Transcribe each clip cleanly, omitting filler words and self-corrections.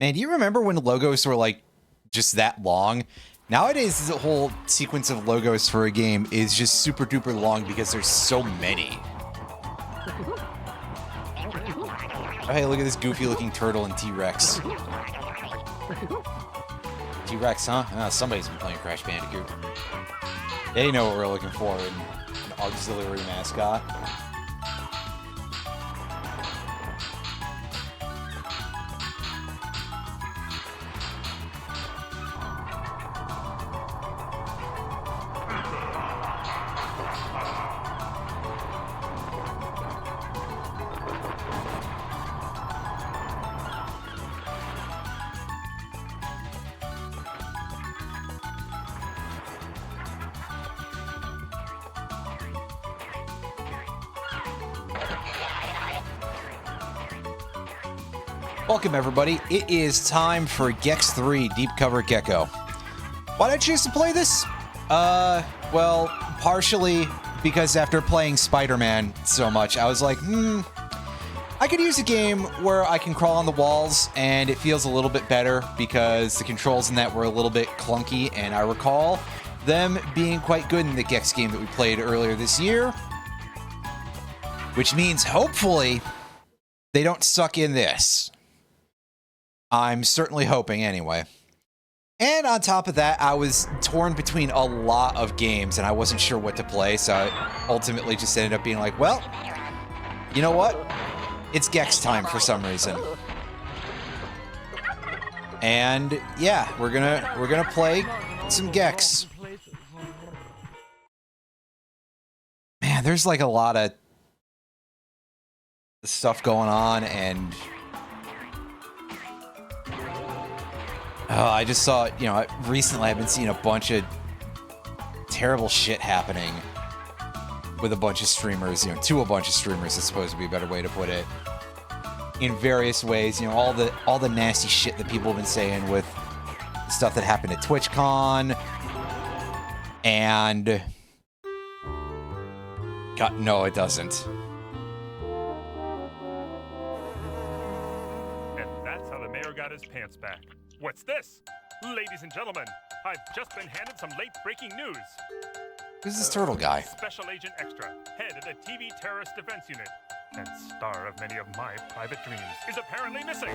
Man, do you remember when logos were like just that long? Nowadays, the whole sequence of logos for a game is just super duper long because there's so many. Oh, hey, look at this goofy looking turtle and T-Rex. T-Rex, huh? Ah, somebody's been playing Crash Bandicoot. They know what we're looking for in an auxiliary mascot. Welcome, everybody. It is time for Gex 3 Deep Cover Gecko. Why did I choose to play this? Well, partially because after playing Spider-Man so much, I was like, I could use a game where I can crawl on the walls and it feels a little bit better because the controls in that were a little bit clunky, and I recall them being quite good in the Gex game that we played earlier this year. Which means, hopefully, they don't suck in this. I'm certainly hoping, anyway. And on top of that, I was torn between a lot of games, and I wasn't sure what to play, so I ultimately just ended up being like, well, you know what? It's Gex time for some reason. And yeah, we're gonna play some Gex. Man, there's like a lot of stuff going on, and I just saw, recently I've been seeing a bunch of terrible shit happening with a bunch of streamers, to a bunch of streamers, I suppose would be a better way to put it, in various ways. All the nasty shit that people have been saying with the stuff that happened at TwitchCon, and God, no, it doesn't. And that's how the mayor got his pants back. What's this? Ladies and gentlemen, I've just been handed some late-breaking news. Who's this turtle guy? Special Agent Extra, head of the TV Terrorist Defense Unit, and star of many of my private dreams, is apparently missing.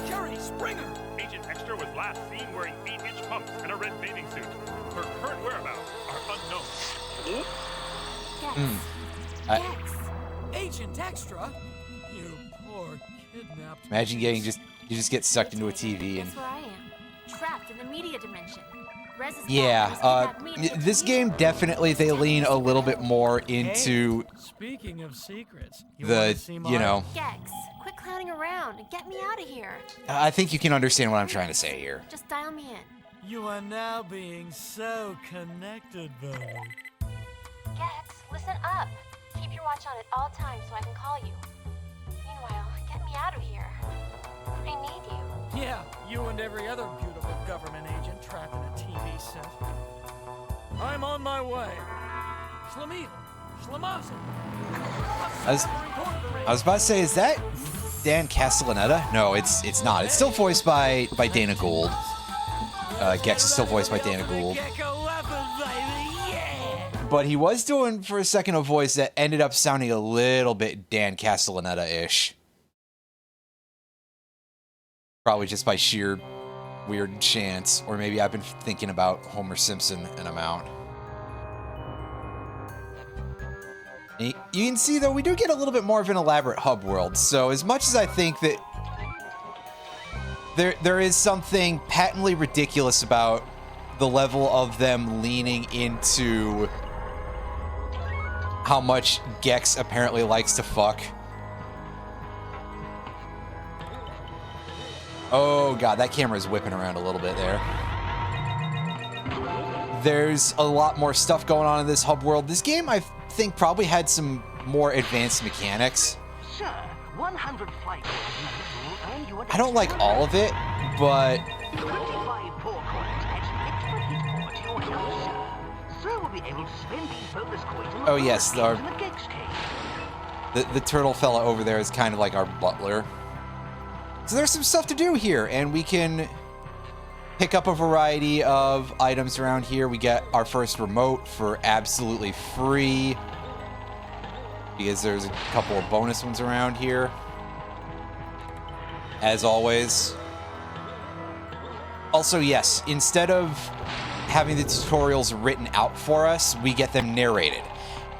Jerry Springer! Agent Extra was last seen wearing 8-inch pumps and a red bathing suit. Her current whereabouts are unknown. Gex. Agent Extra? You poor kidnapped... Imagine you just get sucked into a TV and... That's where I am. Trapped in the media dimension. Yeah, this game definitely, they lean a little bit more into Speaking of secrets, the, Gex, quit clowning around and get me out of here. I think you can understand what I'm trying to say here. Just dial me in. You are now being so connected, buddy. Gex, listen up. Keep your watch on at all times so I can call you. Meanwhile, get me out of here. I need you. Yeah, you and every other beautiful government agent trapped in a TV set. I'm on my way. Schlemiel. Schlemazel. I was about to say, is that Dan Castellaneta? No, it's not. It's still voiced by Dana Gould. Gex is still voiced by Dana Gould. Gecko weapon, baby, yeah! But he was doing, for a second, a voice that ended up sounding a little bit Dan Castellaneta-ish. Probably just by sheer weird chance, or maybe I've been thinking about Homer Simpson an amount. You can see, though, we do get a little bit more of an elaborate hub world, so as much as I think that there is something patently ridiculous about the level of them leaning into how much Gex apparently likes to fuck. Oh god, that camera's whipping around a little bit there. There's a lot more stuff going on in this hub world. This game, I think, probably had some more advanced mechanics. Sir, 100 flight I don't like all of it, but 25 poor coins adds extra hit power to your health, sir. Sir will be able to spend these bonus coins on oh yes, in the Gex cave. the turtle fella over there is kind of like our butler. So there's some stuff to do here, and we can pick up a variety of items around here. We get our first remote for absolutely free, because there's a couple of bonus ones around here. As always. Also, yes, instead of having the tutorials written out for us, we get them narrated.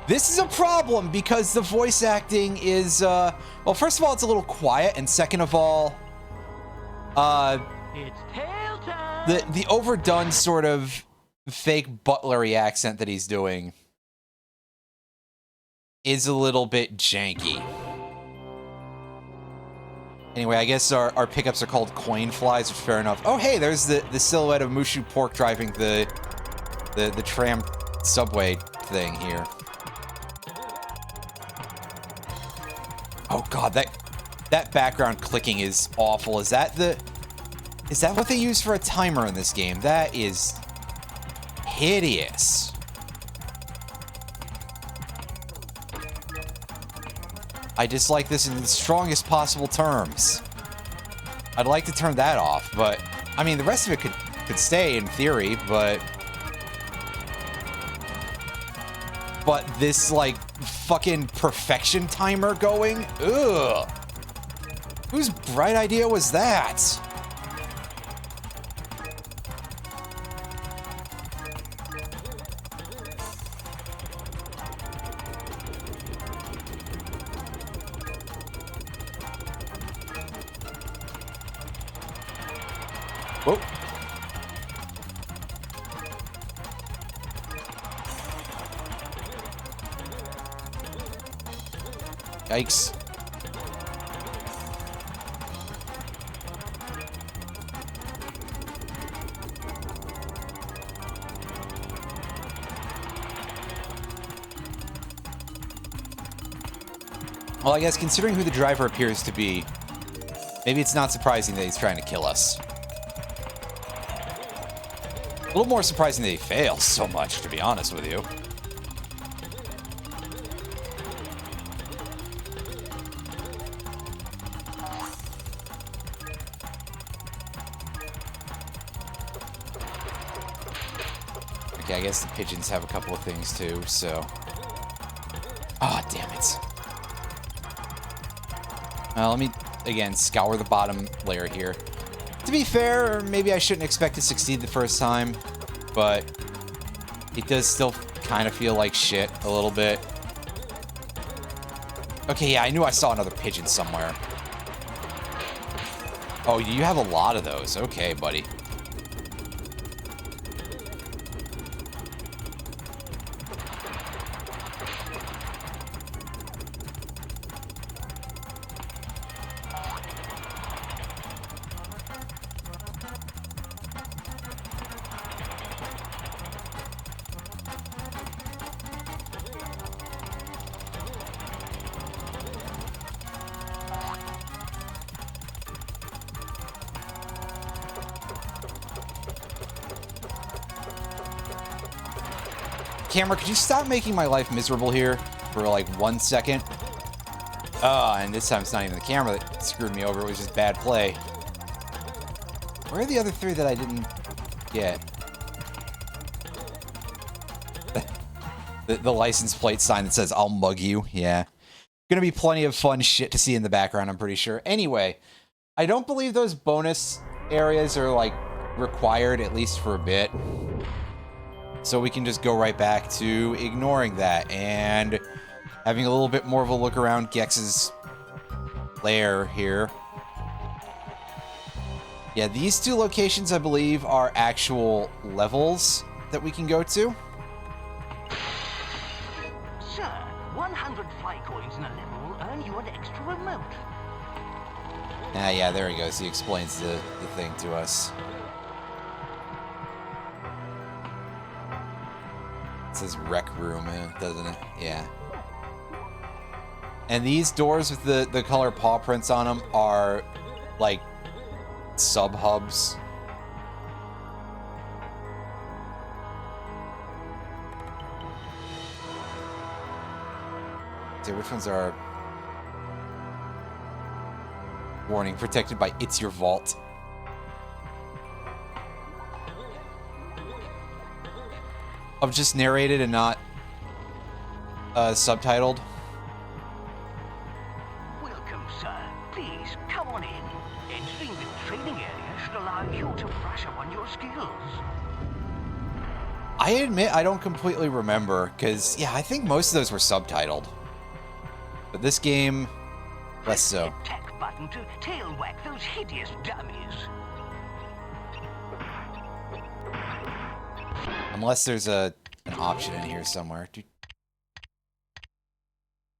This is a problem because the voice acting is, well, first of all, it's a little quiet, and second of all, It's tail time. the overdone sort of fake butlery accent that he's doing is a little bit janky. Anyway, I guess our pickups are called coin flies, which fair enough. Oh, hey, there's the silhouette of Mushu Pork driving the tram subway thing here. Oh god, that background clicking is awful. Is that what they use for a timer in this game? That is hideous. I dislike this in the strongest possible terms. I'd like to turn that off, but I mean the rest of it could stay in theory, but this like fucking perfection timer going? Ugh. Whose bright idea was that? Whoa. Yikes. Well, I guess considering who the driver appears to be, maybe it's not surprising that he's trying to kill us. A little more surprising that he fails so much, to be honest with you. Okay, I guess the pigeons have a couple of things too, so... Ah, damn it. Let me, again, scour the bottom layer here. To be fair, maybe I shouldn't expect to succeed the first time, but it does still kind of feel like shit a little bit. Okay, yeah, I knew I saw another pigeon somewhere. Oh, you have a lot of those. Okay, buddy. Camera, could you stop making my life miserable here for like 1 second? And this time it's not even the camera that screwed me over, it was just bad play. Where are the other three that I didn't get? the license plate sign that says, "I'll mug you." Yeah. Gonna be plenty of fun shit to see in the background, I'm pretty sure. Anyway, I don't believe those bonus areas are, like, required, at least for a bit. So we can just go right back to ignoring that and having a little bit more of a look around Gex's lair here. Yeah, these two locations, I believe, are actual levels that we can go to. Sir, 100 fly coins in a level will earn you an extra remote. Ah, yeah, there he goes. He explains the thing to us. It says rec room, doesn't it? Yeah. And these doors with the color paw prints on them are, like, sub-hubs. See, which ones are... Warning, protected by It's Your Vault. I've just narrated and not subtitled. Welcome, sir. Please, come on in. Entering the training area should allow you to brush up on your skills. I admit I don't completely remember, because, yeah, I think most of those were subtitled. But this game, less so. Press the attack button to tail whack those hideous dummies. Unless there's an option in here somewhere.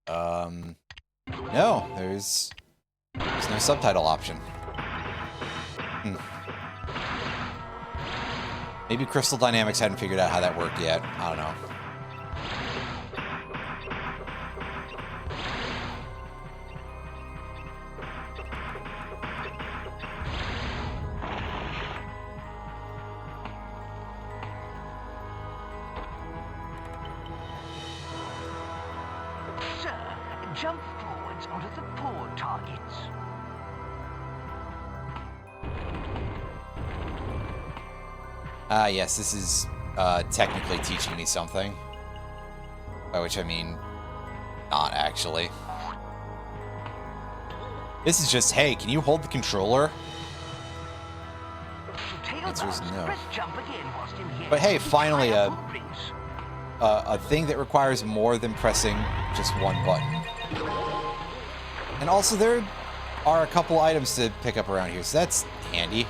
No, there's no subtitle option. Maybe Crystal Dynamics hadn't figured out how that worked yet. I don't know. Sir, jump forwards onto the poor targets. Ah, yes, this is technically teaching me something. By which I mean, not actually. This is just, hey, can you hold the controller? To tail Answer is bounce, no. press jump again whilst in here. But hey, finally Fire a footprints. thing that requires more than pressing just one button. And also there are a couple items to pick up around here, so that's handy.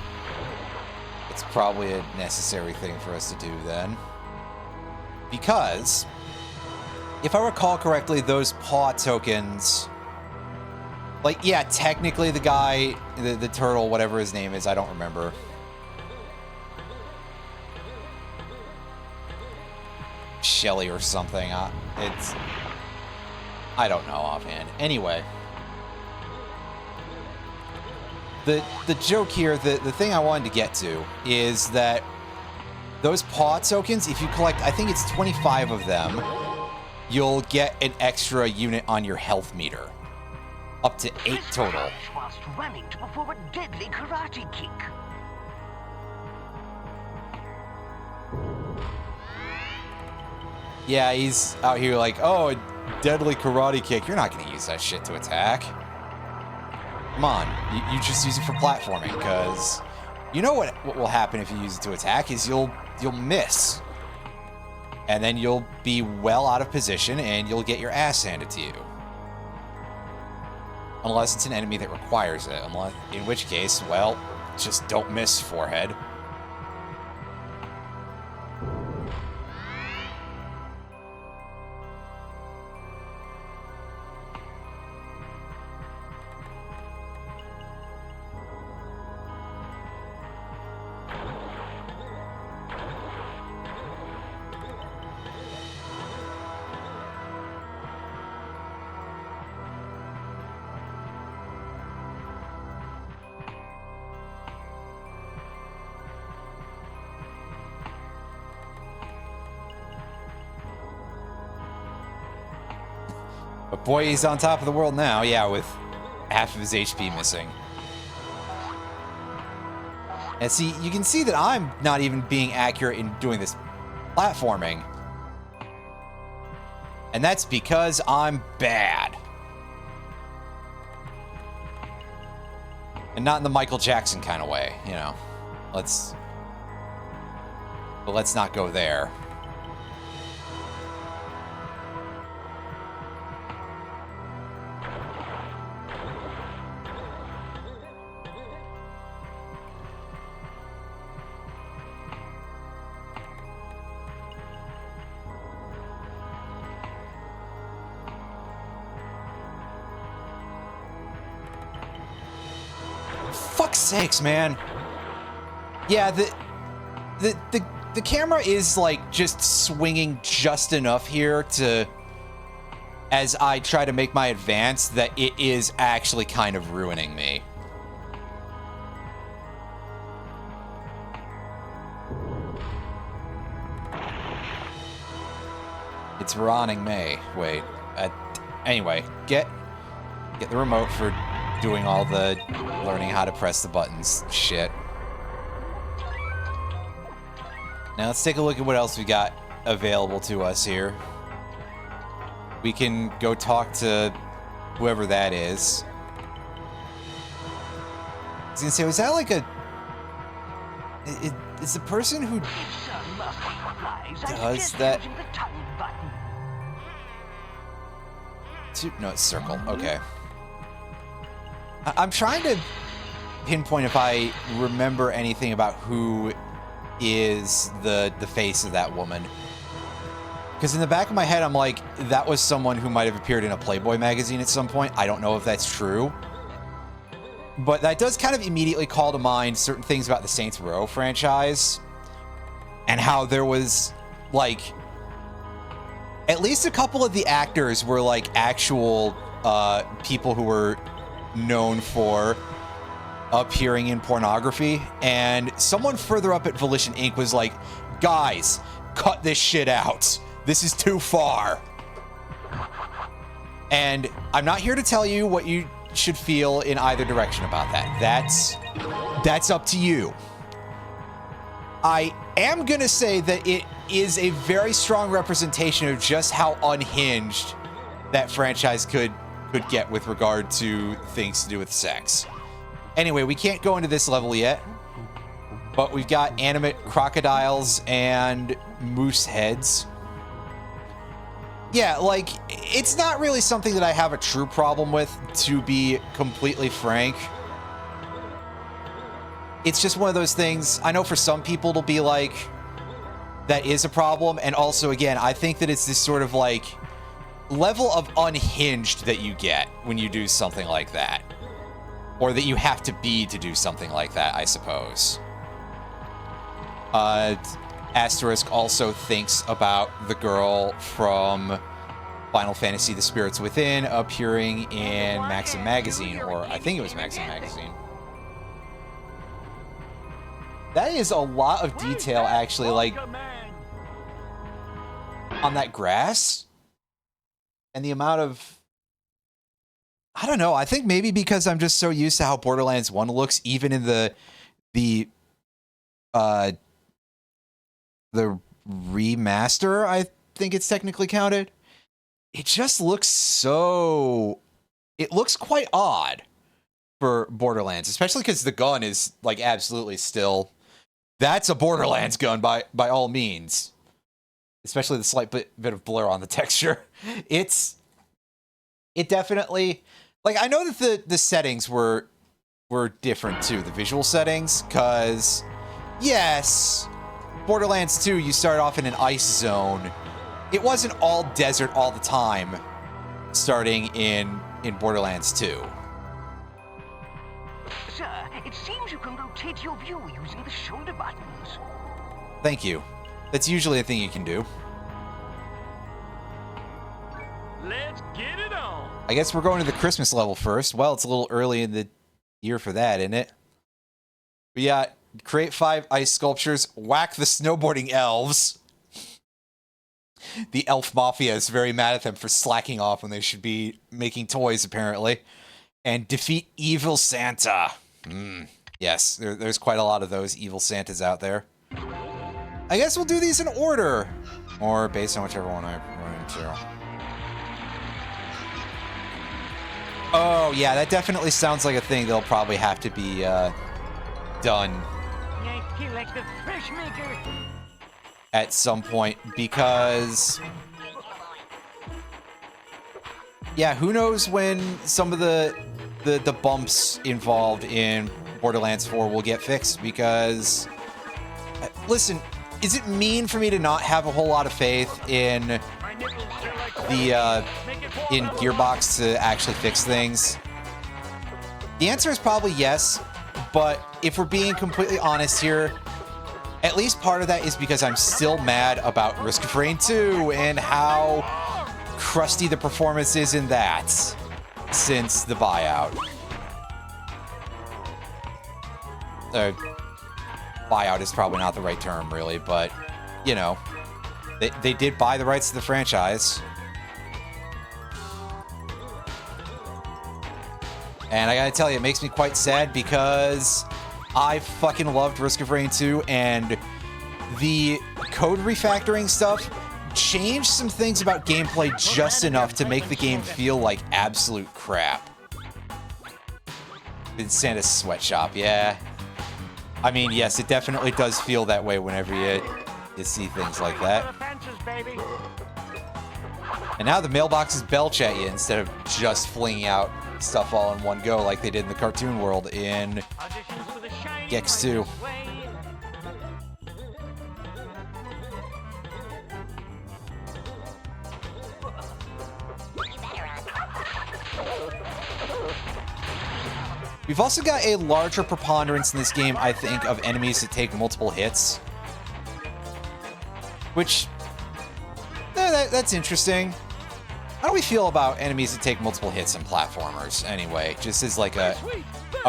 It's probably a necessary thing for us to do then. Because, if I recall correctly, those paw tokens... Like, yeah, technically the guy, the turtle, whatever his name is, I don't remember. Shelly or something. I don't know offhand. Anyway. The joke here, the thing I wanted to get to, is that those paw tokens, if you collect, I think it's 25 of them, you'll get an extra unit on your health meter. Up to 8 Press total. crouch whilst running to perform a deadly karate kick. Yeah, he's out here like, oh, a deadly karate kick. You're not going to use that shit to attack. Come on, you just use it for platforming, because you know what will happen if you use it to attack is you'll miss. And then you'll be well out of position, and you'll get your ass handed to you. Unless it's an enemy that requires it, in which case, well, just don't miss, forehead. But boy, he's on top of the world now, yeah, with half of his HP missing. And see, you can see that I'm not even being accurate in doing this platforming. And that's because I'm bad. And not in the Michael Jackson kind of way, you know. But let's not go there. Fuck's sakes, man. Yeah, the camera is like just swinging just enough here to, as I try to make my advance, that it is actually kind of ruining me. It's running me. Wait. Anyway, get the remote for doing all the learning how to press the buttons shit. Now let's take a look at what else we got available to us here. We can go talk to whoever that is. I was gonna say, was that like a... Is the person who does that... No, it's circle. Okay. I'm trying to pinpoint if I remember anything about who is the face of that woman. Because in the back of my head, I'm like, that was someone who might have appeared in a Playboy magazine at some point. I don't know if that's true. But that does kind of immediately call to mind certain things about the Saints Row franchise. And how there was, like... At least a couple of the actors were, like, actual people who were known for appearing in pornography. And someone further up at Volition Inc. was like, guys, cut this shit out. This is too far. And I'm not here to tell you what you should feel in either direction about that. That's up to you. I am going to say that it is a very strong representation of just how unhinged that franchise could get with regard to things to do with sex. Anyway, we can't go into this level yet, but we've got animate crocodiles and moose heads. Yeah, like, it's not really something that I have a true problem with, to be completely frank. It's just one of those things, I know for some people it'll be like, that is a problem, and also, again, I think that it's this sort of, like, level of unhinged that you get when you do something like that. Or that you have to be to do something like that, I suppose. Asterisk also thinks about the girl from Final Fantasy The Spirits Within appearing in Maxim Magazine, or I think it was Maxim Magazine. That is a lot of detail, actually, like, on that grass. And the amount of... I don't know, I think maybe because I'm just so used to how Borderlands 1 looks, even in the remaster, I think it's technically counted. It just looks so... It looks quite odd for Borderlands, especially because the gun is, like, absolutely still... That's a Borderlands gun by all means. Especially the slight bit of blur on the texture. It definitely... Like, I know that the settings were different, too. The visual settings, because... Yes, Borderlands 2, you start off in an ice zone. It wasn't all desert all the time, starting in Borderlands 2. Sir, it seems you can rotate your view using the shoulder buttons. Thank you. That's usually a thing you can do. Let's get it on. I guess we're going to the Christmas level first. Well, it's a little early in the year for that, isn't it? But yeah, create 5 ice sculptures, whack the snowboarding elves. The elf mafia is very mad at them for slacking off when they should be making toys, apparently. And defeat evil Santa. Yes, there's quite a lot of those evil Santas out there. I guess we'll do these in order. Or based on whichever one I run into. Oh, yeah, that definitely sounds like a thing that'll probably have to be done I feel like the fresh maker. at some point, because... Yeah, who knows when some of the bumps involved in Borderlands 4 will get fixed, because... Listen, is it mean for me to not have a whole lot of faith in in Gearbox to actually fix things? The answer is probably yes, but if we're being completely honest here, at least part of that is because I'm still mad about Risk of Rain 2 and how crusty the performance is in that since the buyout. Buyout is probably not the right term, really, but, you know, they did buy the rights to the franchise. And I gotta tell you, it makes me quite sad because I fucking loved Risk of Rain 2, and the code refactoring stuff changed some things about gameplay just enough to make the game feel like absolute crap. In Santa's sweatshop, yeah. I mean, yes, it definitely does feel that way whenever you see things like that. And now the mailboxes belch at you instead of just flinging out stuff all in one go like they did in the cartoon world in Gex 2. We've also got a larger preponderance in this game, I think, of enemies that take multiple hits. Which, that's interesting. How do we feel about enemies that take multiple hits in platformers, anyway? Just as like a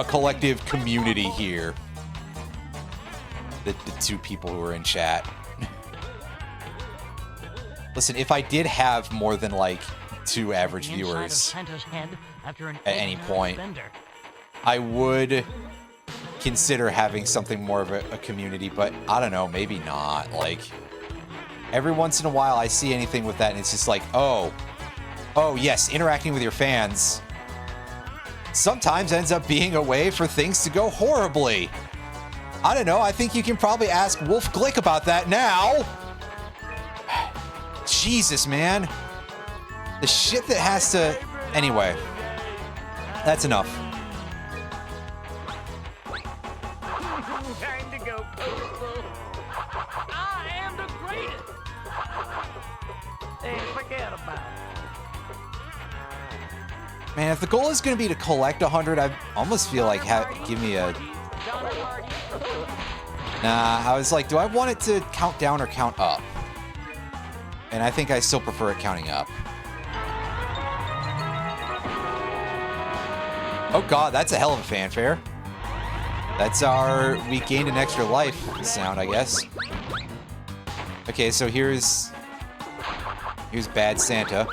collective community here. The two people who are in chat. Listen, if I did have more than like 2 average viewers at any point, I would consider having something more of a community, but I don't know, maybe not. Like, every once in a while I see anything with that and it's just like, oh yes, interacting with your fans sometimes ends up being a way for things to go horribly. I don't know, I think you can probably ask Wolf Glick about that now. Jesus, man. The shit that has to... Anyway, that's enough. Time to go. I am the greatest. Hey, forget about it. Man, if the goal is going to be to collect 100, I almost feel like give me a... Nah, I was like, do I want it to count down or count up? And I think I still prefer it counting up. Oh god, that's a hell of a fanfare. That's our "we gained an extra life" sound, I guess. Okay, so here's Bad Santa.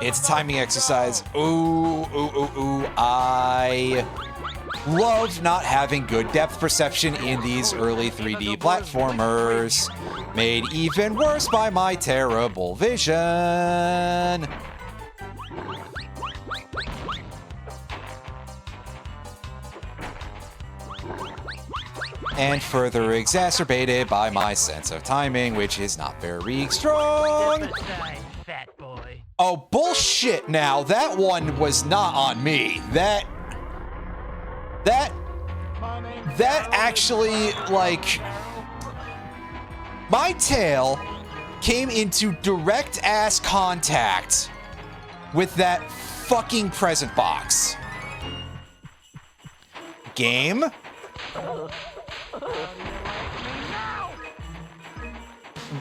It's timing exercise. Ooh. I love not having good depth perception in these early 3D platformers. Made even worse by my terrible vision. And further exacerbated by my sense of timing, which is not very strong. Fat boy. Oh, bullshit now. That one was not on me. That actually, like... My tail came into direct-ass contact with that fucking present box. Game?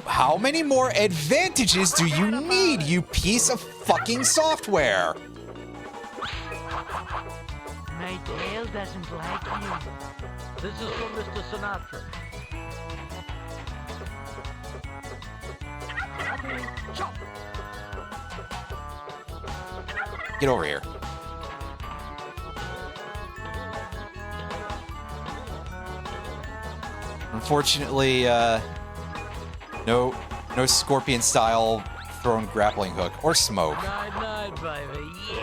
How many more advantages do you need, you piece of fucking software? My tail doesn't like you. This is from Mr. Sinatra. Get over here. Unfortunately, no scorpion-style thrown grappling hook or smoke. Night, baby, yeah.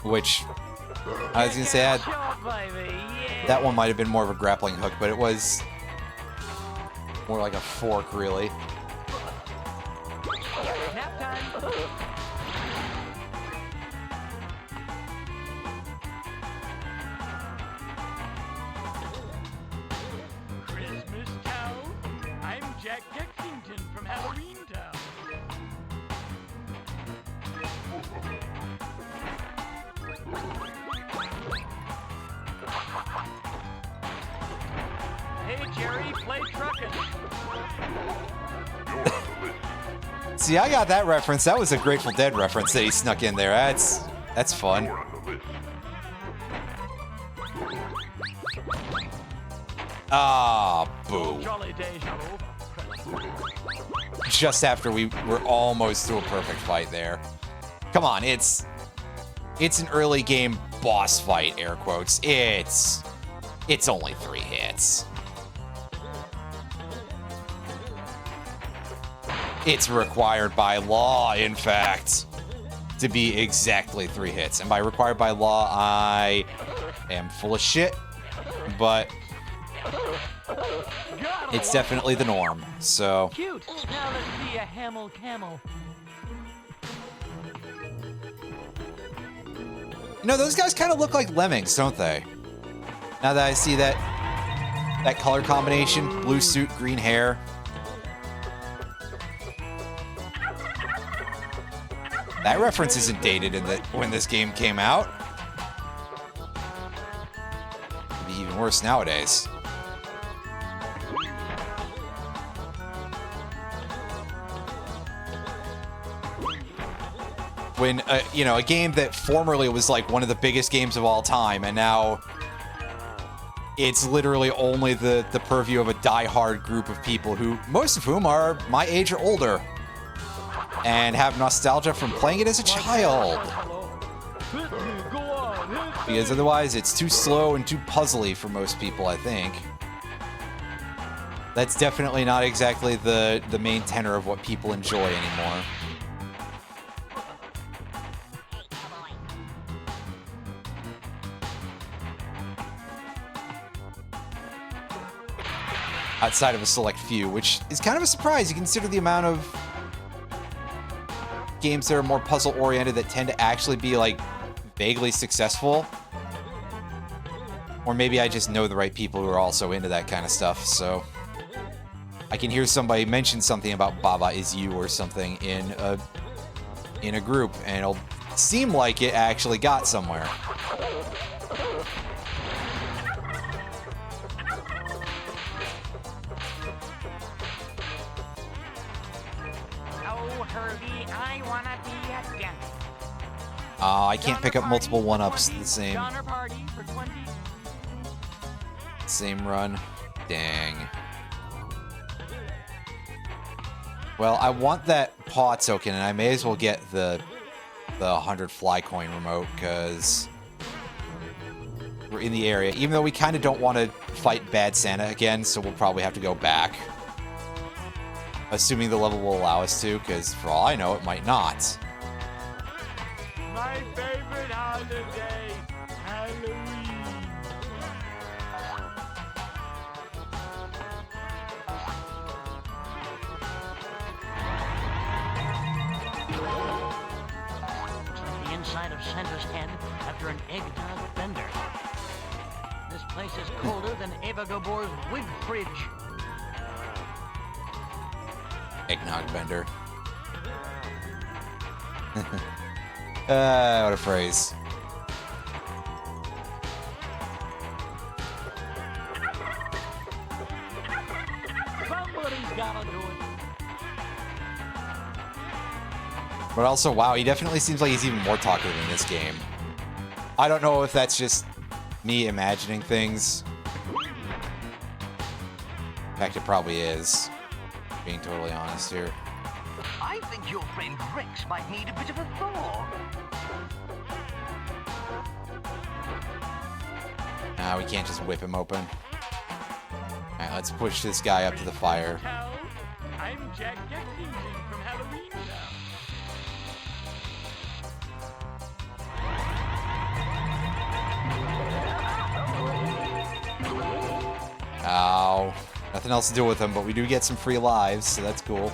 Which, I was gonna say, that one might have been more of a grappling hook, but it was more like a fork, really. Nap time. Christmas Town. I'm Jack Gexington from Halloween Town. Hey Jerry, play truckin'. See, I got that reference. That was a Grateful Dead reference that he snuck in there. That's fun. Ah, boo. Just after we were almost to a perfect fight there. Come on, it's It's an early game boss fight, air quotes. It's only 3 hits. It's required by law, in fact, to be exactly 3 hits. And by required by law, I am full of shit, but it's definitely the norm, so. Cute. Now let's see a Hamel camel. You know, those guys kind of look like lemmings, don't they? Now that I see that color combination, blue suit, green hair. That reference isn't dated when this game came out. It'd be even worse nowadays. When, you know, a game that formerly was like one of the biggest games of all time, and now it's literally only the purview of a die-hard group of people who, most of whom are my age or older, and have nostalgia from playing it as a child. Because otherwise it's too slow and too puzzly for most people, I think. That's definitely not exactly the main tenor of what people enjoy anymore. Outside of a select few, which is kind of a surprise. You consider the amount of games that are more puzzle-oriented that tend to actually be, like, vaguely successful. Or maybe I just know the right people who are also into that kind of stuff, so I can hear somebody mention something about Baba Is You or something in a group, and it'll seem like it actually got somewhere. I can't pick up multiple one-ups the same run. Dang. Well, I want that paw token, and I may as well get the 100 fly coin remote, because we're in the area. Even though we kind of don't want to fight Bad Santa again, so we'll probably have to go back. Assuming the level will allow us to, because for all I know, it might not. My favorite holiday, Halloween. The inside of Santa's head after an eggnog bender. This place is colder than Eva Gabor's wig fridge. Eggnog bender. What a phrase. Somebody's gotta do it. But also, wow, he definitely seems like he's even more talkative in this game. I don't know if that's just me imagining things. In fact, it probably is. Being totally honest here. I think your friend Rex might need a bit of a thaw. Nah, we can't just whip him open. Alright, let's push this guy up to the fire. I'm Jack from Halloween. Ow. Nothing else to do with him, but we do get some free lives, so that's cool.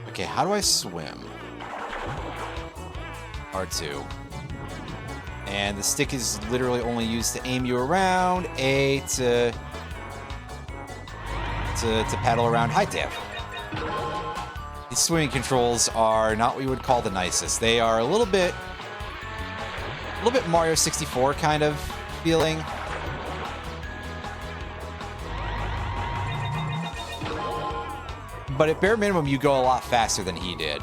Okay, how do I swim? R2. And the stick is literally only used to aim you around, A to paddle around. Hi, Dave. These swimming controls are not what you would call the nicest. They are a little bit little bit Mario 64 kind of feeling. But at bare minimum, you go a lot faster than he did.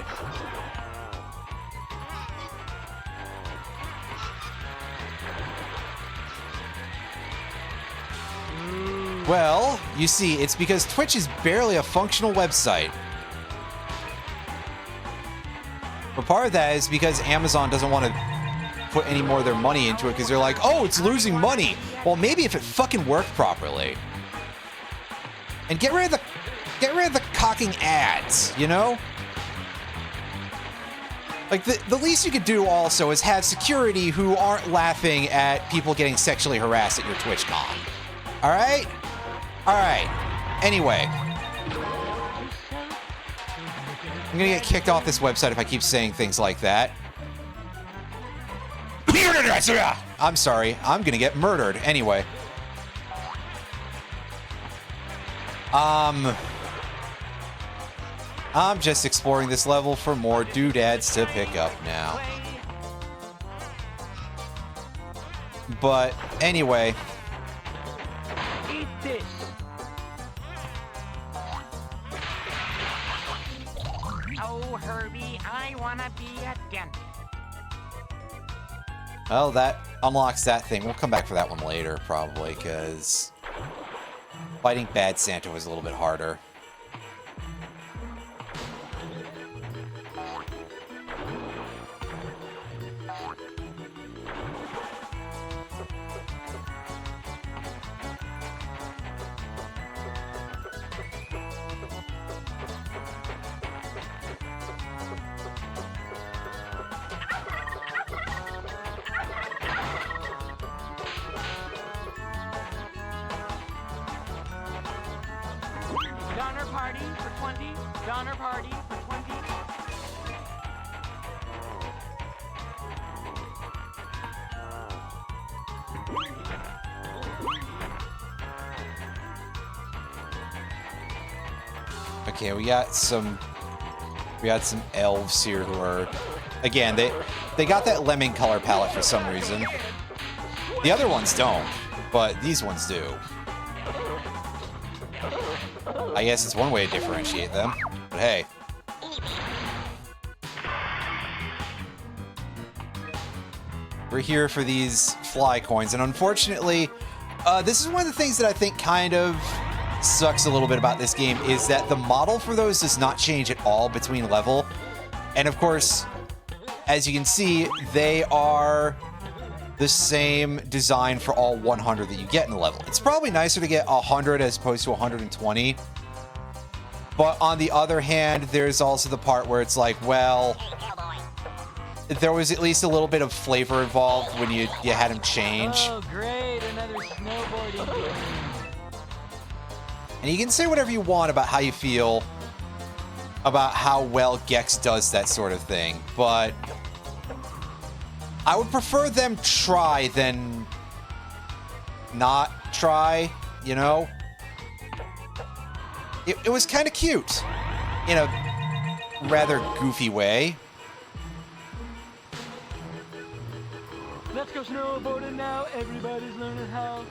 Well, you see, it's because Twitch is barely a functional website. But part of that is because Amazon doesn't want to put any more of their money into it because they're like, oh, it's losing money. Well, maybe if it fucking worked properly. And get rid of the cocking ads, you know? Like, the least you could do also is have security who aren't laughing at people getting sexually harassed at your TwitchCon. All right? All right. Anyway. I'm gonna get kicked off this website if I keep saying things like that. I'm sorry. I'm gonna get murdered. Anyway. I'm just exploring this level for more doodads to pick up now. But anyway. Eat this. Oh, Herbie, I wanna be a dentist. Well, that unlocks that thing. We'll come back for that one later, probably, because fighting Bad Santa was a little bit harder. Donner party for 20. Donner party for 20. Okay, we got some elves here who are, again, they got that lemon color palette for some reason. The other ones don't, but these ones do. I guess it's one way to differentiate them, but hey. We're here for these fly coins, and unfortunately, this is one of the things that I think kind of sucks a little bit about this game, is that the model for those does not change at all between level. And of course, as you can see, they are the same design for all 100 that you get in a level. It's probably nicer to get 100 as opposed to 120. But on the other hand, there's also the part where it's like, well, there was at least a little bit of flavor involved when you had them change. Oh, great, another snowboarding game. And you can say whatever you want about how you feel about how well Gex does that sort of thing, but I would prefer them try than not try, you know? It was kind of cute in a rather goofy way. Let's go snowboarding now. Everybody's learning how.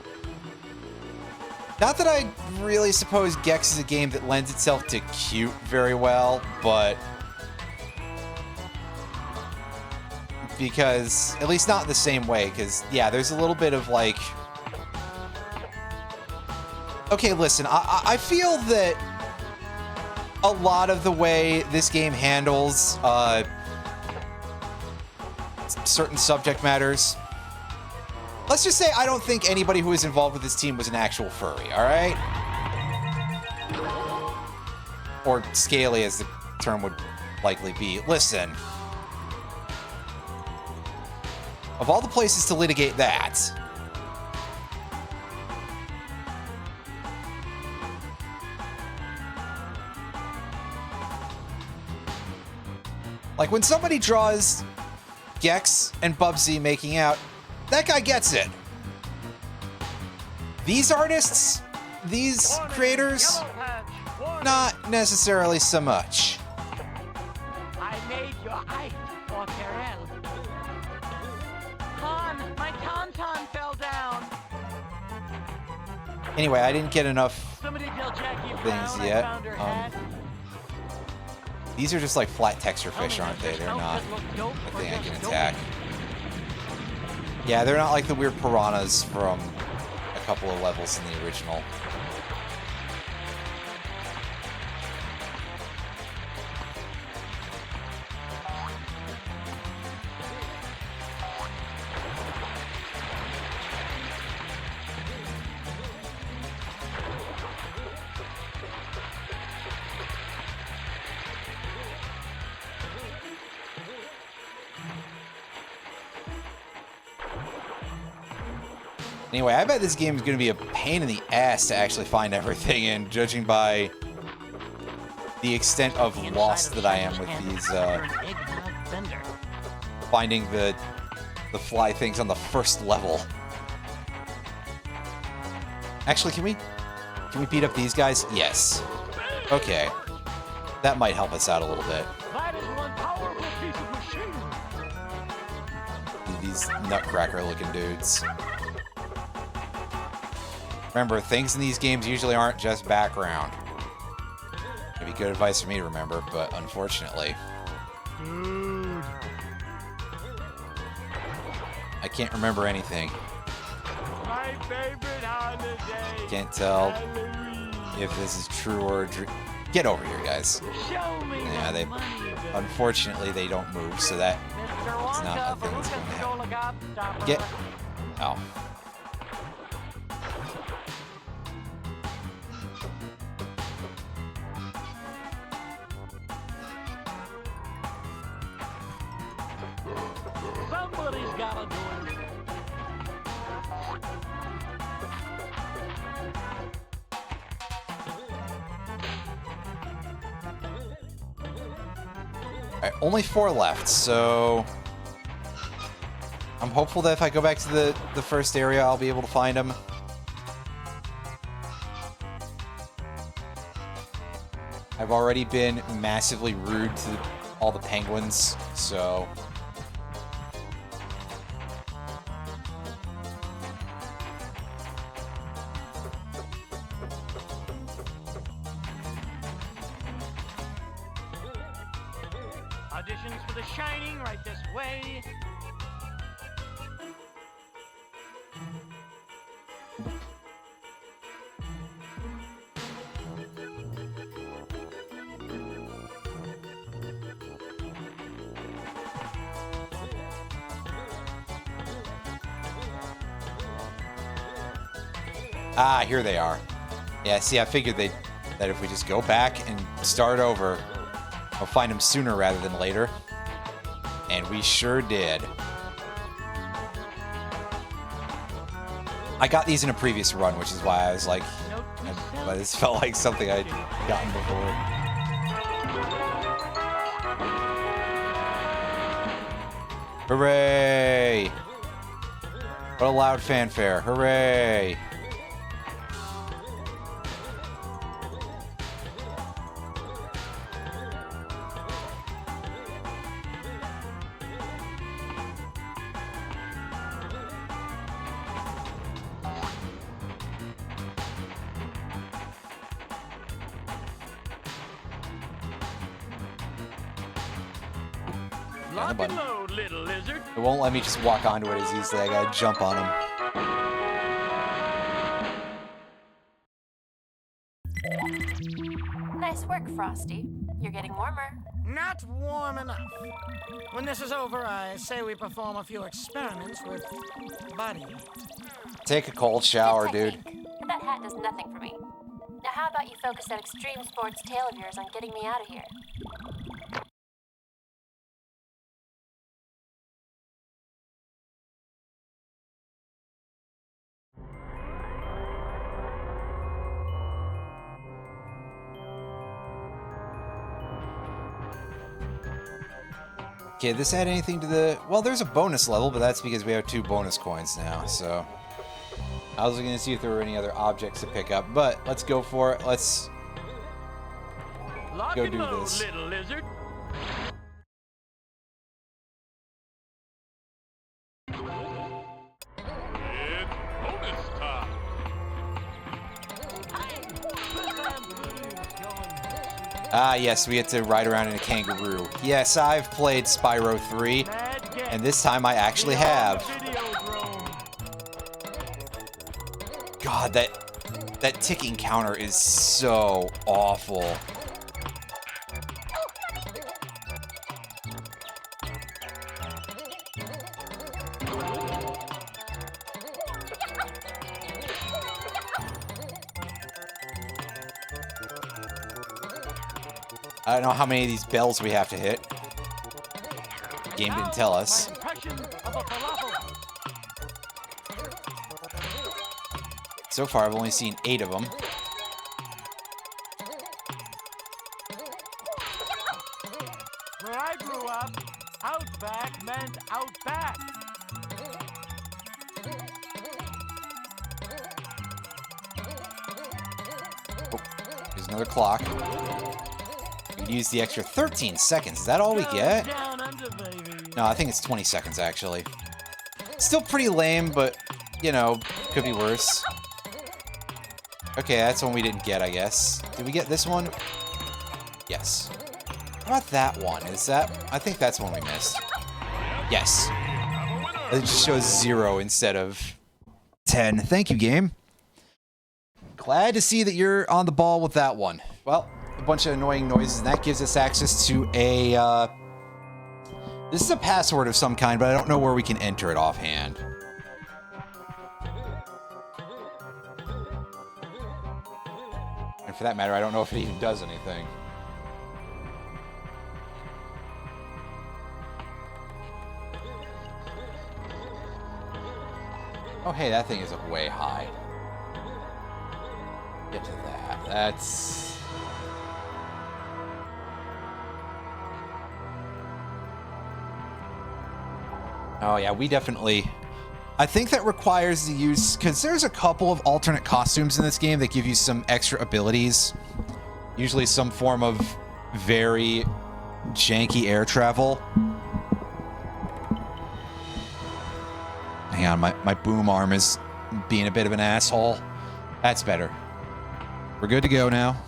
Not that I really suppose Gex is a game that lends itself to cute very well, but because, at least not in the same way, because, yeah, there's a little bit of, like... Okay, listen, I feel that a lot of the way this game handles certain subject matters... Let's just say I don't think anybody who was involved with this team was an actual furry, all right? Or scaly, as the term would likely be. Listen. Of all the places to litigate that, like when somebody draws Gex and Bubsy making out, that guy gets it. These artists, these creators, not necessarily so much. I made your ice for Terrell. Hi, Anyway, I didn't get enough Somebody tell Jackie things Brown I yet. found her hat. These are just like flat texture Tell me, fish, aren't does they? this They're not outfit look dope a or thing I just can dopey? attack. Yeah, they're not like the weird piranhas from a couple of levels in the original. Anyway, I bet this game is going to be a pain in the ass to actually find everything in, judging by the extent of The inside lost of that I am Santa's with hand these, after an eggnog bender. finding the fly things on the first level. Actually, can we beat up these guys? Yes. Okay. That might help us out a little bit. That is one powerful piece of machinery. These nutcracker-looking dudes. Remember, things in these games usually aren't just background. It'd be good advice for me to remember, but unfortunately... Dude. I can't remember anything. My favorite holiday. Can't tell Halloween. if this is true or a dream. Get over here, guys. Show me Yeah, the they... money, baby. Unfortunately, they don't move, so that... Mr. It's not Wonka, a thing that's Baruch, gonna happen. Golagop, Dopper. Get... Oh. Somebody's gotta do it. Alright, only 4 left, so... I'm hopeful that if I go back to the first area, I'll be able to find them. I've already been massively rude to all the penguins, so... Auditions for The Shining right this way. Ah, here they are. Yeah, see, I figured that if we just go back and start over, I'll find them sooner rather than later. And we sure did. I got these in a previous run, which is why I was like, but this felt like something I'd gotten before. Hooray! What a loud fanfare. Hooray! Lock and button. load, little lizard. It won't let me just walk onto it as easily. I gotta jump on them. Nice work, Frosty. You're getting warmer. Not warm enough. When this is over, I say we perform a few experiments with Buddy. Take a cold shower, dude. Technique, but that hat does nothing for me. Now how about you focus that extreme sports tale of yours on getting me out of here? Okay, this add anything to the... Well, there's a bonus level, but that's because we have 2 bonus coins now, so... I was looking to see if there were any other objects to pick up, but let's go for it. Let's Lock go and do load, this. little lizard. It's bonus time. Ah, yes, we get to ride around in a kangaroo. Yes, I've played Spyro 3, and this time I actually have. God, that ticking counter is so awful. I don't know how many of these bells we have to hit. The game didn't tell us. So far, I've only seen 8 of them. Where I grew up, outback meant outback. Oh, here's another clock. We can use the extra 13 seconds. Is that all we get? No, I think it's 20 seconds, actually. Still pretty lame, but, you know, could be worse. Okay, that's one we didn't get, I guess. Did we get this one? Yes. How about that one? Is that... I think that's one we missed. Yes. It just shows 0 instead of 10. Thank you, game. Glad to see that you're on the ball with that one. Well, a bunch of annoying noises, and that gives us access to a... This is a password of some kind, but I don't know where we can enter it offhand. And for that matter, I don't know if it even does anything. Oh, hey, that thing is up way high. Get to that. That's... Oh, yeah, we definitely... I think that requires the use... Because there's a couple of alternate costumes in this game that give you some extra abilities. Usually some form of very janky air travel. Hang on, my boom arm is being a bit of an asshole. That's better. We're good to go now.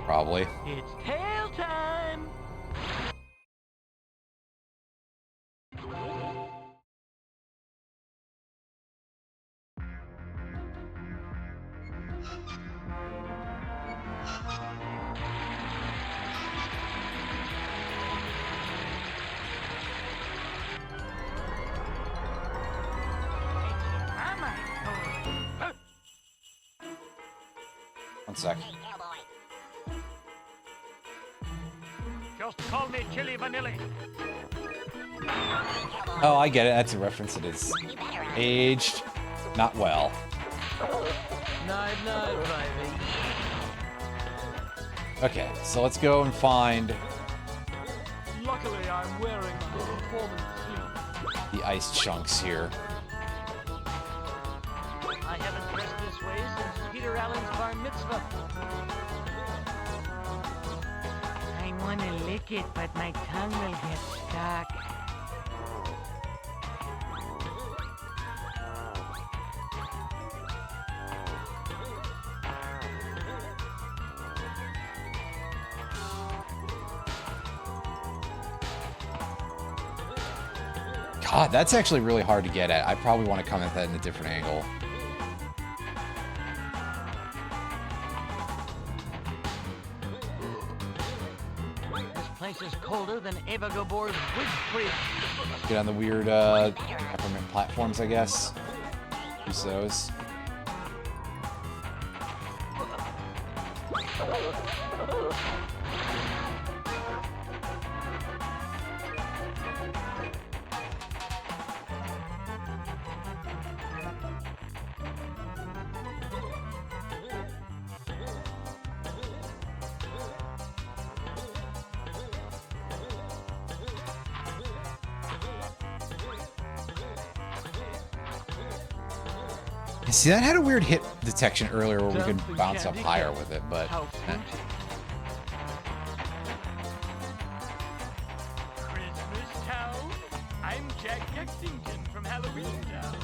Probably. It's tail time! One sec. Just call me Chili Vanilli. Oh, I get it. That's a reference. It is aged not well. Night, night, baby. Okay, so let's go and find Luckily, I'm wearing my performance suit. the ice chunks here. I haven't dressed this way since Peter Allen's bar mitzvah. I want to lick it, but my tongue will get stuck. God, that's actually really hard to get at. I probably want to come at that in a different angle. This place is colder than Eva Gabor's Wig. Get on the weird peppermint platforms, I guess. Use those. See, that had a weird hit detection earlier where we could bounce up higher with it, but... Christmas Town? I'm Jack Lexington from Halloween Town.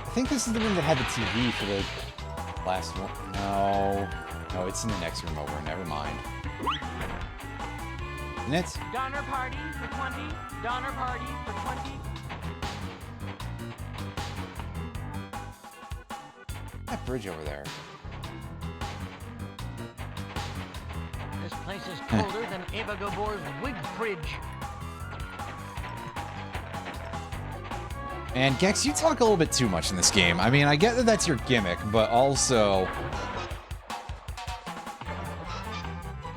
I think this is the one that had the TV for the last one. No. No, it's in the next room over. Never mind. Isn't it? Donner party for 20. Donner party for 20. That bridge over there. This place is colder than Eva Gabor's wig fridge. And Gex, you talk a little bit too much in this game. I mean, I get that that's your gimmick, but also...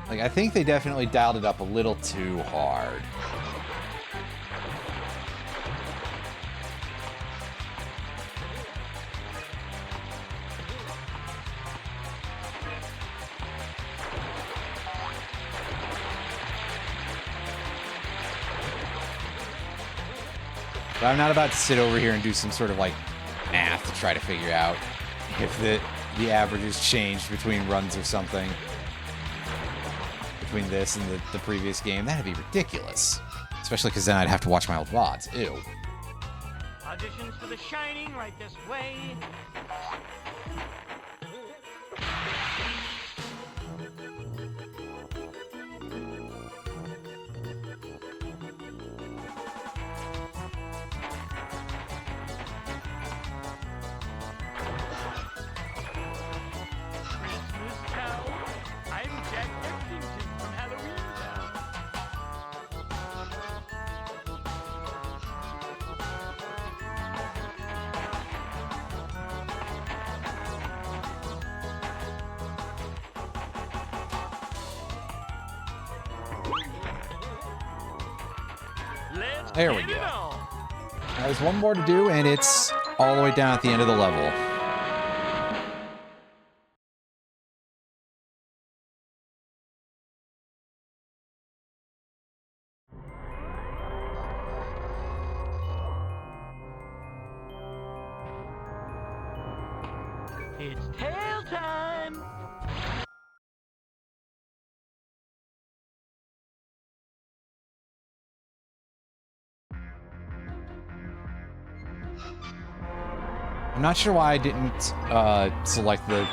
like, I think they definitely dialed it up a little too hard. But I'm not about to sit over here and do some sort of, like, math to try to figure out if the averages changed between runs or something. Between this and the previous game. That'd be ridiculous. Especially because then I'd have to watch my old VODs. Ew. Auditions for The Shining right this way. There we go. There's one more to do, and it's all the way down at the end of the level. It's tail time. I'm not sure why I didn't select the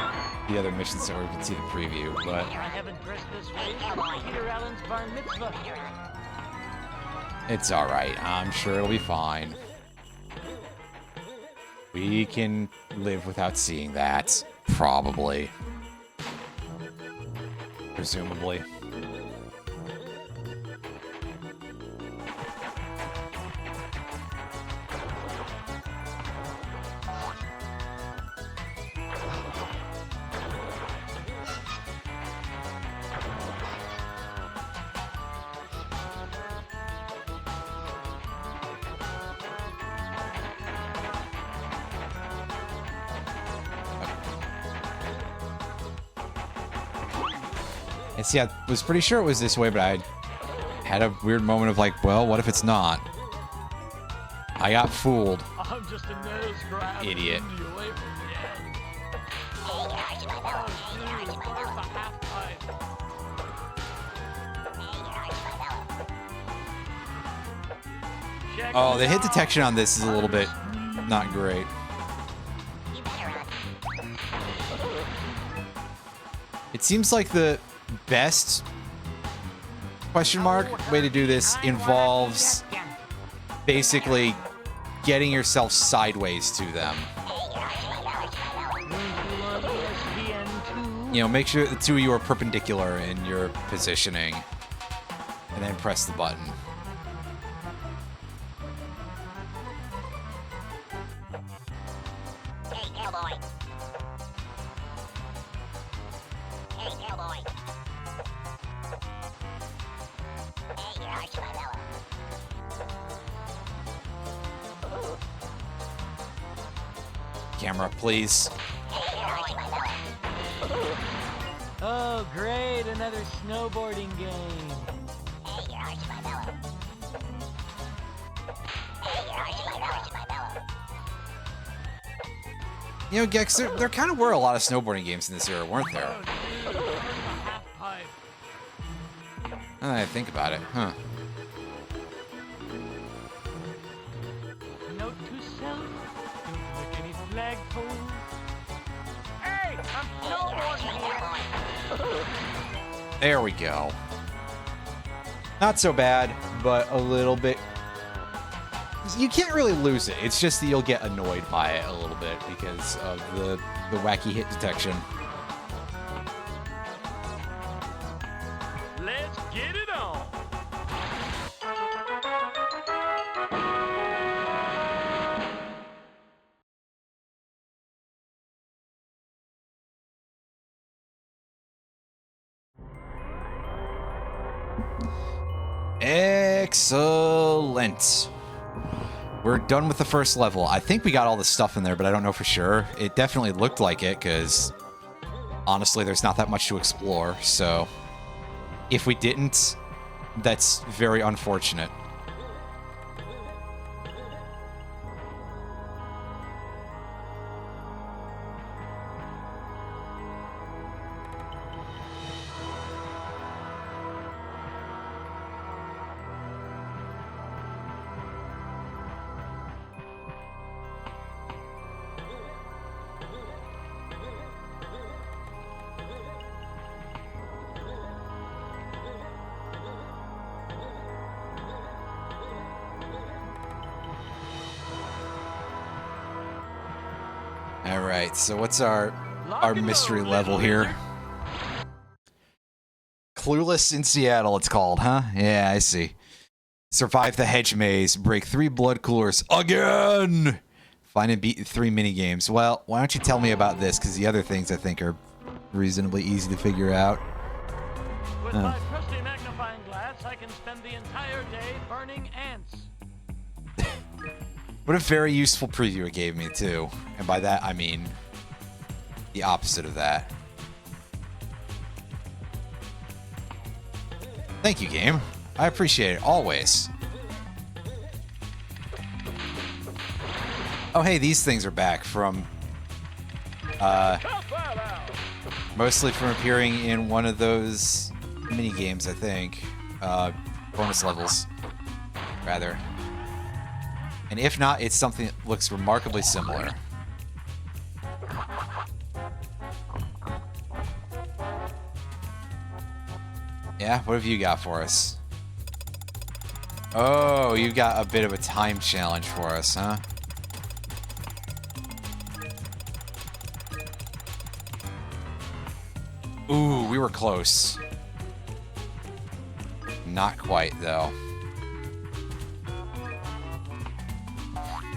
other missions so we could see the preview, but... I haven't dressed this way for Peter Allen's bar mitzvah. it's alright. I'm sure it'll be fine. We can live without seeing that. Probably. Presumably. And see, I was pretty sure it was this way, but I had a weird moment of like, well, what if it's not? I got fooled. I'm just a nose grab. Idiot. You away from the end. Oh, dude, where's the half pipe? Check Oh, it the hit out. detection on this is a little bit not great. It seems like the best question mark way to do this involves basically getting yourself sideways to them. You know, make sure the two of you are perpendicular in your positioning, and then press the button. Hey, cowboy. Hey, cowboy. Hey, you're arch my fellow. Camera, please. Hey, you're arch my fellow. Oh, great, another snowboarding game. Hey, you're arch my fellow. Hey, you're arch my fellow. You know, Gex, there kind of were a lot of snowboarding games in this era, weren't there? Oh, dude, where's the half pipe? Now that I think about it, huh? Note to self, don't make any There we go. Not so bad, but a little bit. You can't really lose it. It's just that you'll get annoyed by it a little bit because of the wacky hit detection. Let's get it on. Excellent. We're done with the first level. I think we got all the stuff in there, but I don't know for sure. It definitely looked like it, because honestly, there's not that much to explore. So if we didn't, that's very unfortunate. All right, so what's our mystery level here? Clueless in Seattle, it's called, huh? Yeah, I see. Survive the hedge maze, break 3 blood coolers again! Find and beat 3 minigames. Well, why don't you tell me about this, because the other things I think are reasonably easy to figure out. With my trusty magnifying glass, I can spend the entire day burning ants. What a very useful preview it gave me, too. And by that, I mean the opposite of that. Thank you, game. I appreciate it, always. Oh, hey, these things are back from... mostly from appearing in one of those mini-games, I think. Bonus levels, rather. And if not, it's something that looks remarkably similar. Yeah, what have you got for us? Oh, you got a bit of a time challenge for us, huh? Ooh, we were close. Not quite, though.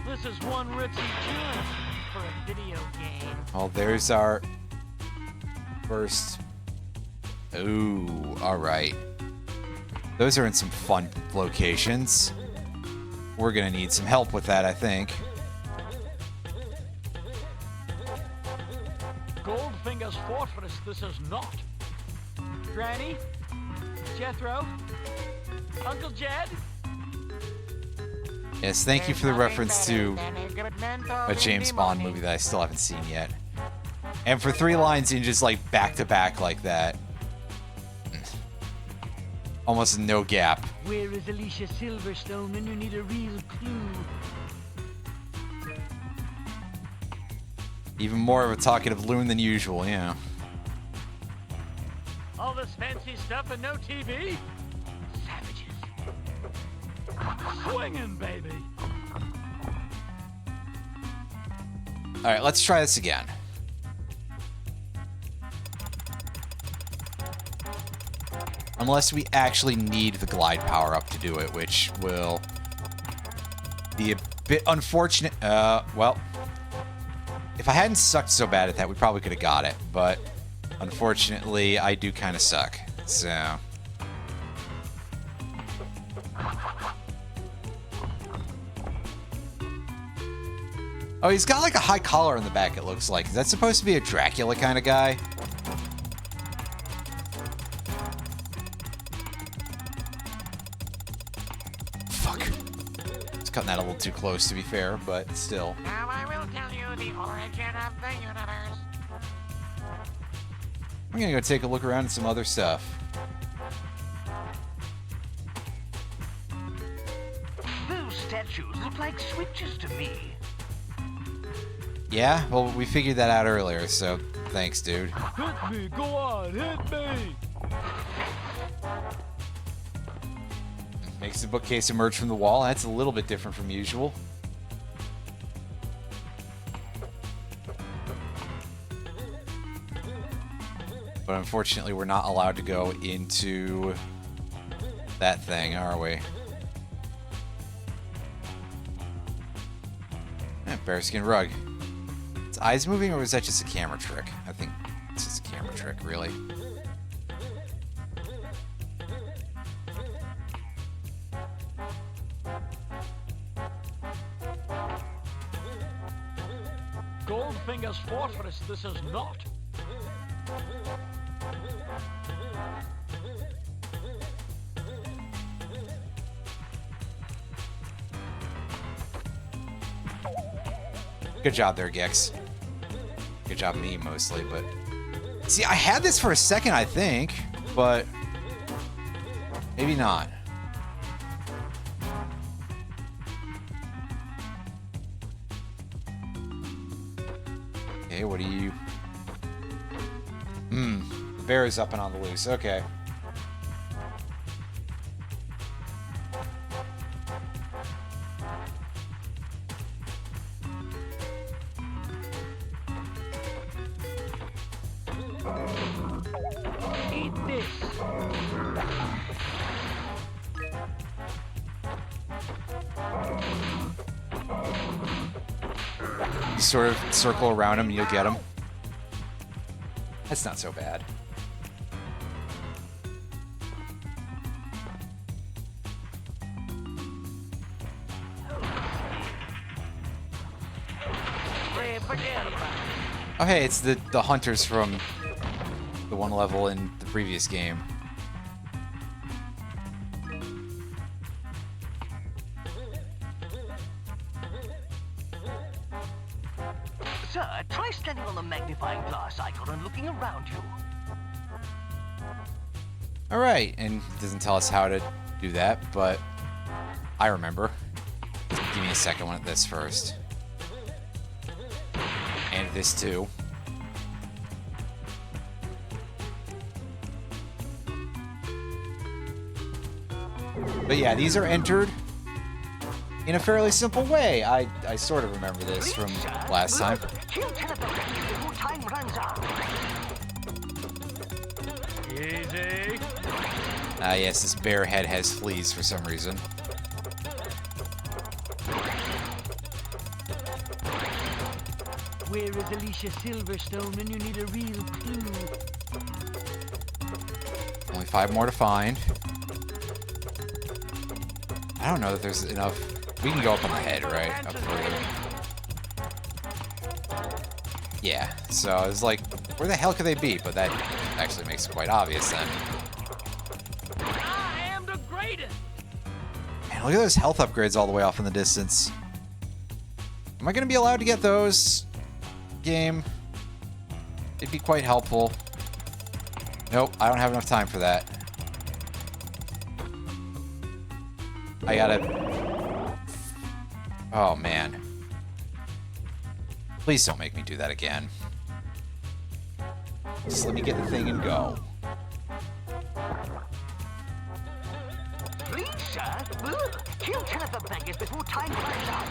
This is one ritzy joint for a video game. Well, there's our first. Ooh, alright. Those are in some fun locations. We're gonna need some help with that, I think. Goldfinger's Fortress, this is not. Granny? Jethro? Uncle Jed? Yes, thank you for the reference to a James Bond movie that I still haven't seen yet. And for 3 lines in just like back to back like that. Almost no gap. Where is Alicia Silverstone when you need a real clue? Even more of a talkative loon than usual, you know. All this fancy stuff and no TV? Savages. Swinging, baby. Alright, let's try this again. Unless we actually need the glide power up to do it, which will be a bit unfortunate. Well, if I hadn't sucked so bad at that, we probably could have got it. But unfortunately, I do kind of suck. So... Oh, he's got like a high collar in the back, it looks like. Is that supposed to be a Dracula kind of guy? Fuck. It's cutting that a little too close, to be fair, but still. Now I will tell you the origin of the universe. I'm gonna go take a look around at some other stuff. Those statues look like switches to me. Yeah? Well, we figured that out earlier, so thanks, dude. Hit me, go on, hit me. Makes the bookcase emerge from the wall. That's a little bit different from usual. But unfortunately, we're not allowed to go into that thing, are we? Bearskin rug. Is eyes moving, or was that just a camera trick? I think it's just a camera trick, really. Goldfinger's fortress, this is not. Good job there, Gex. Good job me, mostly, but... See, I had this for a second, I think, but... maybe not. Okay, what do you... Bear is up and on the loose. Okay. Eat this. You sort of circle around him and you'll get him. That's not so bad. Oh hey, it's the hunters from the one level in the previous game. Sir, try standing on the magnifying glass icon and looking around you. Alright, and it doesn't tell us how to do that, but I remember. Give me a second one at this first. And this too. But yeah, these are entered in a fairly simple way. I sort of remember this from last time. Kill 10 of them before time runs out. Easy. Ah yes, this bear head has fleas for some reason. Where is Alicia Silverstone when you need a real clue? Only 5 more to find. I don't know that there's enough. We can go up on the head, right? Up further. Yeah, so I was like, where the hell could they be? But that actually makes it quite obvious then. I am the greatest. Man, look at those health upgrades all the way off in the distance. Am I going to be allowed to get those? Game? It'd be quite helpful. Nope, I don't have enough time for that. I gotta... Oh, man. Please don't make me do that again. Just let me get the thing and go. Please, sir. Kill 10 of the beggars before time runs out.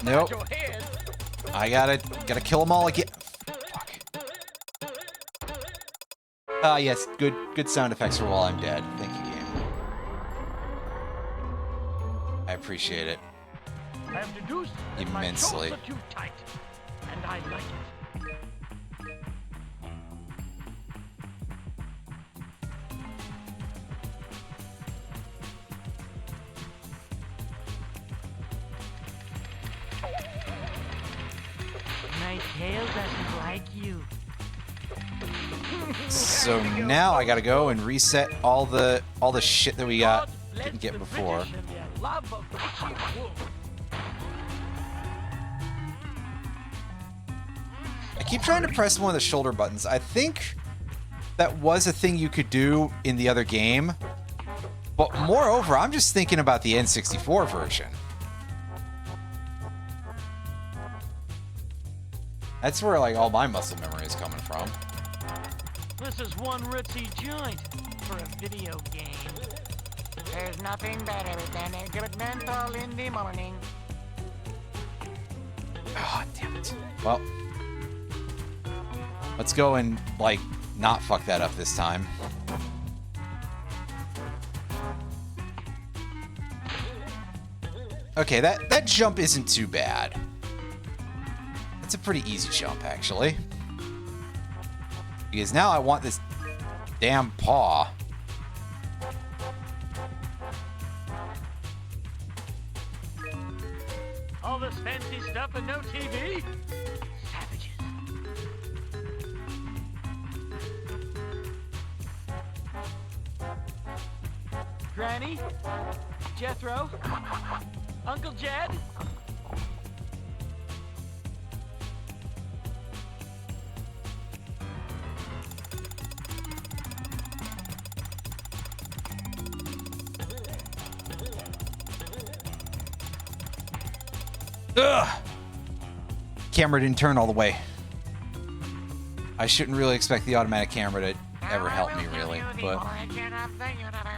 Nope. Your head. I gotta kill them all again. Fuck. Yes, good sound effects for while I'm dead. Thank you, game. I appreciate it. I'm deduced that Immensely. my shorts are too tight, and I like it. My tail doesn't like you. So now I gotta go and reset all the shit that we got didn't get before. And their love of the wool. I keep trying to press one of the shoulder buttons. I think that was a thing you could do in the other game. But moreover, I'm just thinking about the N64 version. That's where like all my muscle memory is coming from. This is one ritzy joint for a video game. There's nothing better than a good menthol in the morning. Oh, damn it. Well, let's go and, like, not fuck that up this time. Okay, that jump isn't too bad. It's a pretty easy jump, actually. Because now I want this damn paw. All this fancy stuff and no TV? Savages. Granny? Jethro? Uncle Jed? Ugh! Camera didn't turn all the way. I shouldn't really expect the automatic camera to ever help me, really, but... Origin of the universe.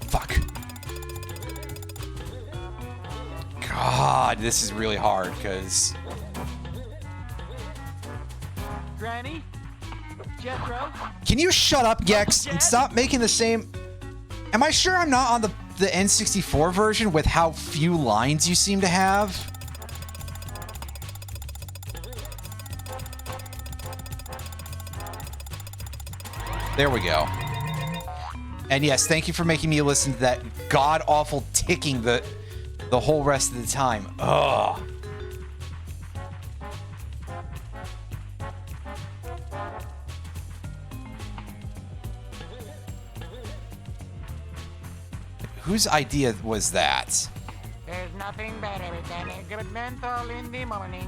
Fuck. God, this is really hard, because... Granny? Jethro? Can you shut up, Gex, and stop making the same... Am I sure I'm not on the N64 version with how few lines you seem to have? There we go. And yes, thank you for making me listen to that god-awful ticking the whole rest of the time. Ugh. Whose idea was that? There's nothing better than a good menthol in the morning.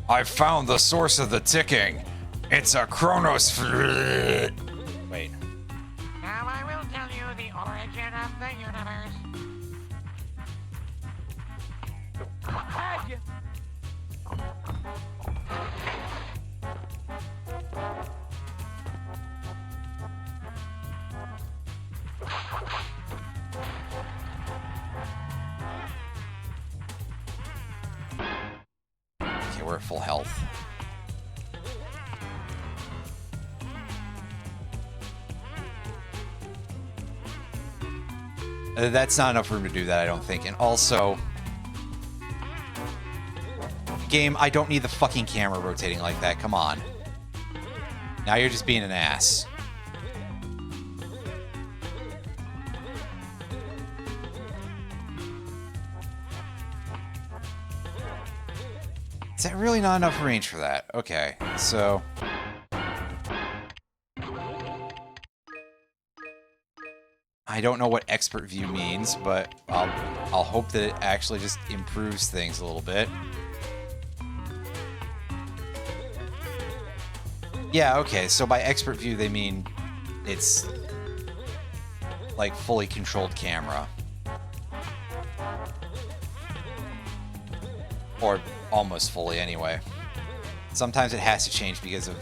I found the source of the ticking. It's a Chronos. Wait. Now I will tell you the origin of the universe. Had you? Okay, we're at full health. That's not enough room to do that, I don't think. And also, game, I don't need the fucking camera rotating like that. Come on. Now you're just being an ass. Is that really not enough range for that? Okay, so... I don't know what expert view means, but I'll hope that it actually just improves things a little bit. Yeah, okay, so by expert view they mean it's like fully controlled camera. Or almost fully anyway. Sometimes it has to change because of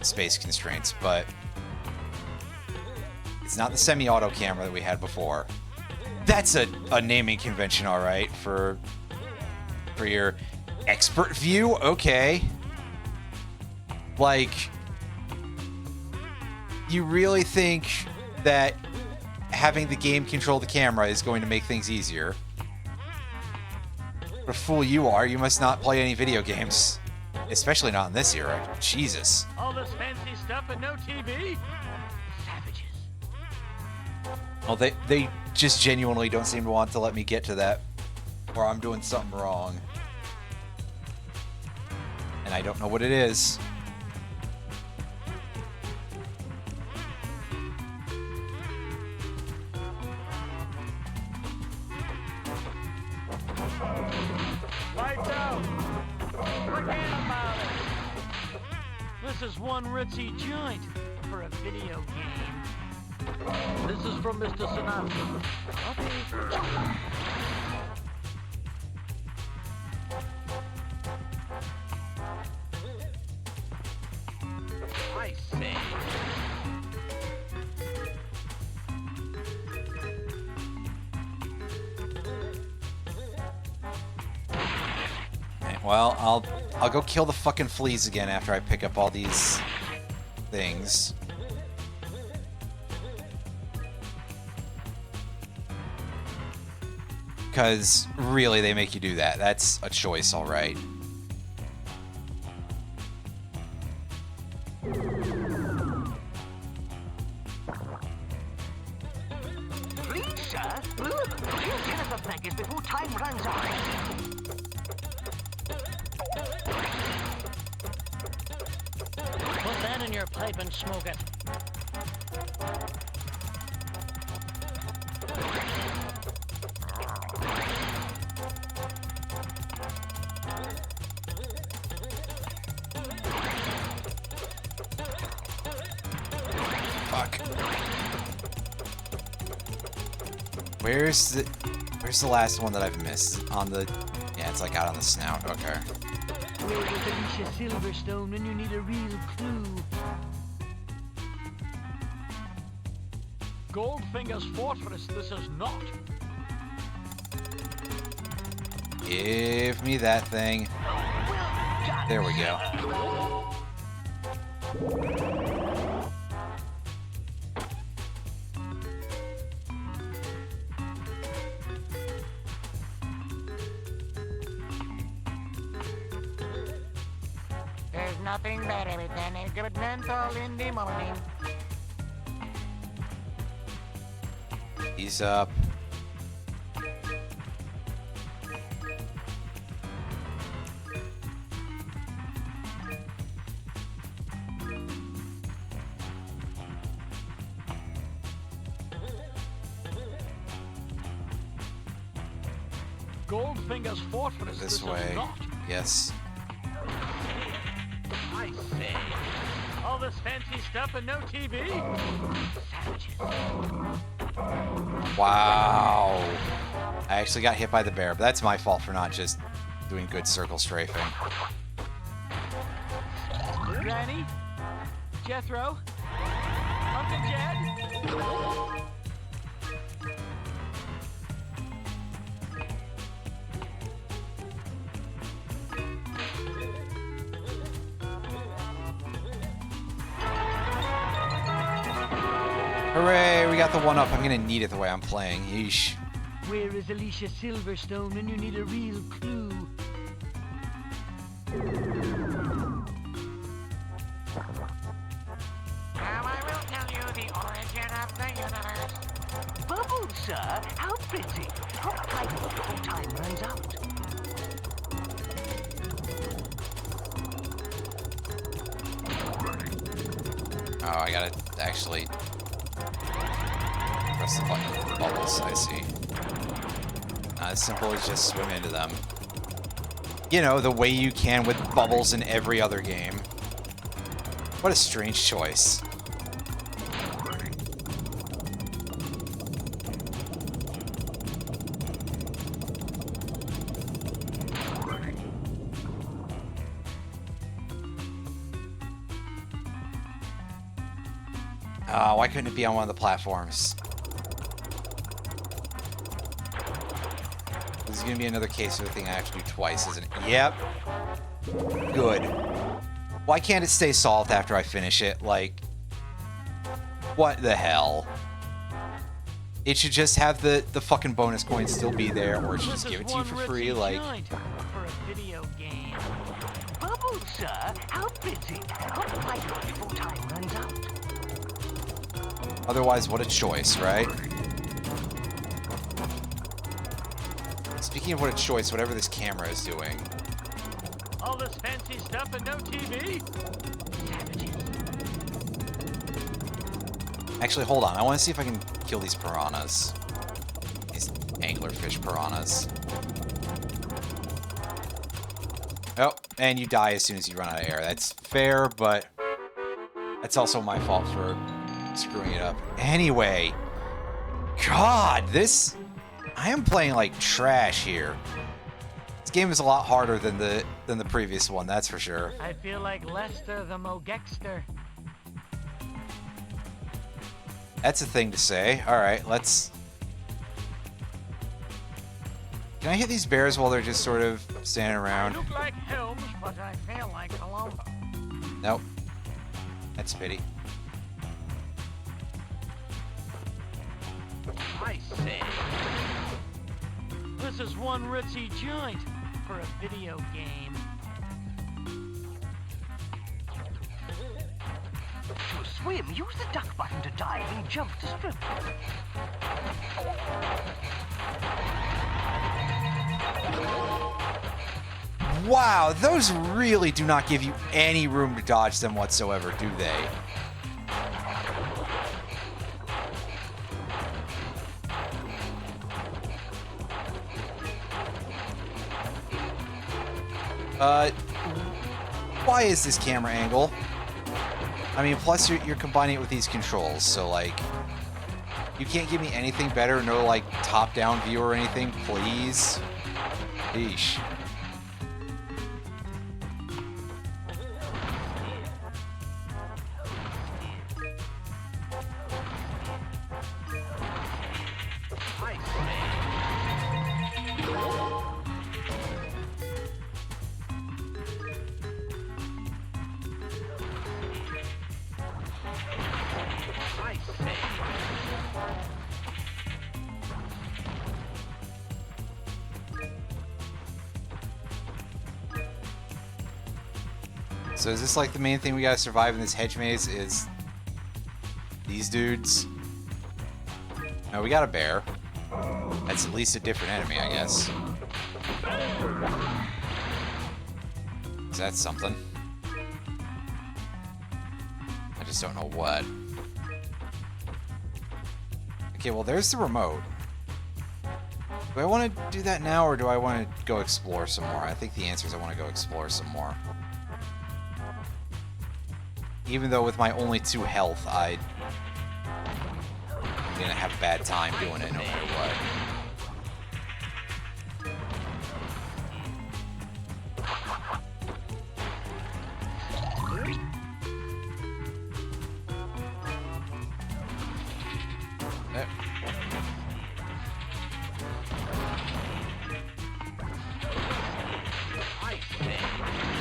space constraints, but it's not the semi-auto camera that we had before. That's a naming convention, all right, for your expert view? Okay. Like, you really think that having the game control the camera is going to make things easier? What a fool you are. You must not play any video games. Especially not in this era. Jesus. All this fancy stuff and no TV? Savages. Well, they just genuinely don't seem to want to let me get to that. Or I'm doing something wrong. And I don't know what it is. This is one ritzy joint for a video game. This is from Mr. Sinatra. Okay. I say. Okay, well, I'll go kill the fucking fleas again after I pick up all these things. Because really, they make you do that. That's a choice, all right. Please, sir. Please get us the package before time runs out. Put that in your pipe and smoke it. Fuck. Where's the last one that I've missed? On the... Yeah, it's like out on the snout. Okay. Where is Alicia Silverstone when you need a real clue? Goldfinger's Fortress, this is not. Give me that thing. There we go. There's nothing better than a good menthol in the morning. Ease up. Goldfinger's Fortress, This is way. not. Yes. I say. All this fancy stuff and no TV? Savages. Wow. I actually got hit by the bear, but that's my fault for not just doing good circle strafing. Granny? Jethro? Uncle Jed? Hooray, we got the one up. I'm gonna need it the way I'm playing. Yeesh. Where is Alicia Silverstone when you need a real clue? Now I will tell you the origin of the universe. Bubbles, sir. How pretty. Hot tight before time runs out. Oh, I gotta actually press the button for the bubbles. I see. Not as simple as just swim into them. You know, the way you can with bubbles in every other game. What a strange choice. Why couldn't it be on one of the platforms? This is going to be another case of a thing I have to do twice, isn't it? Yep. Good. Why can't it stay solved after I finish it? Like, what the hell? It should just have the fucking bonus coins still be there, or it should just give it to you for free, like... For a video game. Bubbles, sir. How pretty. Hot tight before time runs out. Otherwise, what a choice, right? Speaking of what a choice, whatever this camera is doing. All this fancy stuff and no TV? Actually, hold on. I want to see if I can kill these piranhas. These anglerfish piranhas. Oh, and you die as soon as you run out of air. That's fair, but That's also my fault for screwing it up. Anyway, God, this... I am playing like trash here. This game is a lot harder than the previous one, that's for sure. I feel like Lester the Mogexter. That's a thing to say. Alright, let's... Can I hit these bears while they're just sort of standing I around? look like Helms, but I feel like Columbo. Nope. That's a pity. I say. This is one ritzy joint for a video game. To swim, use the duck button to dive and jump to strip. Wow, those really do not give you any room to dodge them whatsoever, do they? Why is this camera angle? I mean, plus you're combining it with these controls, so like, you can't give me anything better, no like top-down view or anything, please? Yeesh. So is this like the main thing we gotta survive in this hedge maze is these dudes? No, we got a bear. That's at least a different enemy, I guess. Is that something? I just don't know what. Okay, well there's the remote. Do I want to do that now or do I want to go explore some more? I think the answer is I want to go explore some more. Even though with my only 2 health, I'm gonna have a bad time doing it no matter what.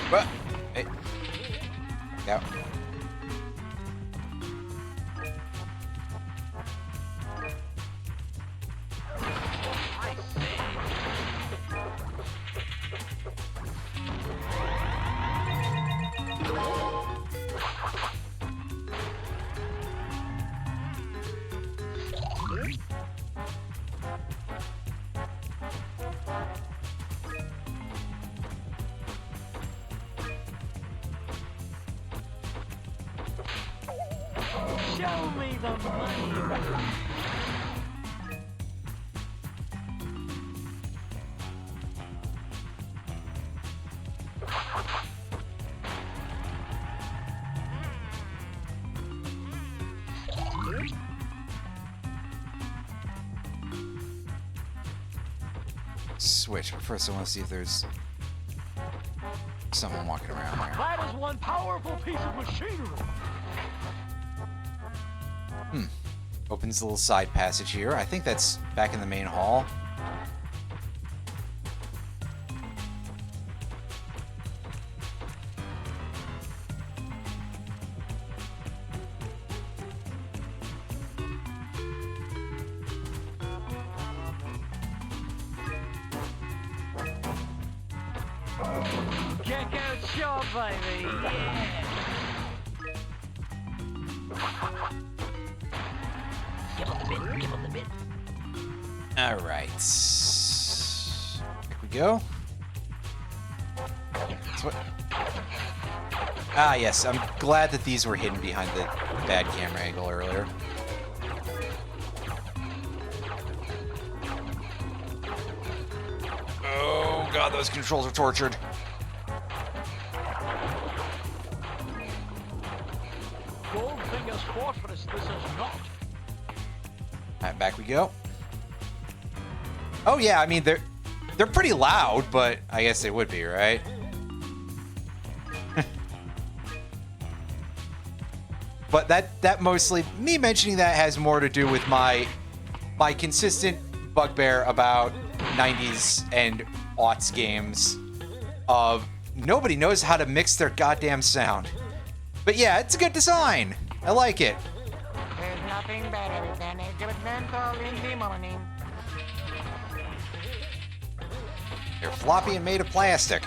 What? Hey. Yeah. Show me the money. Switch, but first I want to see if there's someone walking around there. That is one powerful piece of machinery. Opens a little side passage here. I think that's back in the main hall. Gecko show, baby. Yeah. Give him the bit, give him the bit. All right. Here we go. Ah, yes. I'm glad that these were hidden behind the bad camera angle earlier. Oh, God, those controls are tortured. Go back we go. Oh yeah, I mean they're pretty loud, but I guess they would be, right? But that mostly, me mentioning that has more to do with my consistent bugbear about 90s and aughts games of nobody knows how to mix their goddamn sound. But yeah, it's a good design. I like it. There's nothing better than a good mental in the morning. They're floppy and made of plastic.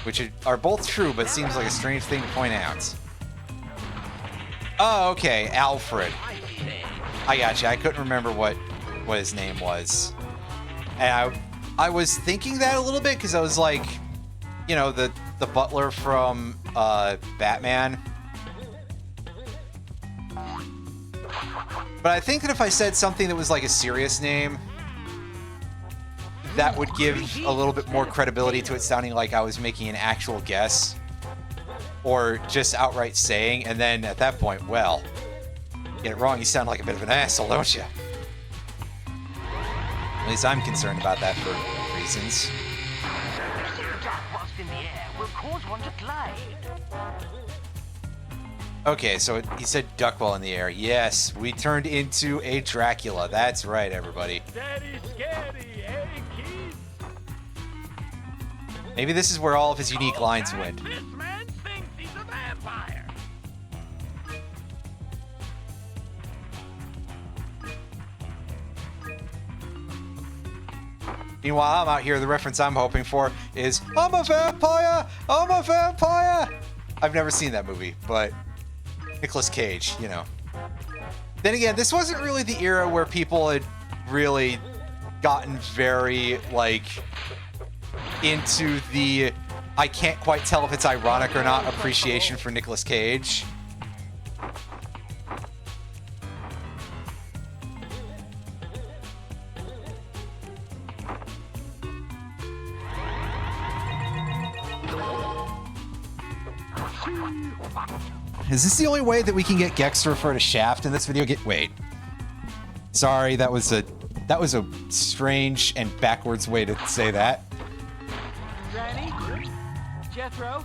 Which are both true, but seems like a strange thing to point out. Oh, okay, Alfred. I gotcha. I couldn't remember what his name was. And I was thinking that a little bit because I was like, you know, the butler from Batman. But I think that if I said something that was like a serious name, that would give a little bit more credibility to it sounding like I was making an actual guess. Or just outright saying, and then at that point, well, get it wrong, you sound like a bit of an asshole, don't you? At least I'm concerned about that for reasons. In the air will cause one to glide. Okay, so he said duck while in the air. Yes, we turned into a Dracula. That's right, everybody. Daddy scary, eh, kids? Maybe this is where all of his unique lines went. This man thinks he's a vampire. Meanwhile, I'm out here, the reference I'm hoping for is, I'm a vampire! I'm a vampire! I've never seen that movie, but Nicolas Cage, you know. Then again, this wasn't really the era where people had really gotten very, like, into the I can't quite tell if it's ironic or not appreciation for Nicolas Cage. Is this the only way that we can get Gex to refer to Shaft in this video? Wait. Sorry, that was a strange and backwards way to say that. Granny? Jethro?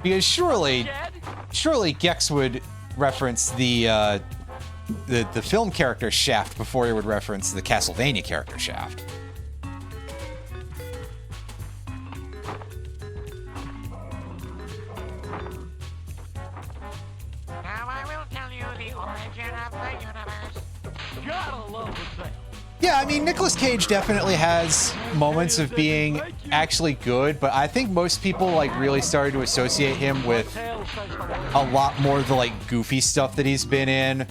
Because surely Gex would reference the film character Shaft before he would reference the Castlevania character Shaft. Now I will tell you the origin of the universe. Gotta love the sound. Yeah, I mean, Nicolas Cage definitely has moments of being actually good, but I think most people like really started to associate him with a lot more of the like goofy stuff that he's been in.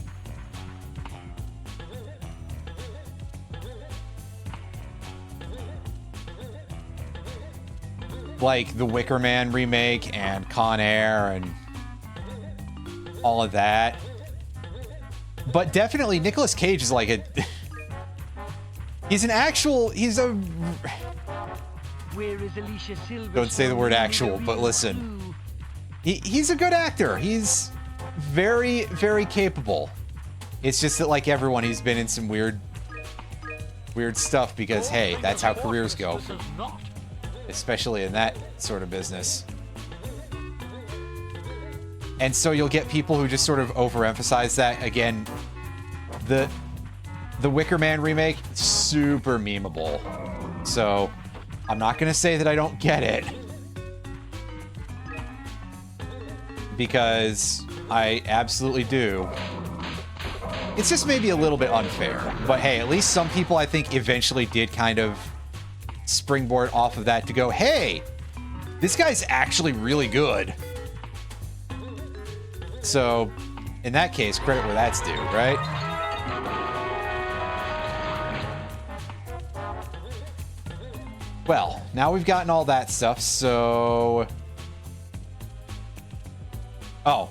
Like the Wicker Man remake and Con Air and all of that. But definitely Nicolas Cage is like a he's a Where is Alicia Silverstone? don't say the word actual, but listen. He's a good actor. He's very, very capable. It's just that like everyone, he's been in some weird stuff because hey, that's how careers go. Especially in that sort of business. And so you'll get people who just sort of overemphasize that. Again, the Wicker Man remake, super memeable. So I'm not going to say that I don't get it. Because I absolutely do. It's just maybe a little bit unfair. But hey, at least some people I think eventually did kind of springboard off of that to go, hey, this guy's actually really good. So, in that case, credit where that's due, right? Well, now we've gotten all that stuff, so... Oh,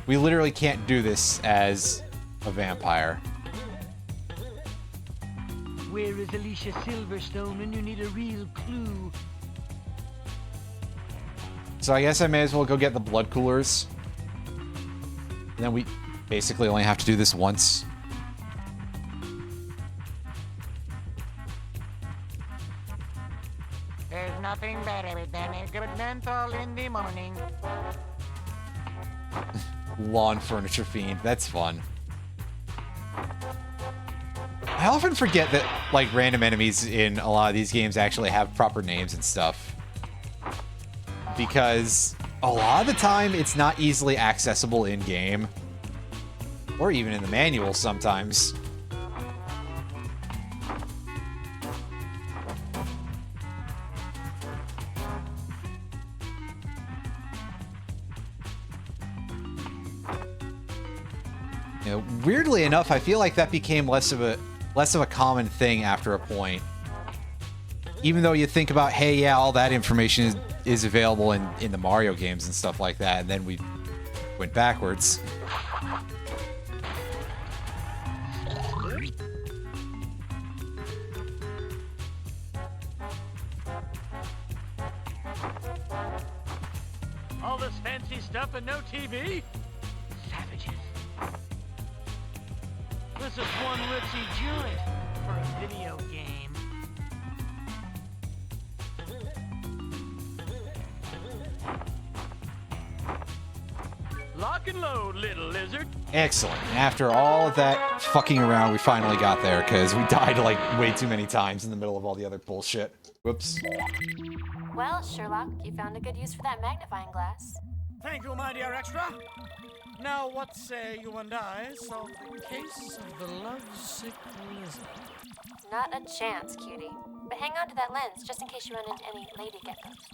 we literally can't do this as a vampire. Where is Alicia Silverstone when you need a real clue? So I guess I may as well go get the blood coolers. And then basically only have to do this once. There's nothing better than a good menthol in the morning. Lawn furniture fiend. That's fun. I often forget that, like, random enemies in a lot of these games actually have proper names and stuff. Because a lot of the time, it's not easily accessible in-game. Or even in the manual sometimes. You know, weirdly enough, I feel like that became less of a common thing after a point. Even though you think about, hey, yeah, all that information is available in the Mario games and stuff like that, and then we went backwards. All this fancy stuff and no TV? Savages. This is one ritzy joint for a video game. Lock and load, little lizard. Excellent. After all of that fucking around, we finally got there, because we died, like, way too many times in the middle of all the other bullshit. Whoops. Well, Sherlock, you found a good use for that magnifying glass. Thank you, my dear extra. Now, what say you and I solve the case of the lovesick lizard? Not a chance, cutie. But hang on to that lens, just in case you run into any lady geckos.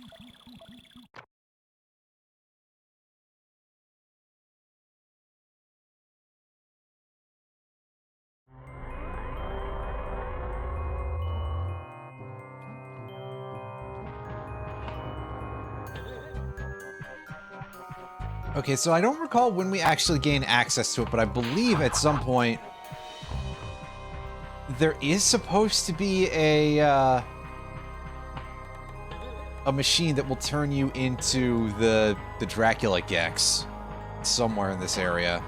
Okay, so I don't recall when we actually gain access to it, but I believe at some point there is supposed to be a machine that will turn you into the Dracula Gex somewhere in this area.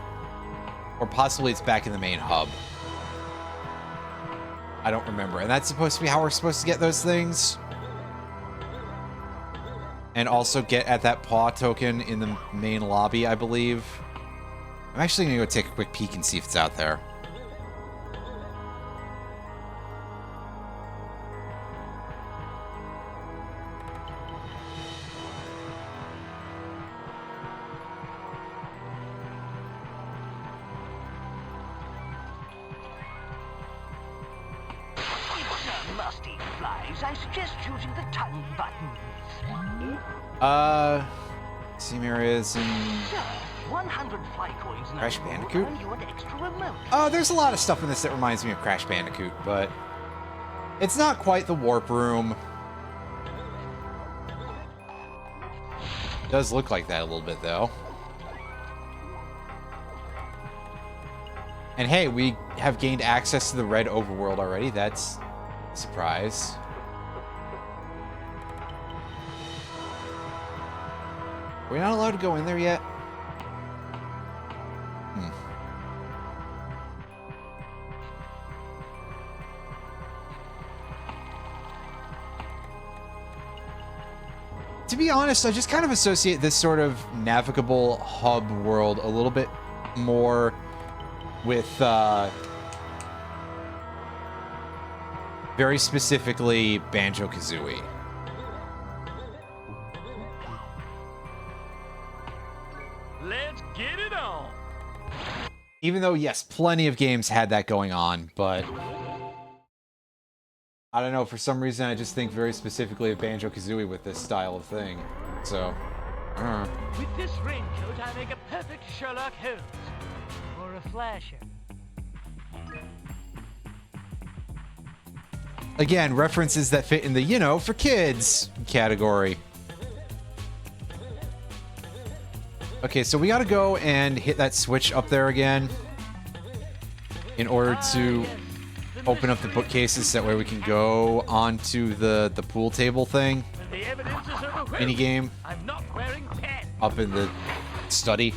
Or possibly it's back in the main hub. I don't remember. And that's supposed to be how we're supposed to get those things. And also get at that paw token in the main lobby, I believe. I'm actually going to go take a quick peek and see if it's out there. It's musty flies. I suggest using the tongue buttons. Seam areas and... Sir, 100 fly coins now Crash Bandicoot? earn you an extra remote. There's a lot of stuff in this that reminds me of Crash Bandicoot, but it's not quite the warp room. It does look like that a little bit, though. And hey, we have gained access to the red overworld already. That's a surprise. We're not allowed to go in there yet? To be honest, I just kind of associate this sort of navigable hub world a little bit more with, very specifically, Banjo-Kazooie. Let's get it on. Even though, yes, plenty of games had that going on, but I don't know, for some reason I just think very specifically of Banjo-Kazooie with this style of thing. So, I don't know. With this raincoat, I make a perfect Sherlock Holmes. Or a flasher. Again, references that fit in the, you know, for kids category. Okay, so we gotta go and hit that switch up there again in order to open up the bookcases, so that way we can go onto the pool table thing. The evidence is overwhelming. Mini game I'm not wearing pants. up in the study.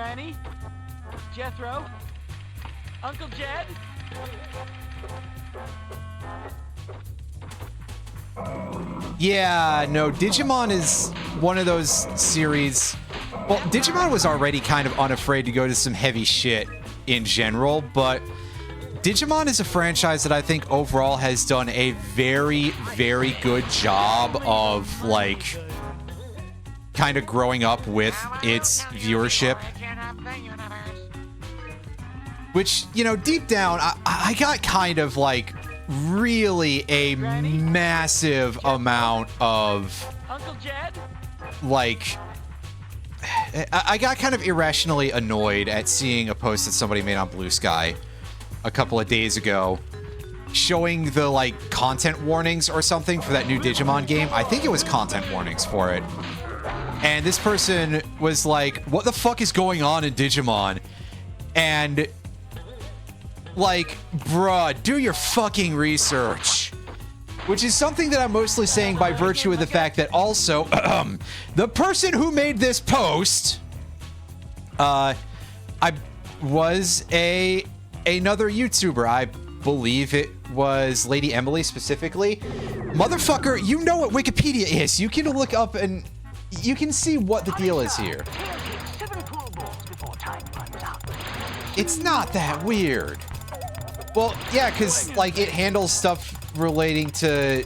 Granny? Jethro? Uncle Jed? Yeah, no, Digimon is one of those series. Well, Digimon was already kind of unafraid to go to some heavy shit in general, but Digimon is a franchise that I think overall has done a very, very good job of, like, kind of growing up with its viewership. Which, you know, deep down, I got kind of, like, really a massive amount of, Uncle Jed? like, I got kind of irrationally annoyed at seeing a post that somebody made on Blue Sky a couple of days ago showing the, like, content warnings or something for that new Digimon game. I think it was content warnings for it. And this person was like, what the fuck is going on in Digimon? And, like, bruh, do your fucking research. Which is something that I'm mostly saying by virtue of the fact that also, the person who made this post, I was another YouTuber. I believe it was Lady Emily specifically. Motherfucker, you know what Wikipedia is. You can look up and you can see what the deal is here. It's not that weird. Well, yeah, because, like, it handles stuff relating to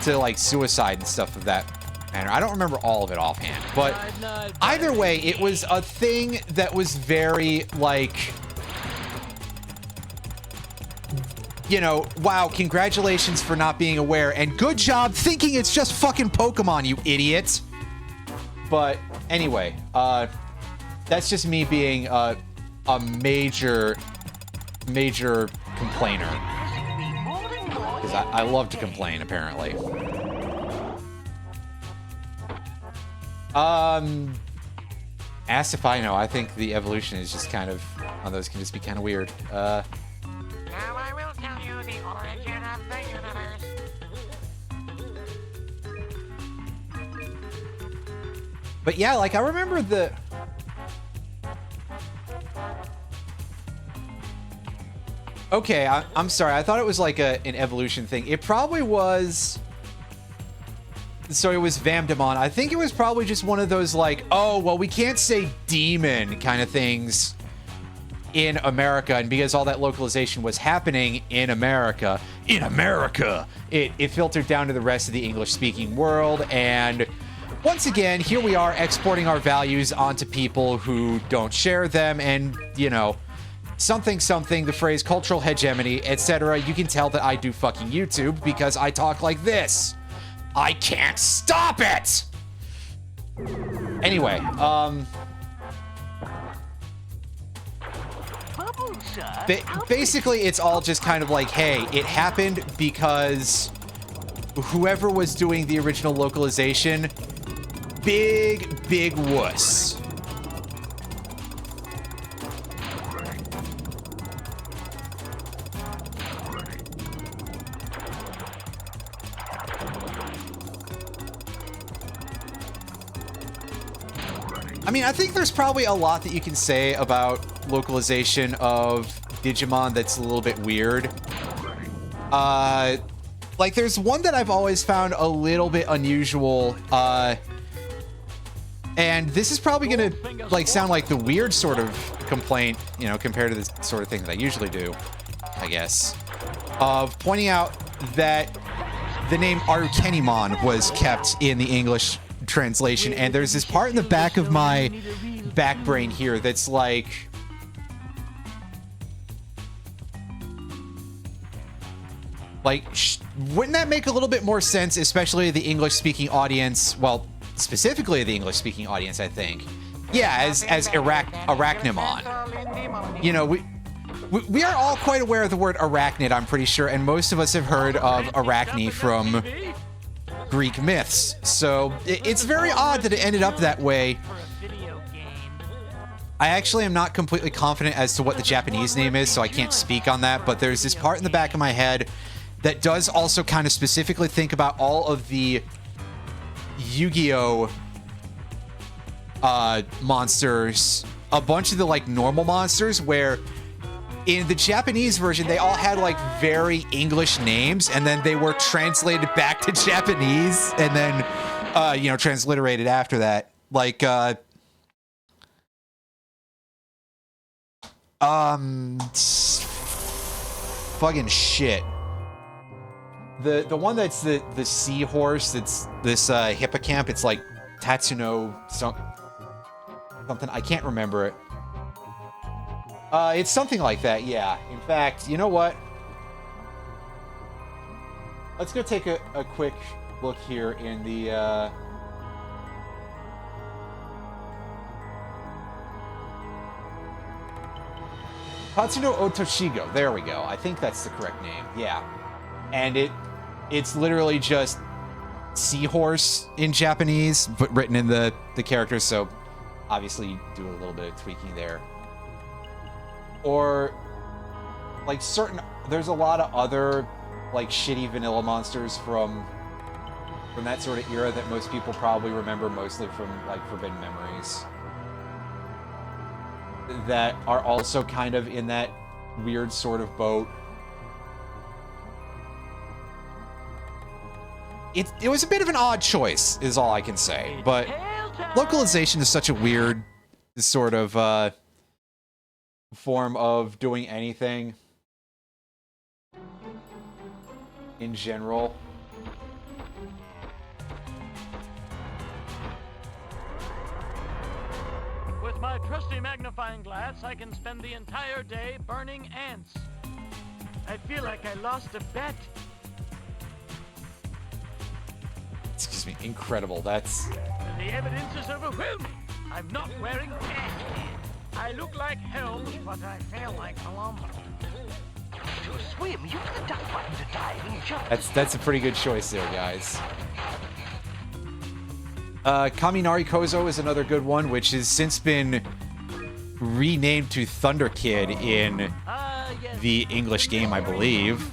like, suicide and stuff of that manner. I don't remember all of it offhand, but either way, it was a thing that was very, like, you know, wow, congratulations for not being aware, and good job thinking it's just fucking Pokemon, you idiot. But anyway, that's just me being a major complainer. Because I love to complain, apparently. Asked if I know. I think the evolution is just kind of, on those can just be kind of weird. Now I will tell you the origin of the universe. But yeah, like, I remember the... Okay, I'm sorry. I thought it was like an evolution thing. It probably was... So it was Vamdemon. I think it was probably just one of those, like, oh, well, we can't say demon kind of things in America. And because all that localization was happening in America, it filtered down to the rest of the English-speaking world. And once again, here we are exporting our values onto people who don't share them. And, you know... something, the phrase cultural hegemony, etc. You can tell that I do fucking YouTube because I talk like this. I can't stop it! Anyway, basically it's all just kind of like, hey, it happened because whoever was doing the original localization, big wuss. I mean, I think there's probably a lot that you can say about localization of Digimon that's a little bit weird. Like, there's one that I've always found a little bit unusual, and this is probably gonna, like, sound like the weird sort of complaint, you know, compared to the sort of thing that I usually do, I guess, of pointing out that the name Arukenimon was kept in the English translation, and there's this part in the back of my back brain here that's like, wouldn't that make a little bit more sense, especially the English-speaking audience? Well, specifically the English-speaking audience, I think. Yeah, as Arachnimon. You know, we are all quite aware of the word arachnid, I'm pretty sure, and most of us have heard of Arachne from Greek myths, so it's very odd that it ended up that way. I actually am not completely confident as to what the Japanese name is, so I can't speak on that, but there's this part in the back of my head that does also kind of specifically think about all of the Yu-Gi-Oh! Monsters a bunch of the like normal monsters where in the Japanese version, they all had like very English names, and then they were translated back to Japanese, and then, you know, transliterated after that. Like, fucking shit. The one that's the seahorse, it's this hippocamp. It's like Tatsuno something. I can't remember it. It's something like that, yeah. In fact, you know what? Let's go take a quick look here in the, Tatsuno Otoshigo. There we go. I think that's the correct name. Yeah. And it's literally just seahorse in Japanese, but written in the characters, so obviously you do a little bit of tweaking there. Or like there's a lot of other like shitty vanilla monsters from that sort of era that most people probably remember mostly from like Forbidden Memories that are also kind of in that weird sort of boat. It was a bit of an odd choice is all I can say, but localization is such a weird sort of form of doing anything in general. With my trusty magnifying glass, I can spend the entire day burning ants. I feel like I lost a bet. Excuse me, incredible. That's... The evidence is overwhelming. I'm not wearing pants. I look like Helms, but I feel like Columbo. To swim, use the duck button to dive and jump. That's a pretty good choice there, guys. Kaminari Kozo is another good one, which has since been renamed to Thunder Kid in the English game, I believe.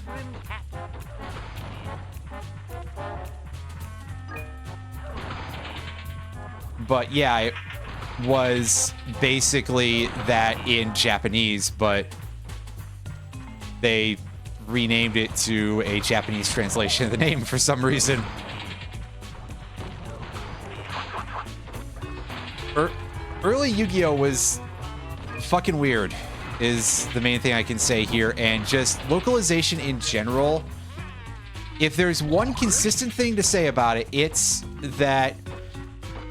But yeah, it was basically that in Japanese, but they renamed it to a Japanese translation of the name for some reason. Early Yu-Gi-Oh! Was fucking weird, is the main thing I can say here, and just localization in general. If there's one consistent thing to say about it, it's that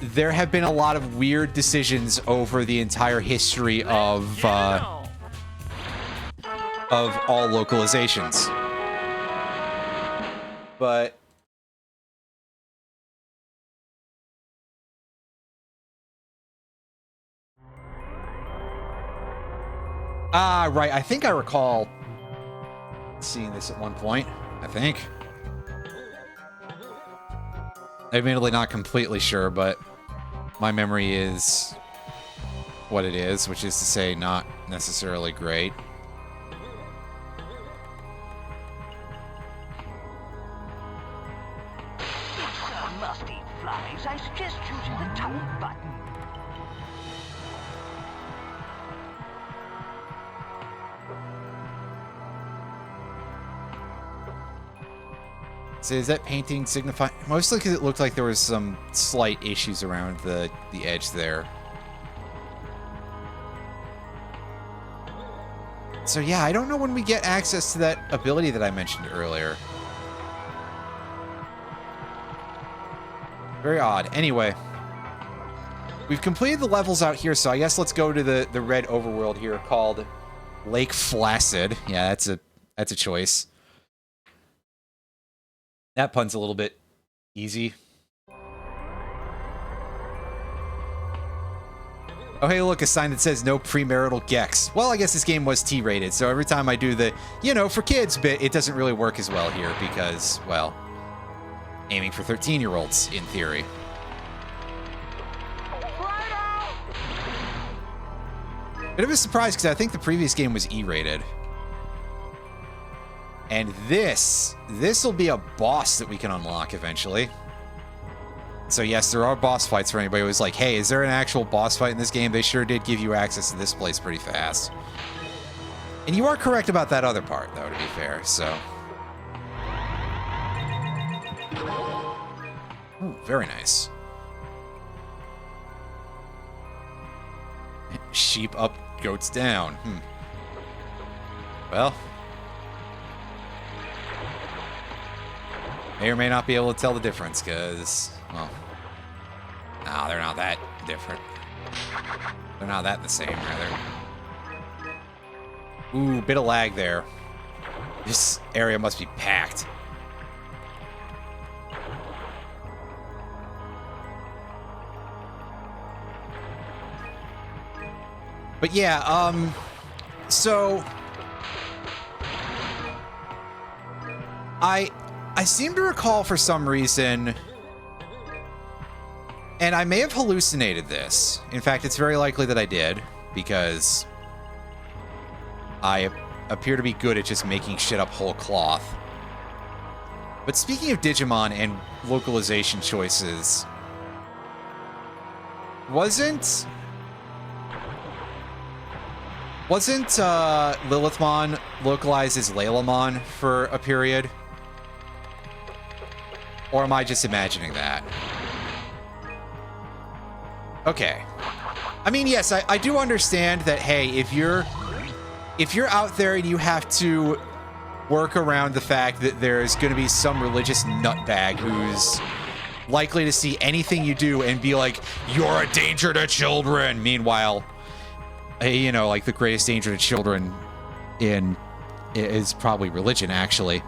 there have been a lot of weird decisions over the entire history of all localizations. But right. I think I recall seeing this at one point. I think. Admittedly, not completely sure, but my memory is what it is, which is to say, not necessarily great. It's musty flies. I suggest choosing the towel button. So is that painting signify mostly because it looked like there was some slight issues around the edge there. So yeah, I don't know when we get access to that ability that I mentioned earlier. Very odd. Anyway, we've completed the levels out here, so I guess let's go to the red overworld here called Lake Flaccid. Yeah, that's a choice. That pun's a little bit easy. Oh, hey, look, a sign that says no premarital Gex. Well, I guess this game was T-rated, so every time I do the, you know, for kids bit, it doesn't really work as well here because, well, aiming for 13-year-olds, in theory. Bit of a surprise because I think the previous game was E-rated. And this will be a boss that we can unlock eventually. So yes, there are boss fights for anybody who's like, hey, is there an actual boss fight in this game? They sure did give you access to this place pretty fast. And you are correct about that other part, though, to be fair, so. Ooh, very nice. Sheep up, goats down. Well. May or may not be able to tell the difference, because, well, no, they're not that different. They're not that the same, rather. Ooh, bit of lag there. This area must be packed. But yeah, so I seem to recall for some reason, and I may have hallucinated this. In fact, it's very likely that I did, because I appear to be good at just making shit up whole cloth. But speaking of Digimon and localization choices, wasn't Lilithmon localized as Laylamon for a period? Or am I just imagining that? Okay. I mean, yes, I do understand that, hey, if you're out there and you have to work around the fact that there's going to be some religious nutbag who's likely to see anything you do and be like, you're a danger to children. Meanwhile, you know, like the greatest danger to children is probably religion, actually.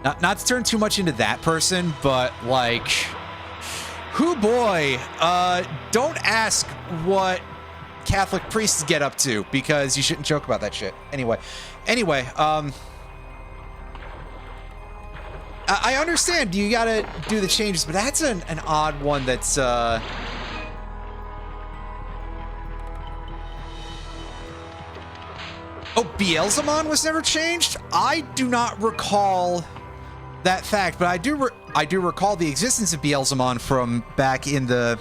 Not to turn too much into that person, but like, whoo boy, don't ask what Catholic priests get up to, because you shouldn't joke about that shit. Anyway, I understand you gotta do the changes, but that's an odd one that's, Oh, Beelzemon was never changed? I do not recall that fact, but I do recall the existence of Beelzemon from back in the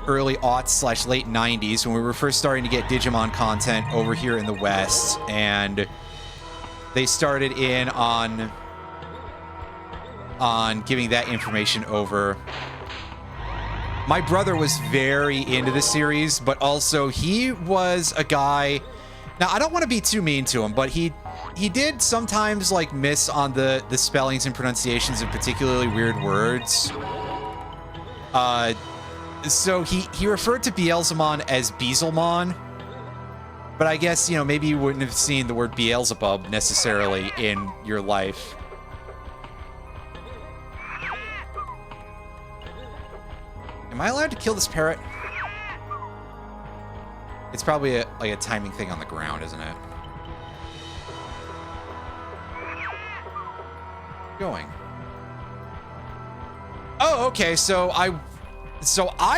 early aughts / late 90s when we were first starting to get Digimon content over here in the West, and they started in on giving that information over. My brother was very into the series, but also he was a guy. Now, I don't want to be too mean to him, but he did sometimes like miss on the spellings and pronunciations of particularly weird words. So he referred to Beelzemon as Beelzemon, but I guess, you know, maybe you wouldn't have seen the word Beelzebub necessarily in your life. Am I allowed to kill this parrot? It's probably a timing thing on the ground, isn't it? Going. Oh, okay, so I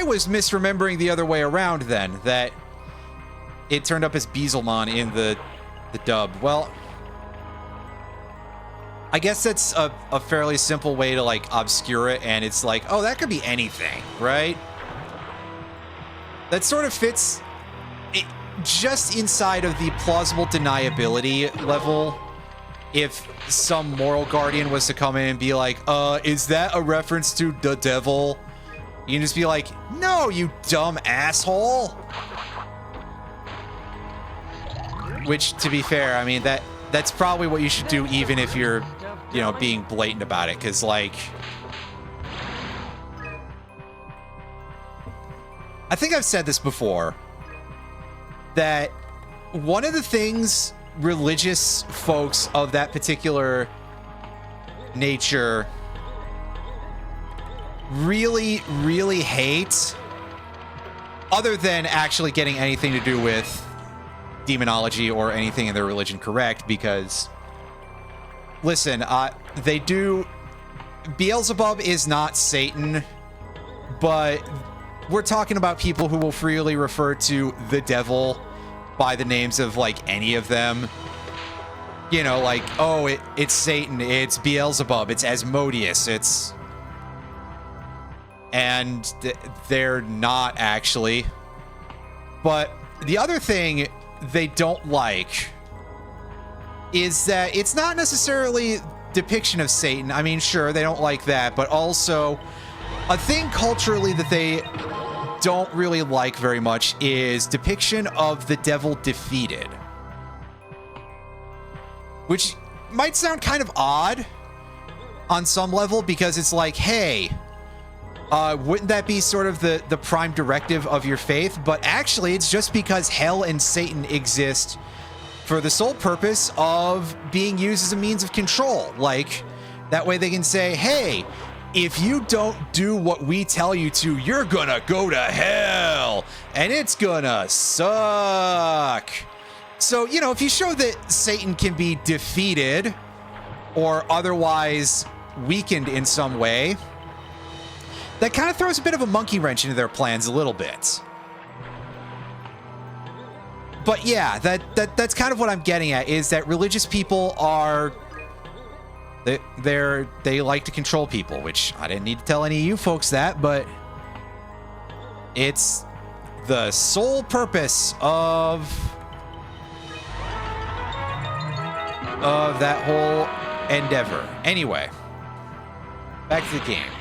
was misremembering the other way around then, that it turned up as Beelzemon in the dub. Well, I guess that's a fairly simple way to like obscure it, and it's like, oh, that could be anything, right? That sort of fits it just inside of the plausible deniability level. If some moral guardian was to come in and be like, is that a reference to the devil? You can just be like, no, you dumb asshole. Which, to be fair, I mean, that's probably what you should do even if you're, you know, being blatant about it. Because, like, I think I've said this before, that one of the things religious folks of that particular nature really, really hate, other than actually getting anything to do with demonology or anything in their religion correct, because, listen, they do... Beelzebub is not Satan, but we're talking about people who will freely refer to the devil by the names of, like, any of them. you know, like, oh, it's Satan, it's Beelzebub, it's Asmodeus, it's... And they're not actually. But the other thing they don't like is that it's not necessarily depiction of Satan. I mean, sure, they don't like that, but also a thing culturally that they don't really like very much is depiction of the devil defeated. Which might sound kind of odd on some level, because it's like, hey, wouldn't that be sort of the prime directive of your faith? But actually, it's just because hell and Satan exist for the sole purpose of being used as a means of control. Like, that way they can say, hey, if you don't do what we tell you to, you're gonna go to hell, and it's gonna suck. So, you know, if you show that Satan can be defeated or otherwise weakened in some way, that kind of throws a bit of a monkey wrench into their plans a little bit. But yeah, that's kind of what I'm getting at, is that religious people are... They like to control people, which I didn't need to tell any of you folks that, but it's the sole purpose of that whole endeavor. Anyway, back to the game.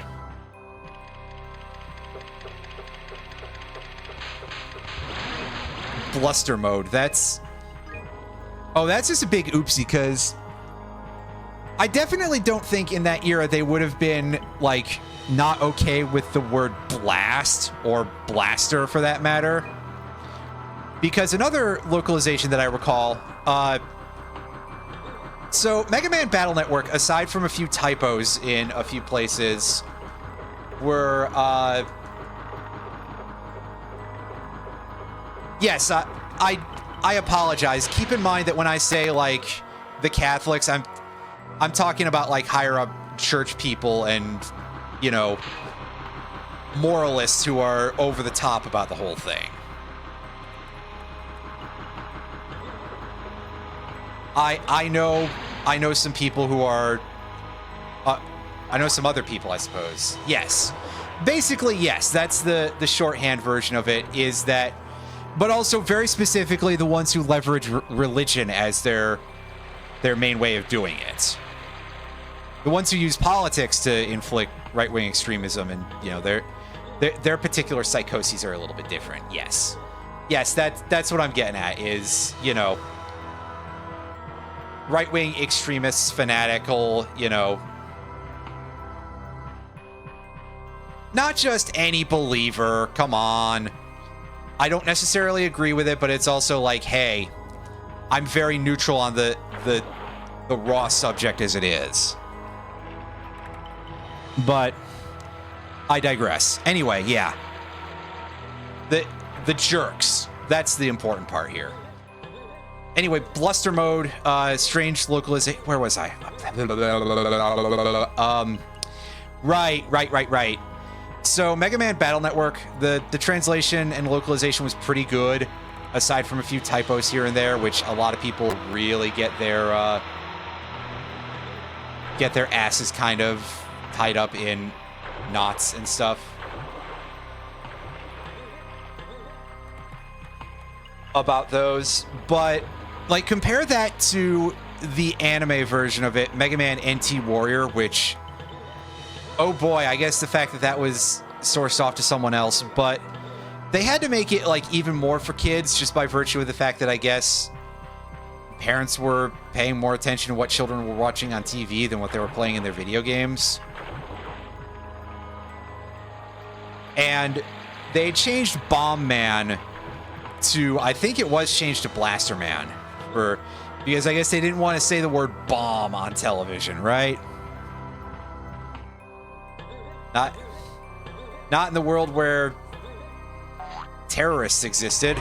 Bluster mode. That's just a big oopsie, because I definitely don't think in that era they would have been, like, not okay with the word blast, or blaster for that matter. Because another localization that I recall, so Mega Man Battle Network, aside from a few typos in a few places, were, yes, I apologize. Keep in mind that when I say, like, the Catholics, I'm talking about, like, higher up church people and, you know, moralists who are over the top about the whole thing. I know some people who are, I know some other people, I suppose. Yes. Basically, yes, that's the shorthand version of it, is that, but also very specifically the ones who leverage religion as their main way of doing it. The ones who use politics to inflict right-wing extremism, and, you know, their particular psychoses are a little bit different. Yes. Yes, that's what I'm getting at, is, you know, right-wing extremists, fanatical, you know, not just any believer. Come on. I don't necessarily agree with it, but it's also like, hey, I'm very neutral on the raw subject as it is. But I digress. Anyway, yeah. The jerks. That's the important part here. Anyway, bluster mode, strange localization. Where was I? Right. So Mega Man Battle Network, the translation and localization was pretty good, aside from a few typos here and there, which a lot of people really get their asses kind of tied up in knots and stuff about those. But, like, compare that to the anime version of it, Mega Man NT Warrior, which, oh boy, I guess the fact that was sourced off to someone else, but they had to make it, like, even more for kids just by virtue of the fact that, I guess, parents were paying more attention to what children were watching on TV than what they were playing in their video games. And they changed Bomb Man to, I think it was changed to Blaster Man, because I guess they didn't want to say the word bomb on television, right? Not in the world where terrorists existed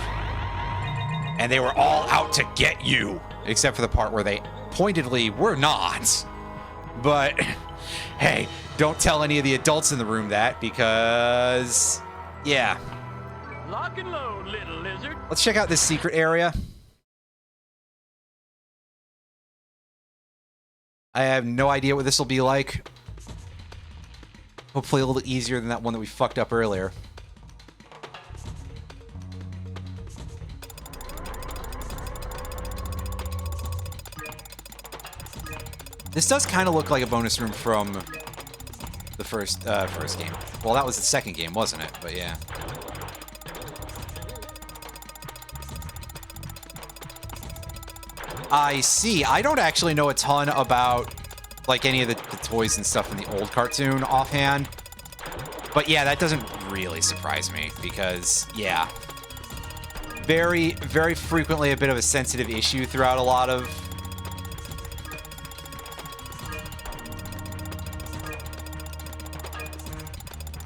and they were all out to get you, except for the part where they pointedly were not. But hey, don't tell any of the adults in the room that, because yeah. Lock and load, little lizard. Let's check out this secret area. I have no idea what this will be like. Hopefully a little easier than that one that we fucked up earlier. This does kind of look like a bonus room from the first game. Well, that was the second game, wasn't it? But yeah. I see. I don't actually know a ton about like any of the toys and stuff in the old cartoon offhand. But yeah, that doesn't really surprise me because, yeah. Very, very frequently a bit of a sensitive issue throughout a lot of...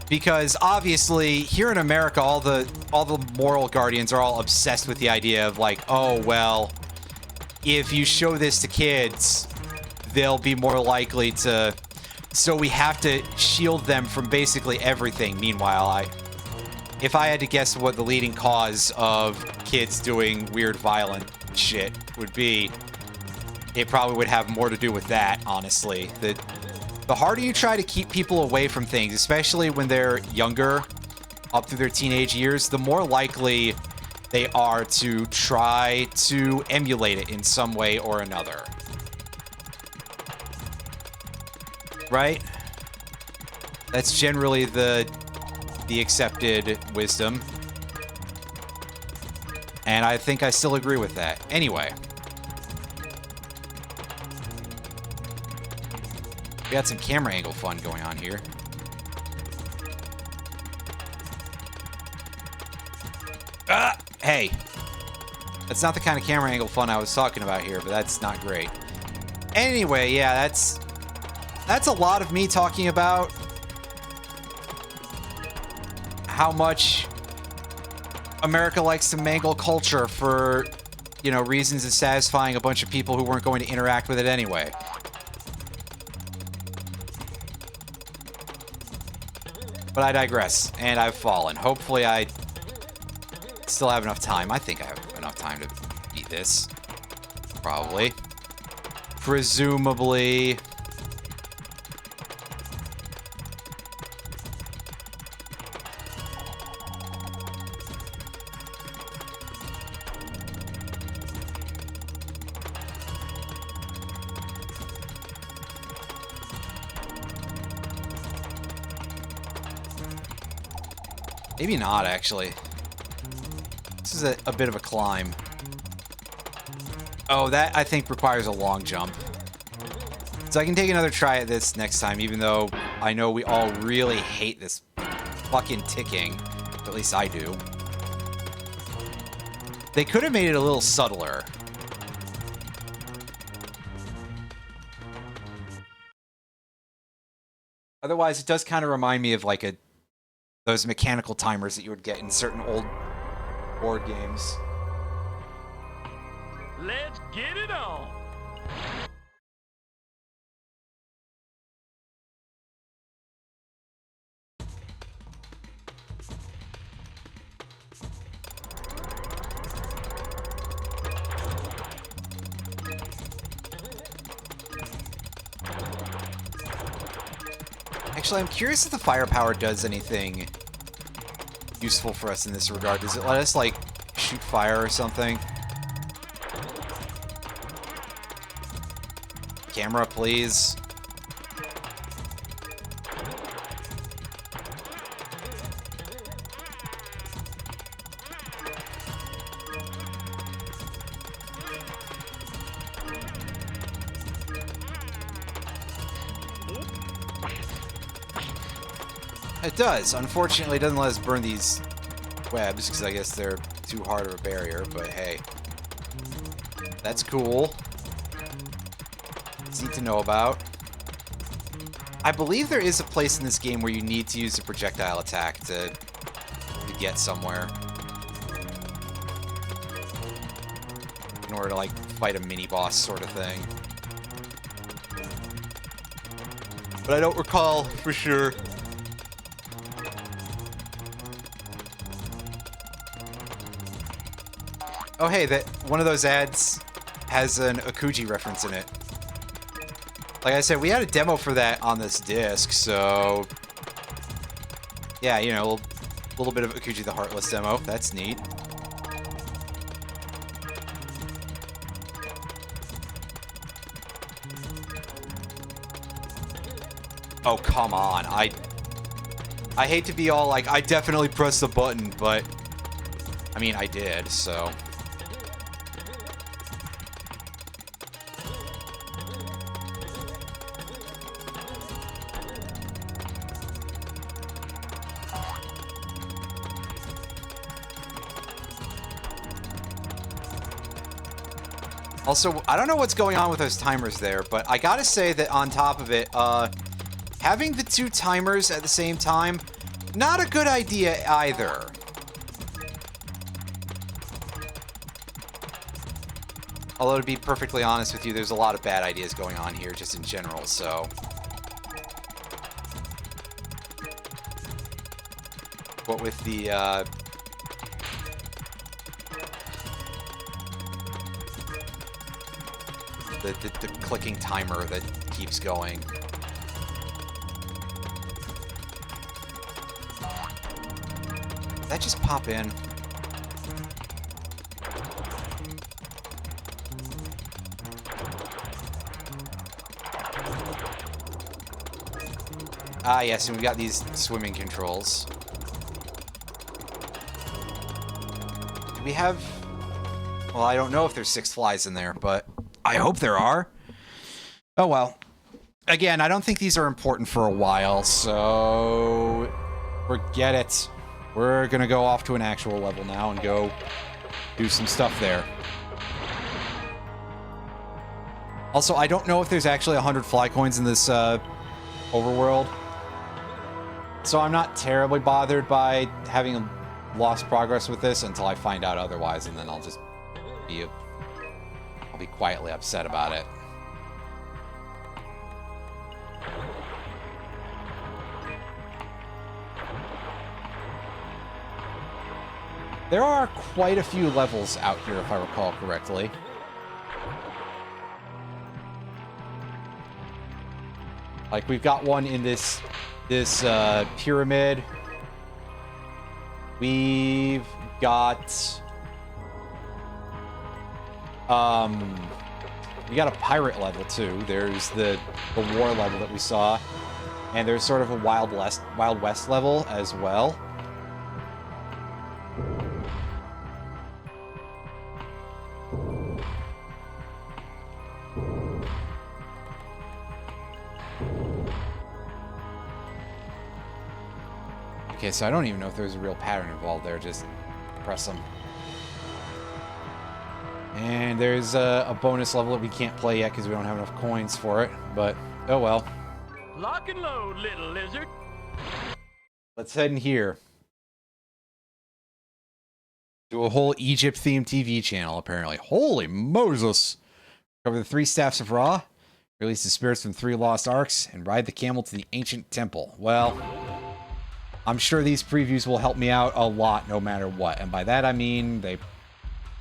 Because obviously, here in America, all the moral guardians are all obsessed with the idea of like, oh, well, if you show this to kids, they'll be more likely to... So we have to shield them from basically everything. Meanwhile, if I had to guess what the leading cause of kids doing weird, violent shit would be, it probably would have more to do with that, honestly. The harder you try to keep people away from things, especially when they're younger, up through their teenage years, the more likely they are to try to emulate it in some way or another. Right? That's generally the accepted wisdom. And I think I still agree with that. Anyway. We got some camera angle fun going on here. Ah! Hey! That's not the kind of camera angle fun I was talking about here, but that's not great. Anyway, yeah, that's a lot of me talking about how much America likes to mangle culture for, you know, reasons of satisfying a bunch of people who weren't going to interact with it anyway. But I digress, and I've fallen. Hopefully I still have enough time. I think I have enough time to beat this. Probably. Presumably. Maybe not, actually. This is a bit of a climb. Oh, that, I think, requires a long jump. So I can take another try at this next time, even though I know we all really hate this fucking ticking. At least I do. They could have made it a little subtler. Otherwise, it does kind of remind me of like those mechanical timers that you would get in certain old board games. Let's get it on. Actually, I'm curious if the firepower does anything useful for us in this regard. Does it let us, like, shoot fire or something? Camera, please. It does. Unfortunately, it doesn't let us burn these webs, because I guess they're too hard of a barrier, but hey. That's cool. It's neat to know about. I believe there is a place in this game where you need to use a projectile attack to get somewhere. In order to, like, fight a mini-boss sort of thing. But I don't recall for sure. Oh, hey, that one of those ads has an Akuji reference in it. Like I said, we had a demo for that on this disc, so... Yeah, you know, a little bit of Akuji the Heartless demo. That's neat. Oh, come on. I hate to be all like, I definitely pressed the button, but... I mean, I did, so... Also, I don't know what's going on with those timers there, but I gotta say that on top of it, having the two timers at the same time, not a good idea either. Although, to be perfectly honest with you, there's a lot of bad ideas going on here just in general, so... What with the, the clicking timer that keeps going. Did that just pop in? Ah, yes, and we've got these swimming controls. Do we have... Well, I don't know if there's 6 flies in there, but I hope there are. Oh, well. Again, I don't think these are important for a while, so... Forget it. We're gonna go off to an actual level now and go do some stuff there. Also, I don't know if there's actually 100 fly coins in this overworld. So I'm not terribly bothered by having lost progress with this until I find out otherwise, and then I'll just be quietly upset about it. There are quite a few levels out here, if I recall correctly. Like, we've got one in this pyramid. We've got... we got a pirate level, too. There's the war level that we saw. And there's sort of a Wild West level as well. Okay, so I don't even know if there's a real pattern involved there. Just press them. And there's a bonus level that we can't play yet because we don't have enough coins for it. But, oh well. Lock and load, little lizard. Let's head in here. To a whole Egypt-themed TV channel, apparently. Holy Moses! Cover the 3 staffs of Ra, release the spirits from 3 lost arks, and ride the camel to the ancient temple. Well... I'm sure these previews will help me out a lot no matter what. And by that I mean they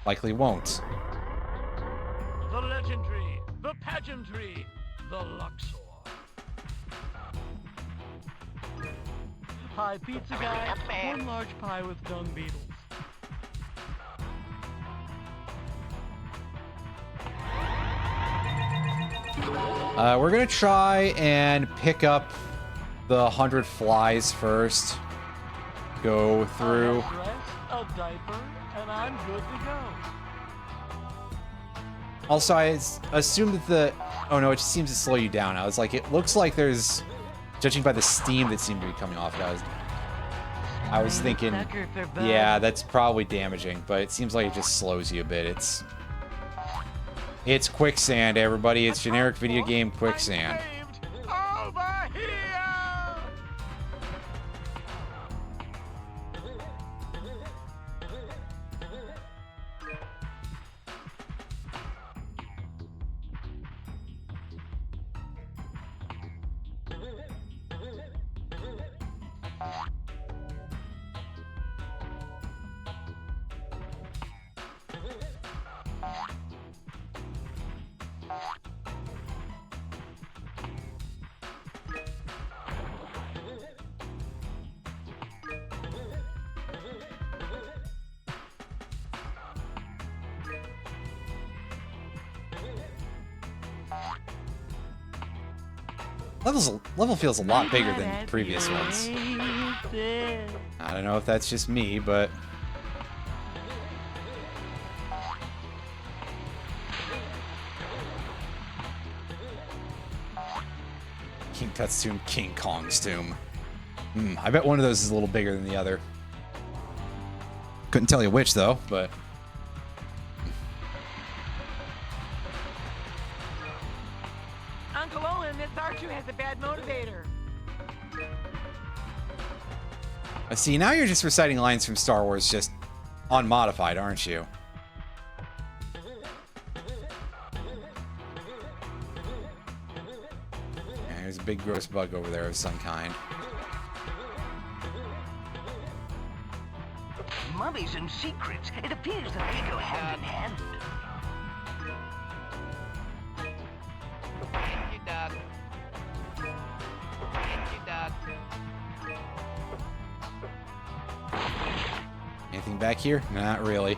likely won't. The legendary, the pageantry, the Luxor. Hi, pizza guy. 1 large pie with dung beetles. We're gonna try and pick up the 100 flies first. Go through. A dress, a diaper, and I'm good to go. Also, I assumed that the... Oh no, it just seems to slow you down. I was like, it looks like there's... Judging by the steam that seemed to be coming off it, I was thinking... Yeah, that's probably damaging, but it seems like it just slows you a bit. It's quicksand, everybody. It's generic video game quicksand. Over here! Level feels a lot bigger than previous ones. I don't know if that's just me, but... King Tut's tomb, King Kong's tomb. I bet one of those is a little bigger than the other. Couldn't tell you which, though, but... Uncle Owen, this R2 has a bad motivator. See, now you're just reciting lines from Star Wars, just unmodified, aren't you? Yeah, there's a big gross bug over there of some kind. Mummies and secrets. It appears that they go hand in hand. Thank you, Doc. Thank you, Doc. Anything back here? Not really.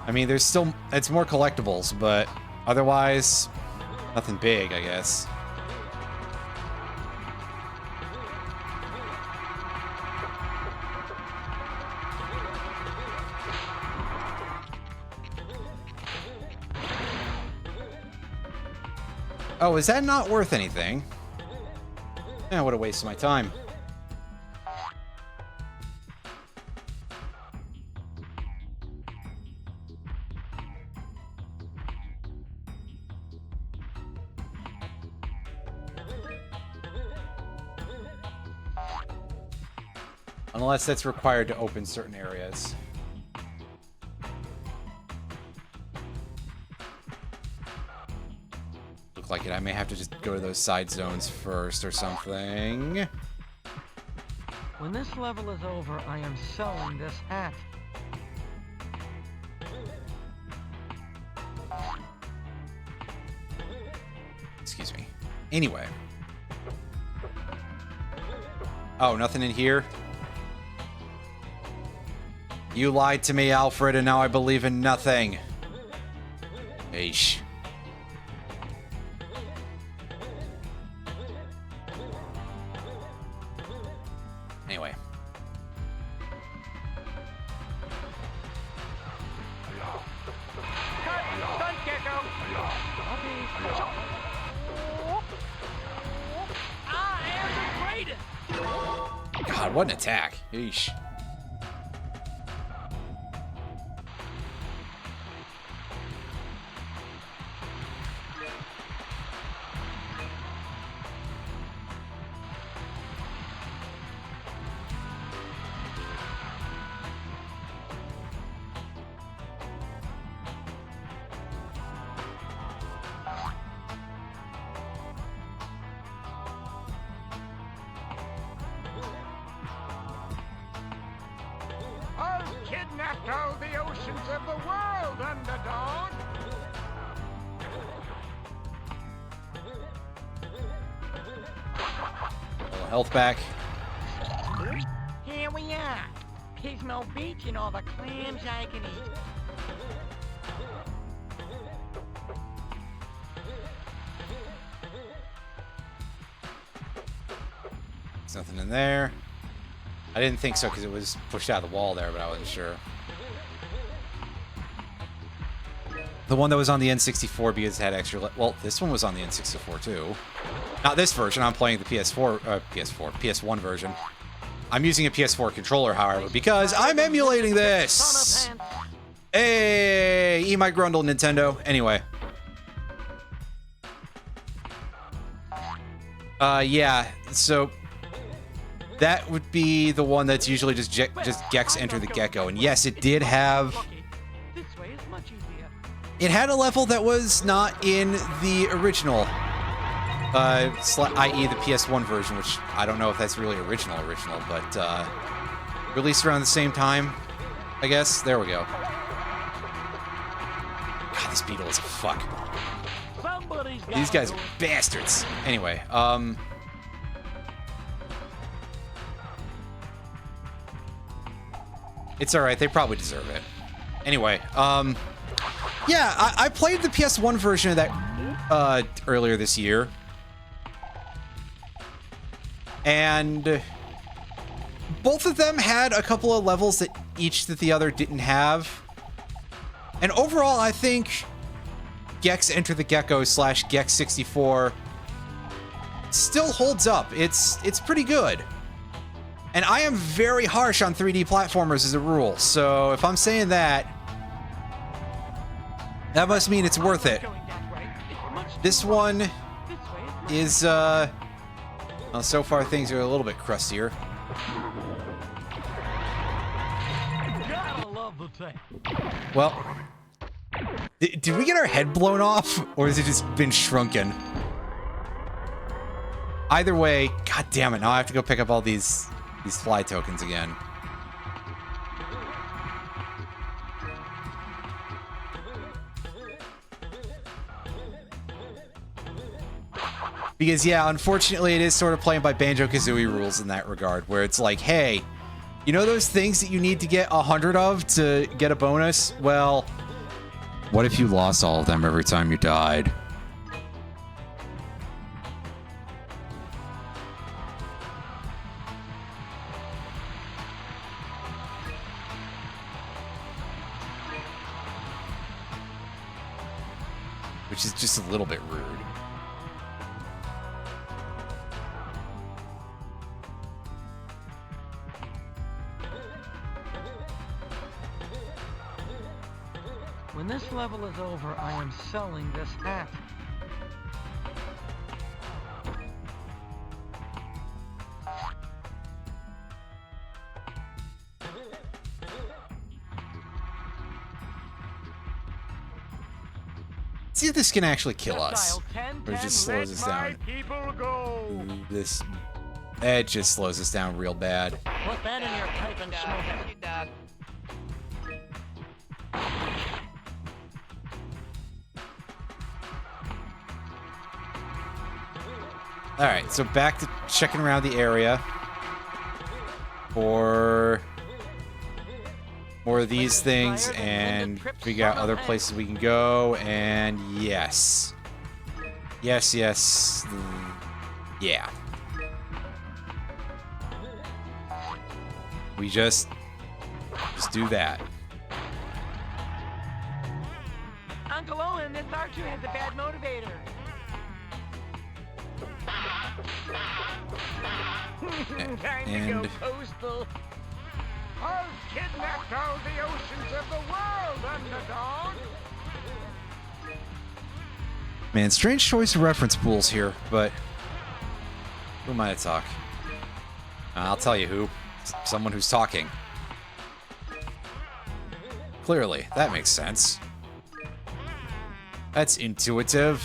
I mean, there's still... It's more collectibles, but otherwise, nothing big, I guess. Oh, is that not worth anything? Yeah, what a waste of my time. Unless that's required to open certain areas. Look like it. I may have to just go to those side zones first or something. When this level is over, I am selling this hat. Excuse me. Anyway. Oh, nothing in here? You lied to me, Alfred, and now I believe in nothing. Eesh. Anyway. Stunt Gecko! I am the greatest! God, what an attack. Eesh. I'll kidnap all the oceans of the world, underdog! A little health back. Here we are. Pismo Beach and all the clams I can eat. There's nothing in there. I didn't think so because it was pushed out of the wall there, but I wasn't sure. The one that was on the N64 because it had extra... Well, this one was on the N64 too. Not this version. I'm playing the PS1 version. I'm using a PS4 controller, however, because I'm emulating this! Hey! Eat my grundle, Nintendo. Anyway. Yeah, so... That would be the one that's usually just Gex enter the Gecko. And yes, it did have... This way is much easier. It had a level that was not in the original. I.e. the PS1 version, which I don't know if that's really original, but released around the same time, I guess. There we go. God, this beetle is a fuck. These guys are bastards. Anyway, it's alright, they probably deserve it. Anyway, yeah, I played the PS1 version of that earlier this year. And both of them had a couple of levels that the other didn't have. And overall, I think Gex Enter the Gecko / Gex 64 still holds up. It's pretty good. And I am very harsh on 3D platformers as a rule. So if I'm saying that, that must mean it's worth it. This one is, well, so far things are a little bit crustier. Gotta love the thing. Well, did we get our head blown off, or has it just been shrunken? Either way, god damn it, now I have to go pick up all these fly tokens again. Because, yeah, unfortunately, it is sort of playing by Banjo-Kazooie rules in that regard, where it's like, hey, you know those things that you need to get 100 of to get a bonus? Well, what if you lost all of them every time you died? Which is just a little bit rude. When this level is over, I am selling this hat. See if this can actually kill us. Dial 10, Or it just slows us down. People go. It just slows us down real bad. Put that in your pipe and smoke it. Alright, so back to checking around the area for more of these things and figure out other places we can go, and yes. Yes. Yeah. We just do that. Uncle Owen, this Archer has a bad motivator. Time to And go postal. I've kidnapped all the oceans of the world, underdog. Man, strange choice of reference pools here, but who am I to talk? I'll tell you who. Someone who's talking. Clearly, that makes sense. That's intuitive.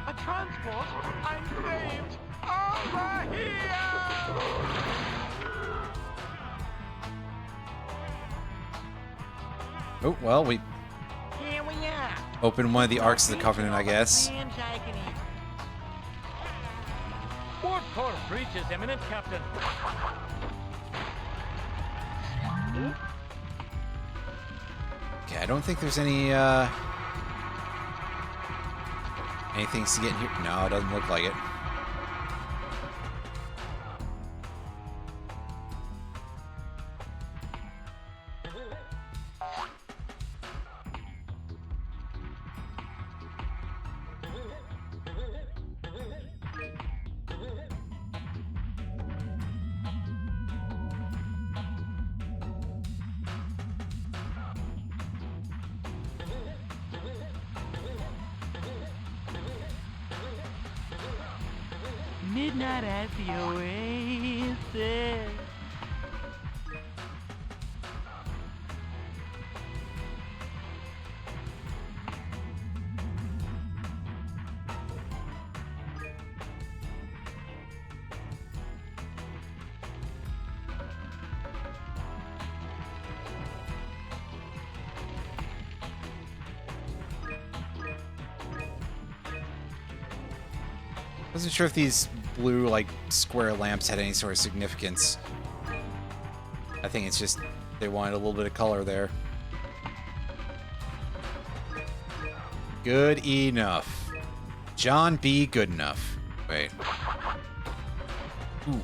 A transport? I'm saved! Over here! Oh, well, we Here we are. opened one of the Arks of the Covenant, I guess. Hands I can eat. Port core breaches, Eminent Captain. Okay, I don't think there's any, anything to get in here. No, it doesn't look like it. Midnight at the Oasis. Wasn't sure if these blue, like, square lamps had any sort of significance. I think it's just they wanted a little bit of color there. Good enough. John B. Good enough. Wait. Ooh.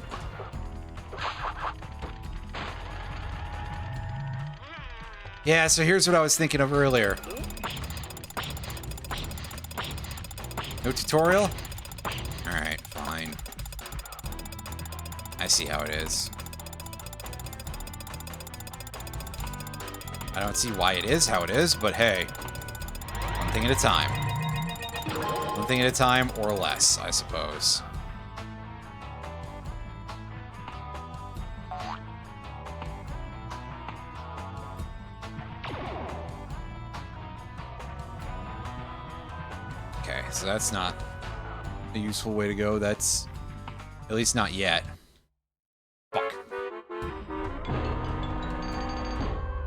Yeah, so here's what I was thinking of earlier. No tutorial? Alright, fine. I see how it is. I don't see why it is how it is, but hey. One thing at a time. One thing at a time, or less, I suppose. Okay, so that's not a useful way to go. That's at least not yet. Fuck.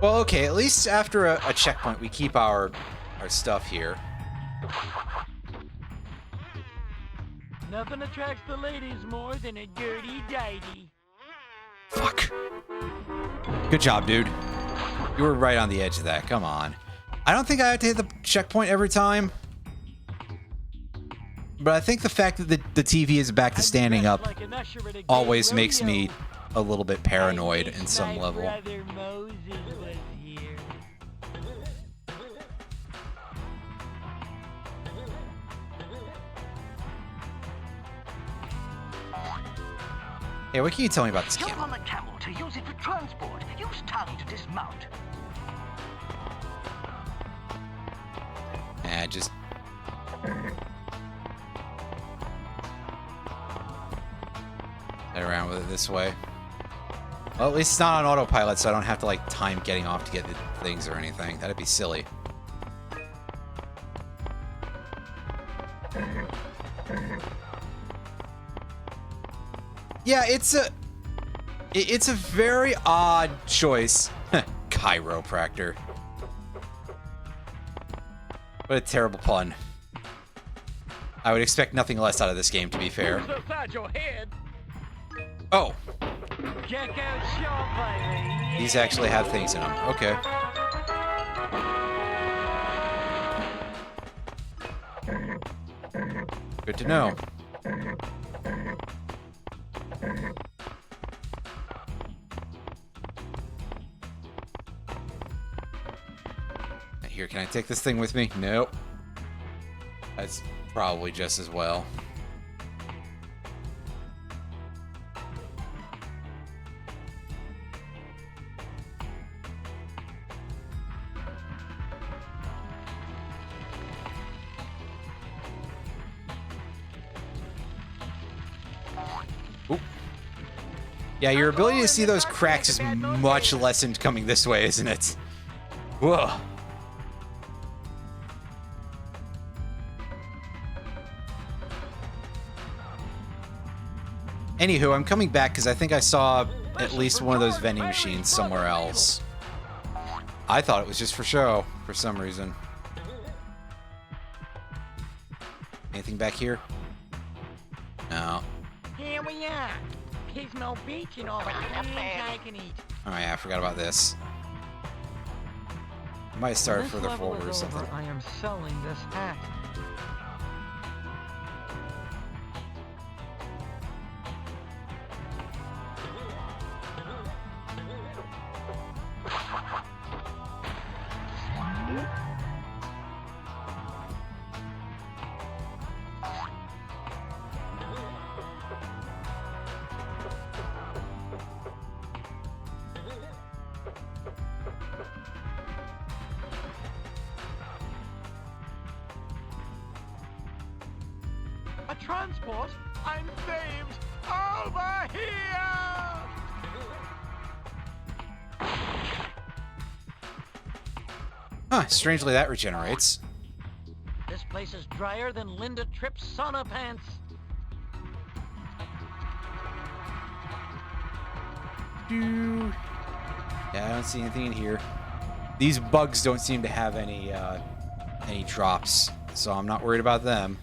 Well, okay, at least after a checkpoint, we keep our stuff here. Nothing attracts the ladies more than a dirty dighty. Fuck. Good job, dude. You were right on the edge of that. Come on. I don't think I have to hit the checkpoint every time. But I think the fact that the TV is back to standing up always makes me a little bit paranoid in some level. Hey, what can you tell me about this Jump camel? on the camel to use it for transport. Use tongue to dismount. Just... head around with it this way. Well, at least it's not on autopilot, so I don't have to, like, time getting off to get the things or anything. That'd be silly. Yeah, it's a very odd choice. Chiropractor. What a terrible pun. I would expect nothing less out of this game, to be fair. Inside your head. Oh, Check out Shaw, baby. these actually have things in them. Okay. Good to know. Here, can I take this thing with me? Nope. That's probably just as well. Oop. Yeah, your ability to see those cracks is much lessened coming this way, isn't it? Whoa. Anywho, I'm coming back because I think I saw at least one of those vending machines somewhere else. I thought it was just for show, for some reason. Anything back here? No. Here we are. Pismo Beach and all the things I can eat. Oh yeah, I forgot about this. I might start When this further level forward or is over, something. I am selling this hat. A transport? I'm saved! Over here! Huh, strangely that regenerates. This place is drier than Linda Tripp's sauna pants. Yeah, I don't see anything in here. These bugs don't seem to have any drops, so I'm not worried about them.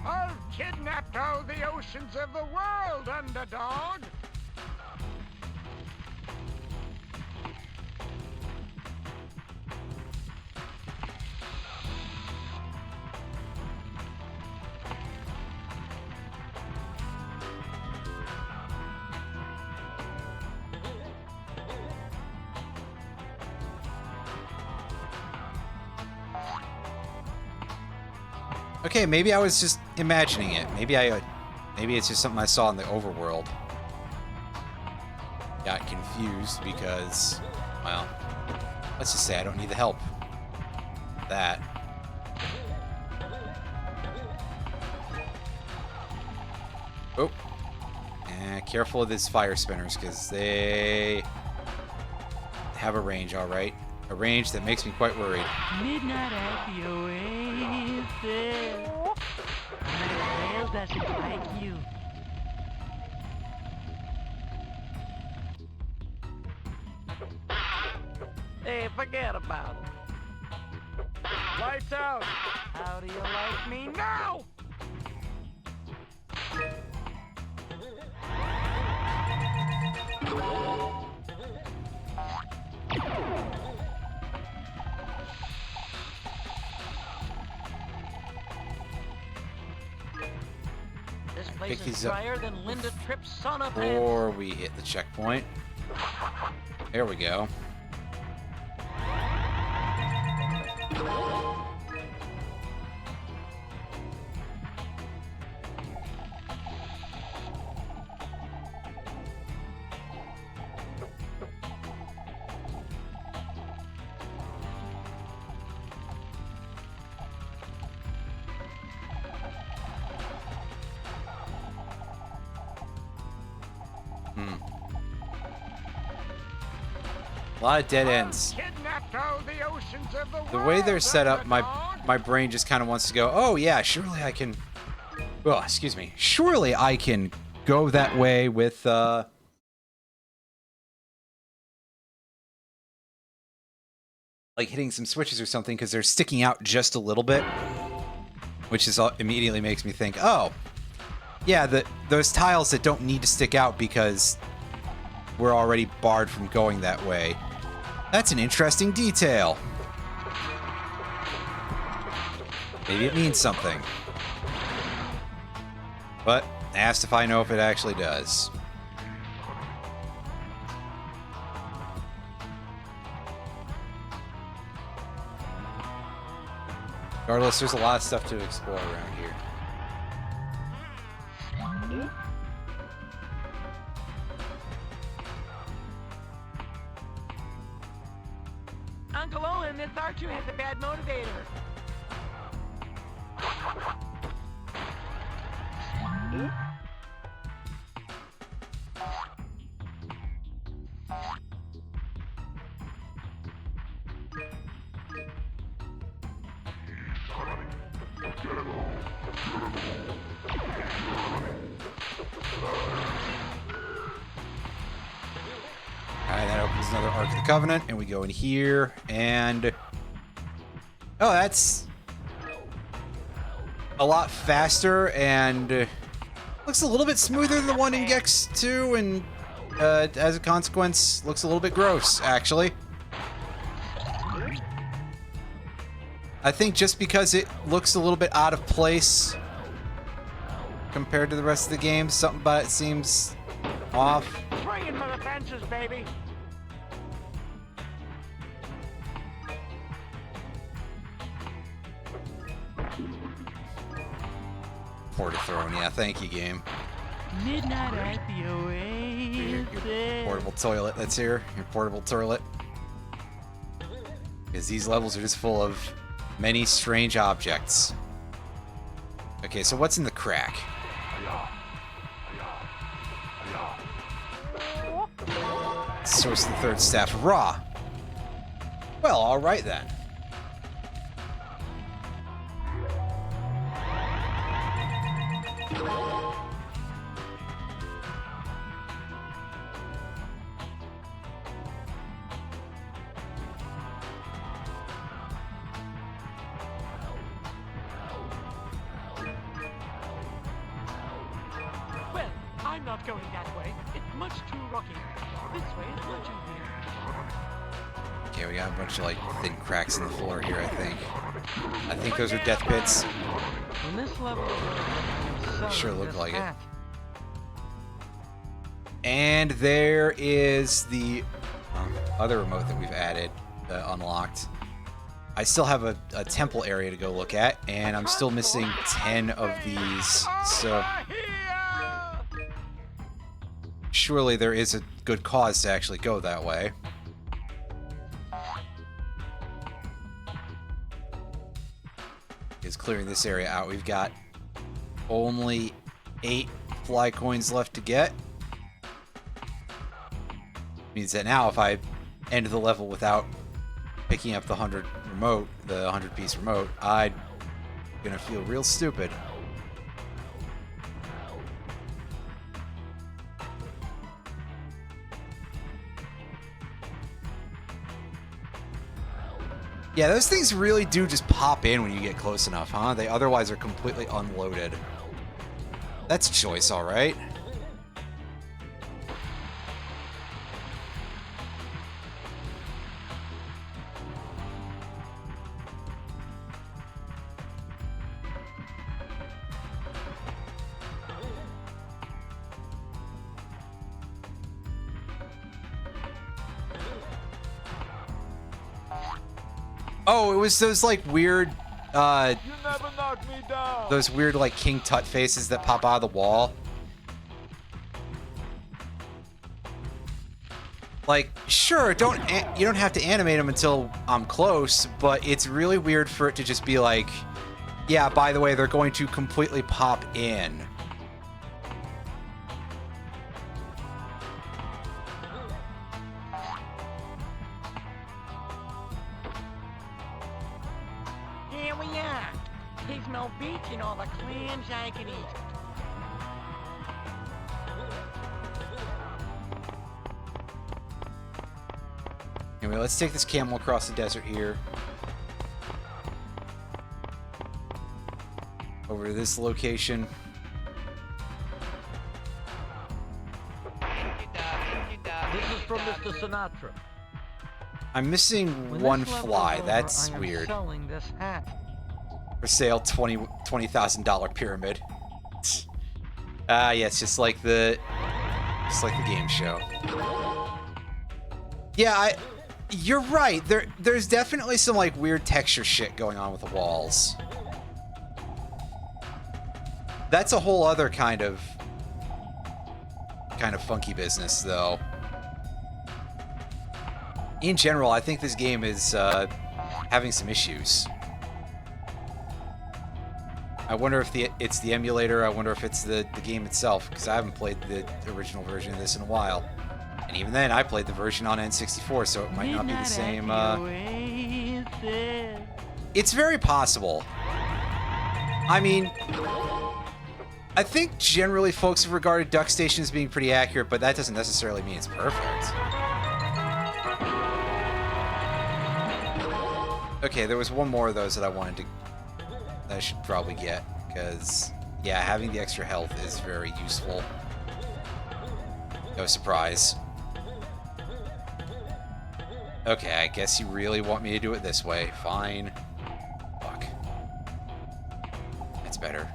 I've kidnapped all the oceans of the world, underdog! Okay, maybe I was just imagining it. Maybe it's just something I saw in the overworld. Got confused because, well, let's just say I don't need the help. That. Oh. And careful of these fire spinners because they have a range, all right. A range that makes me quite worried. Midnight at the Oasis. Well, doesn't like you. Hey, forget about it. Lights out! How do you like me now? This place is drier than Linda Tripp's son of Pants. Before we hit the checkpoint. There we go. A lot of dead ends. Kidnapped all the oceans of the world, The way they're set up, underdog! my brain just kind of wants to go, oh yeah, surely I can... Oh, excuse me. Surely I can go that way with, like hitting some switches or something, because they're sticking out just a little bit. Which is immediately makes me think, oh, yeah, those tiles that don't need to stick out because we're already barred from going that way. That's an interesting detail. Maybe it means something. But asked if I know if it actually does. Regardless, there's a lot of stuff to explore around here. Uncle Owen, this R2 has a bad motivator. Alright, that opens another Ark of the Covenant, and we go in here, and... Oh, that's... a lot faster, and... looks a little bit smoother than the one in Gex 2, and as a consequence, looks a little bit gross, actually. I think just because it looks a little bit out of place compared to the rest of the game, something about it seems off. Swinging for the fences, baby. Portathrone, yeah, thank you, game. Midnight at the Oasis. Your portable toilet that's here. Your portable toilet. Because these levels are just full of many strange objects. Okay, so what's in the crack? Source of the third staff of Ra. Well, alright then. I'm not going that way. It's much too rocky. This way is much easier. Okay, we got a bunch of like thin cracks in the floor here, I think. I think those are death pits. When this level is over, I am selling Sure look this like it. hat. And there is the other remote that we've added, unlocked. I still have a temple area to go look at, and I'm still missing 10 of these, so surely there is a good cause to actually go that way. Is clearing this area out. We've got only 8 fly coins left to get. Means that now if I end the level without picking up the 100-piece remote, I'm gonna feel real stupid. Yeah, those things really do just pop in when you get close enough, huh? They otherwise are completely unloaded. That's choice, all right. Oh, it was those like weird, those weird like King Tut faces that pop out of the wall. Like, sure, you don't have to animate them until I'm close, but it's really weird for it to just be like, yeah, by the way, they're going to completely pop in. Here we are. Pismo Beach and all the clams I can eat. Anyway, let's take this camel across the desert here. Over to this location. This is from Mr. Sinatra. I'm missing When one this level fly. is over, That's I am weird. selling this hat. For sale, $20,000 pyramid. Ah, yeah, it's just like the game show. Yeah, you're right. There's definitely some like weird texture shit going on with the walls. That's a whole other kind of funky business, though. In general, I think this game is having some issues. I wonder if it's the emulator. I wonder if it's the game itself, because I haven't played the original version of this in a while. And even then, I played the version on N64, so it might not be the same. It's very possible. I mean, I think generally folks have regarded Duck Station as being pretty accurate, but that doesn't necessarily mean it's perfect. Okay, there was one more of those that I should probably get, because, yeah, having the extra health is very useful. No surprise. Okay, I guess you really want me to do it this way. Fine. Fuck. That's better.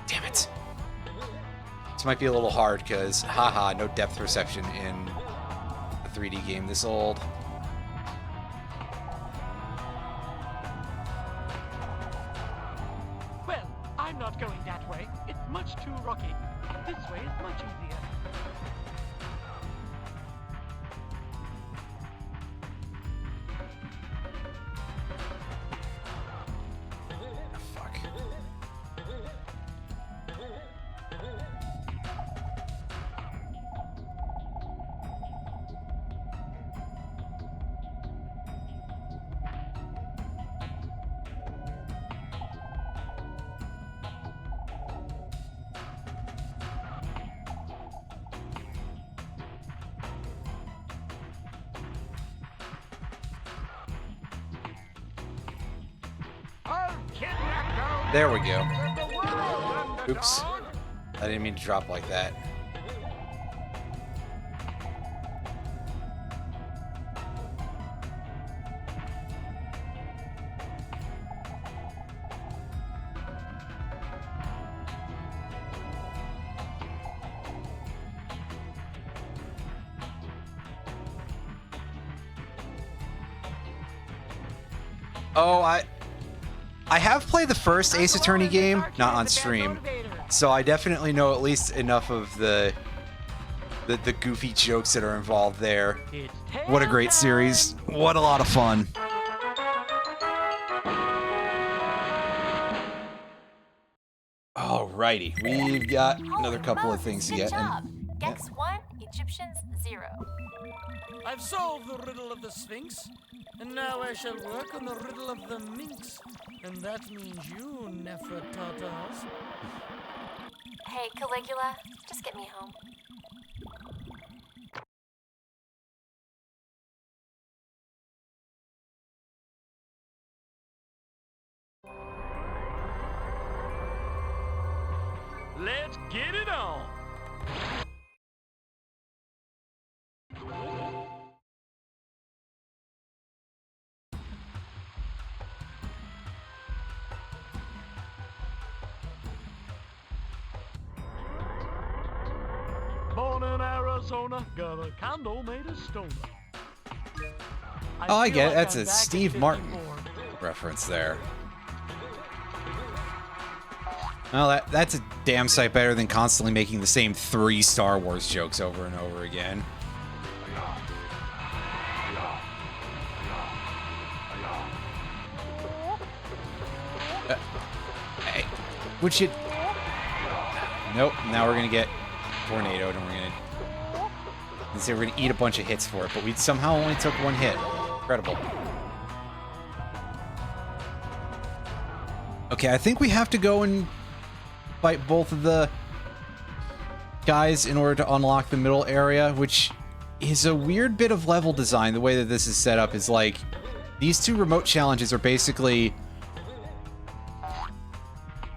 Damn it. This might be a little hard because, haha, no depth perception in a 3D game this old. Well, I'm not going that way. It's much too rocky. This way is much easier. Fuck. There we go. Oops. I didn't mean to drop like that. Oh, I have played the first Ace Attorney game, not on stream, so I definitely know at least enough of the goofy jokes that are involved there. What a great series. What a lot of fun. Alrighty, we've got another couple of things to Good get. job. And, Gex 1, Egyptians 0. I've solved the riddle of the Sphinx, and now I shall work on the riddle of the Minx. And that means you, Nefertatas. Hey, Caligula, just get me home. Let's get it on. Born in Arizona, got a condo made of stone. oh, I feel get it. like That's I'm a back in Steve Martin 54. reference there. Well, that's a damn sight better than constantly making the same 3 Star Wars jokes over and over again. Hey, would you... Nope, now we're gonna get tornadoed and we're gonna... Let's say we're gonna eat a bunch of hits for it, but we somehow only took 1 hit. Incredible. Okay, I think we have to go and fight both of the guys in order to unlock the middle area, which is a weird bit of level design. The way that this is set up is like, these 2 remote challenges are basically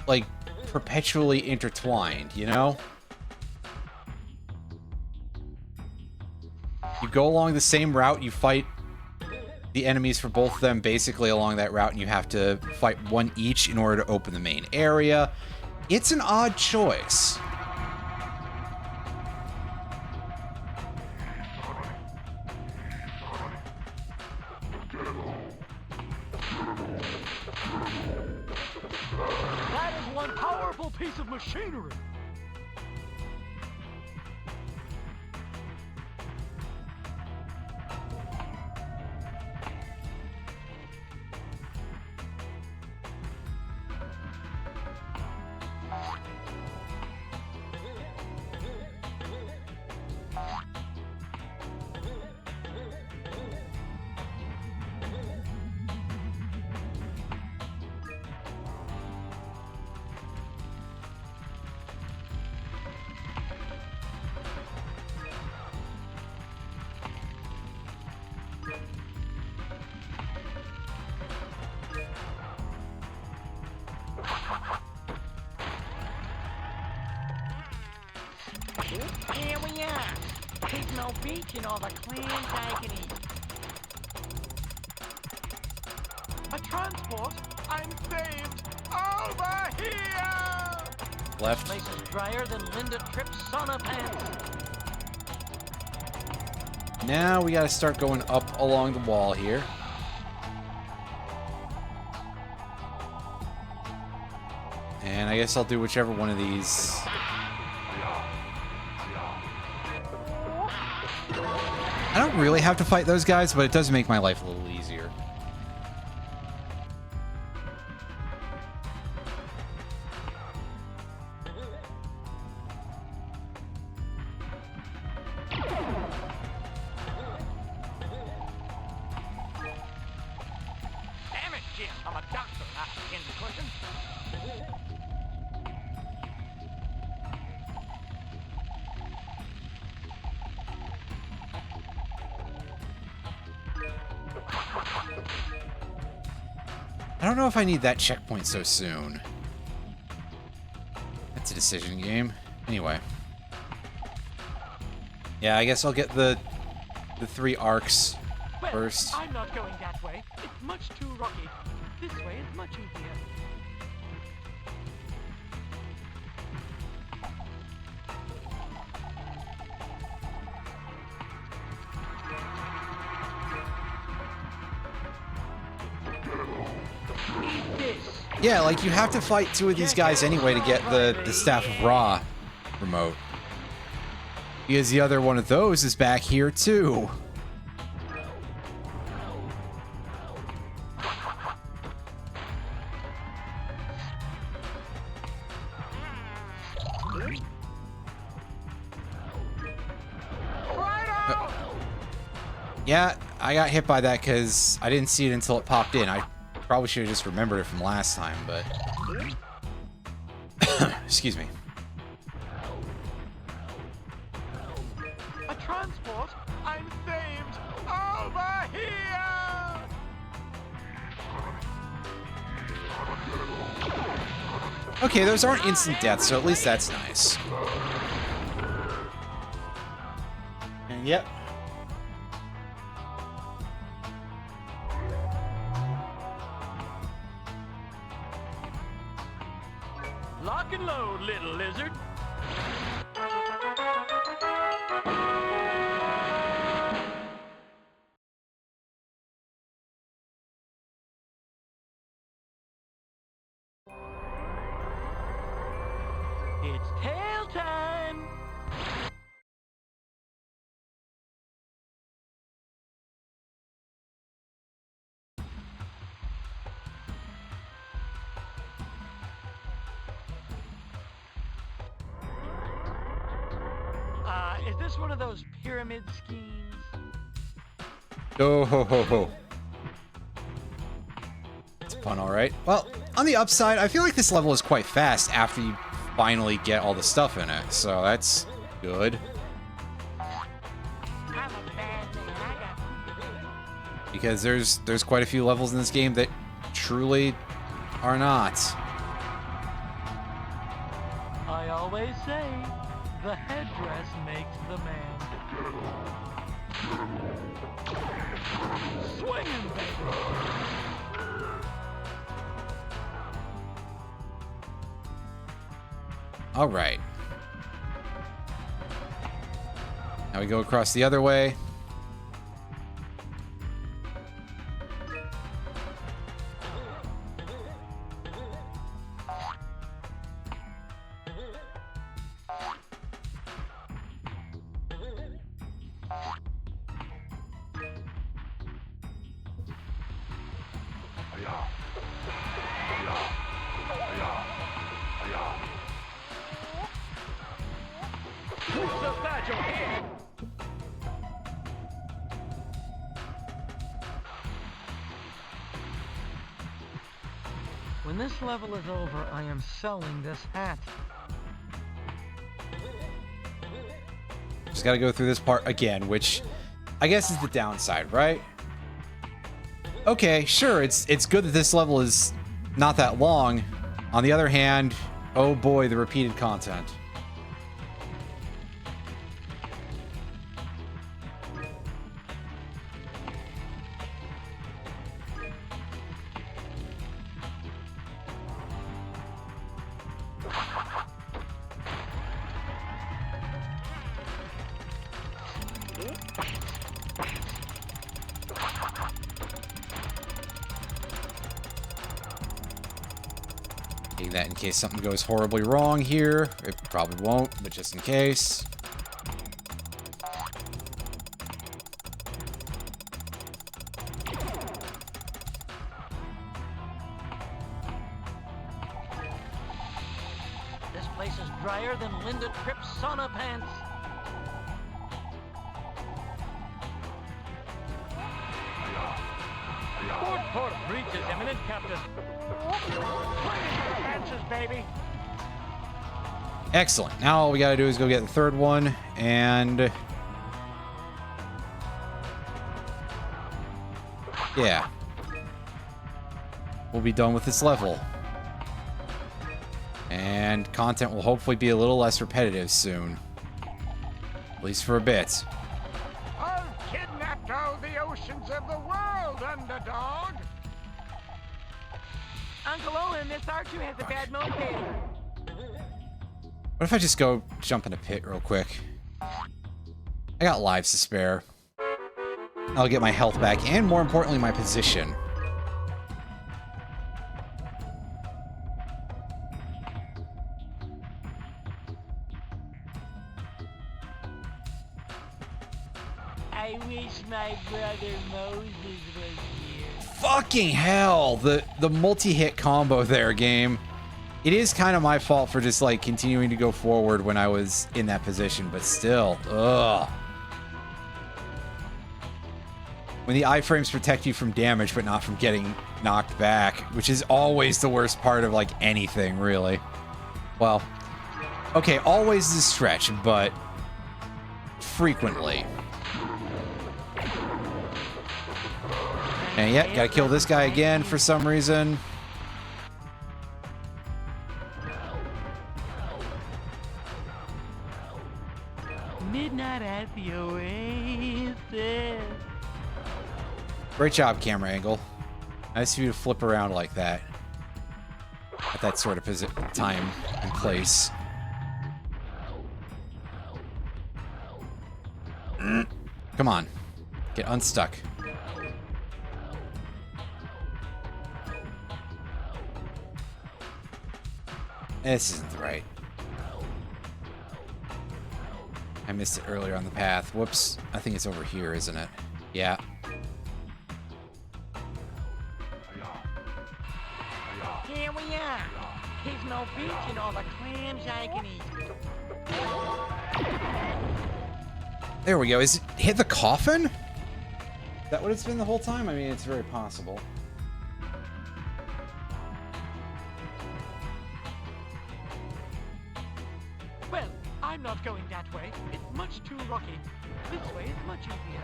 like perpetually intertwined, you know? You go along the same route, you fight the enemies for both of them basically along that route, and you have to fight 1 each in order to open the main area. It's an odd choice. That is one powerful piece of machinery. Here we are. Pigmo Beach and all the clams I can eat. A transport? I'm saved! Over here! Left. Place is drier than Linda Tripp's sauna pants. Now we gotta start going up along the wall here. And I guess I'll do whichever one of these. I don't really have to fight those guys, but it does make my life a little easier. Damn it, Jim. I'm a doctor, not a candy cushion. I don't know if I need that checkpoint so soon. decision game. Anyway. Yeah, I guess I'll get the 3 arcs Well, first. I'm not going that way. It's much too rocky. This way is much easier. Eat this. Yeah, like you have to fight 2 of these guys anyway to get the Staff of Ra remote. Because the other one of those is back here too. Yeah, I got hit by that because I didn't see it until it popped in. I probably should have just remembered it from last time, but... Excuse me. A transport? I'm saved! Over here! Okay, those aren't instant deaths, so at least that's nice. And yep. Lock and load, little lizard. It's tail time! Is this one of those pyramid schemes? Oh ho ho ho. It's fun, alright. Well, on the upside, I feel like this level is quite fast after you finally get all the stuff in it, so that's good. Because there's quite a few levels in this game that truly are not. I always say, the headdress makes the man. Swinging, baby! All right. Now we go across the other way. When this level is over, I am selling this hat. Just gotta go through this part again, which I guess is the downside, right? Okay, sure, it's good that this level is not that long. On the other hand, oh boy, the repeated content. That in case something goes horribly wrong here. It probably won't, but just in case. This place is drier than Linda Tripp's sauna pants. Port breach is imminent, Captain. Fences, baby. Excellent. Now all we gotta do is go get the third one, and... yeah. We'll be done with this level. And content will hopefully be a little less repetitive soon. At least for a bit. I've kidnapped all the oceans of the world, underdog. Uncle Owen, Miss R2 has a bad moped. What if I just go jump in a pit real quick? I got lives to spare. I'll get my health back, and more importantly, my position. I wish my brother Moses was here. Fucking hell! The multi-hit combo there, game. It is kind of my fault for just, like, continuing to go forward when I was in that position, but still. Ugh. When the iframes protect you from damage, but not from getting knocked back, which is always the worst part of, like, anything, really. Well, okay, always is a stretch, but frequently. And yeah, gotta kill this guy again for some reason. Midnight at the Oasis. Great job, camera angle. Nice of you to flip around like that. At that sort of time and place. Come on. Get unstuck. This isn't right. I missed it earlier on the path. Whoops. I think it's over here, isn't it? Yeah. Here we are. Pismo Beach and all the clams I can eat. There we go. Is it hit the coffin? Is that what it's been the whole time? I mean, it's very possible. Well, I'm not going that way. It's much too rocky. This way is much easier.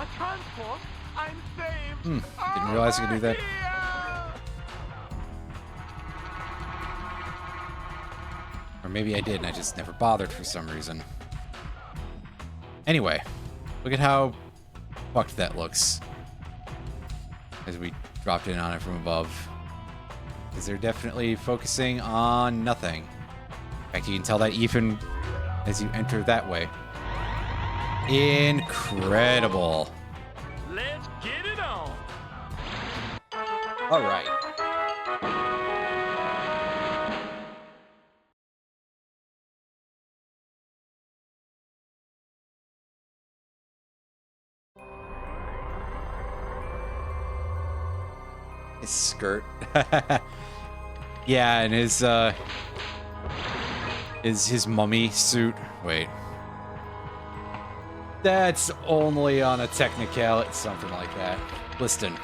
A transport? I'm saved! Didn't realize I could do that. Or maybe I did and I just never bothered for some reason. Anyway, look at how fucked that looks. As we dropped in on it from above. Because they're definitely focusing on nothing. In fact, you can tell that even as you enter that way. Incredible. Let's get it on. All right. His skirt. Yeah, and his mummy suit. Wait. That's only on a technicality, something like that. Listen.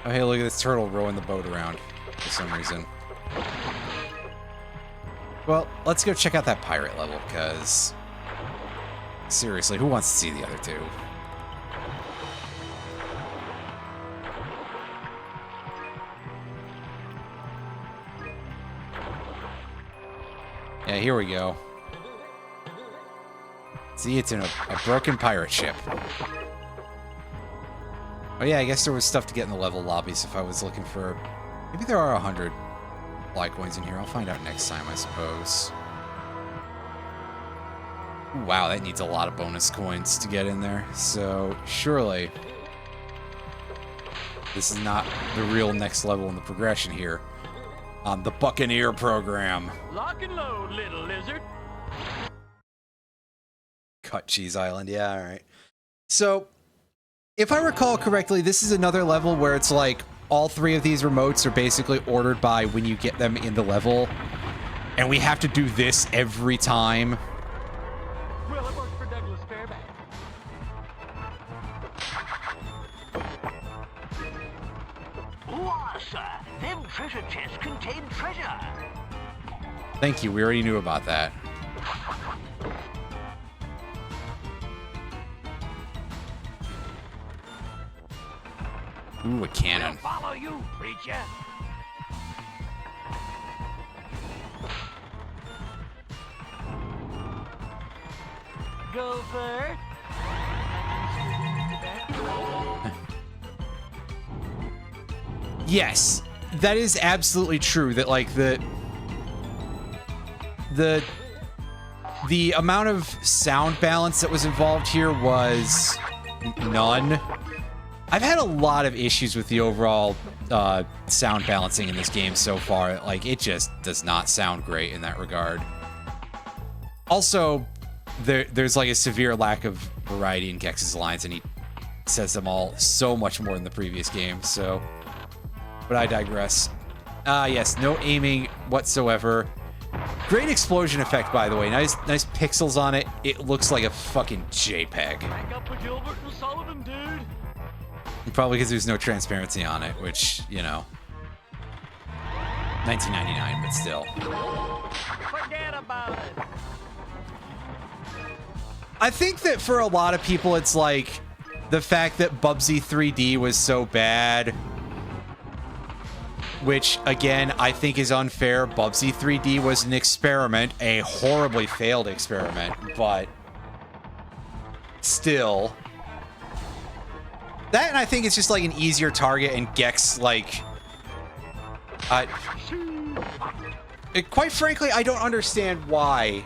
Oh, hey, look at this turtle rowing the boat around for some reason. Well, let's go check out that pirate level, because... seriously, who wants to see the other two? Yeah, here we go. See, it's in a broken pirate ship. Oh yeah, I guess there was stuff to get in the level lobbies if I was looking for... maybe there are 100 fly coins in here. I'll find out next time, I suppose. Wow, that needs a lot of bonus coins to get in there. So, surely... this is not the real next level in the progression here. On the Buccaneer program. Lock and load, little lizard. Cut Cheese Island, yeah, alright. So, if I recall correctly, this is another level where it's like all three of these remotes are basically ordered by when you get them in the level. And we have to do this every time. Well, it worked for Douglas Fairbanks. What sir. Them treasure chests contain treasure. Thank you. We already knew about that. Ooh, a cannon. Follow you, preacher. Gopher. Yes, that is absolutely true. That like the amount of sound balance that was involved here was none. I've had a lot of issues with the overall sound balancing in this game so far. Like, it just does not sound great in that regard. Also, there's like a severe lack of variety in Gex's lines, and he says them all so much more than the previous game, so... But I digress. Yes, no aiming whatsoever. Great explosion effect, by the way. Nice pixels on it. It looks like a fucking JPEG. Hang up with Gilbert and Sullivan, dude. Probably because there's no transparency on it, which, you know... 1999, but still. Forget about it. I think that for a lot of people, it's like the fact that Bubsy 3D was so bad, which again, I think is unfair. Bubsy 3D was an experiment, a horribly failed experiment, but still. That, and I think it's just like an easier target, and Gex, like, quite frankly, I don't understand why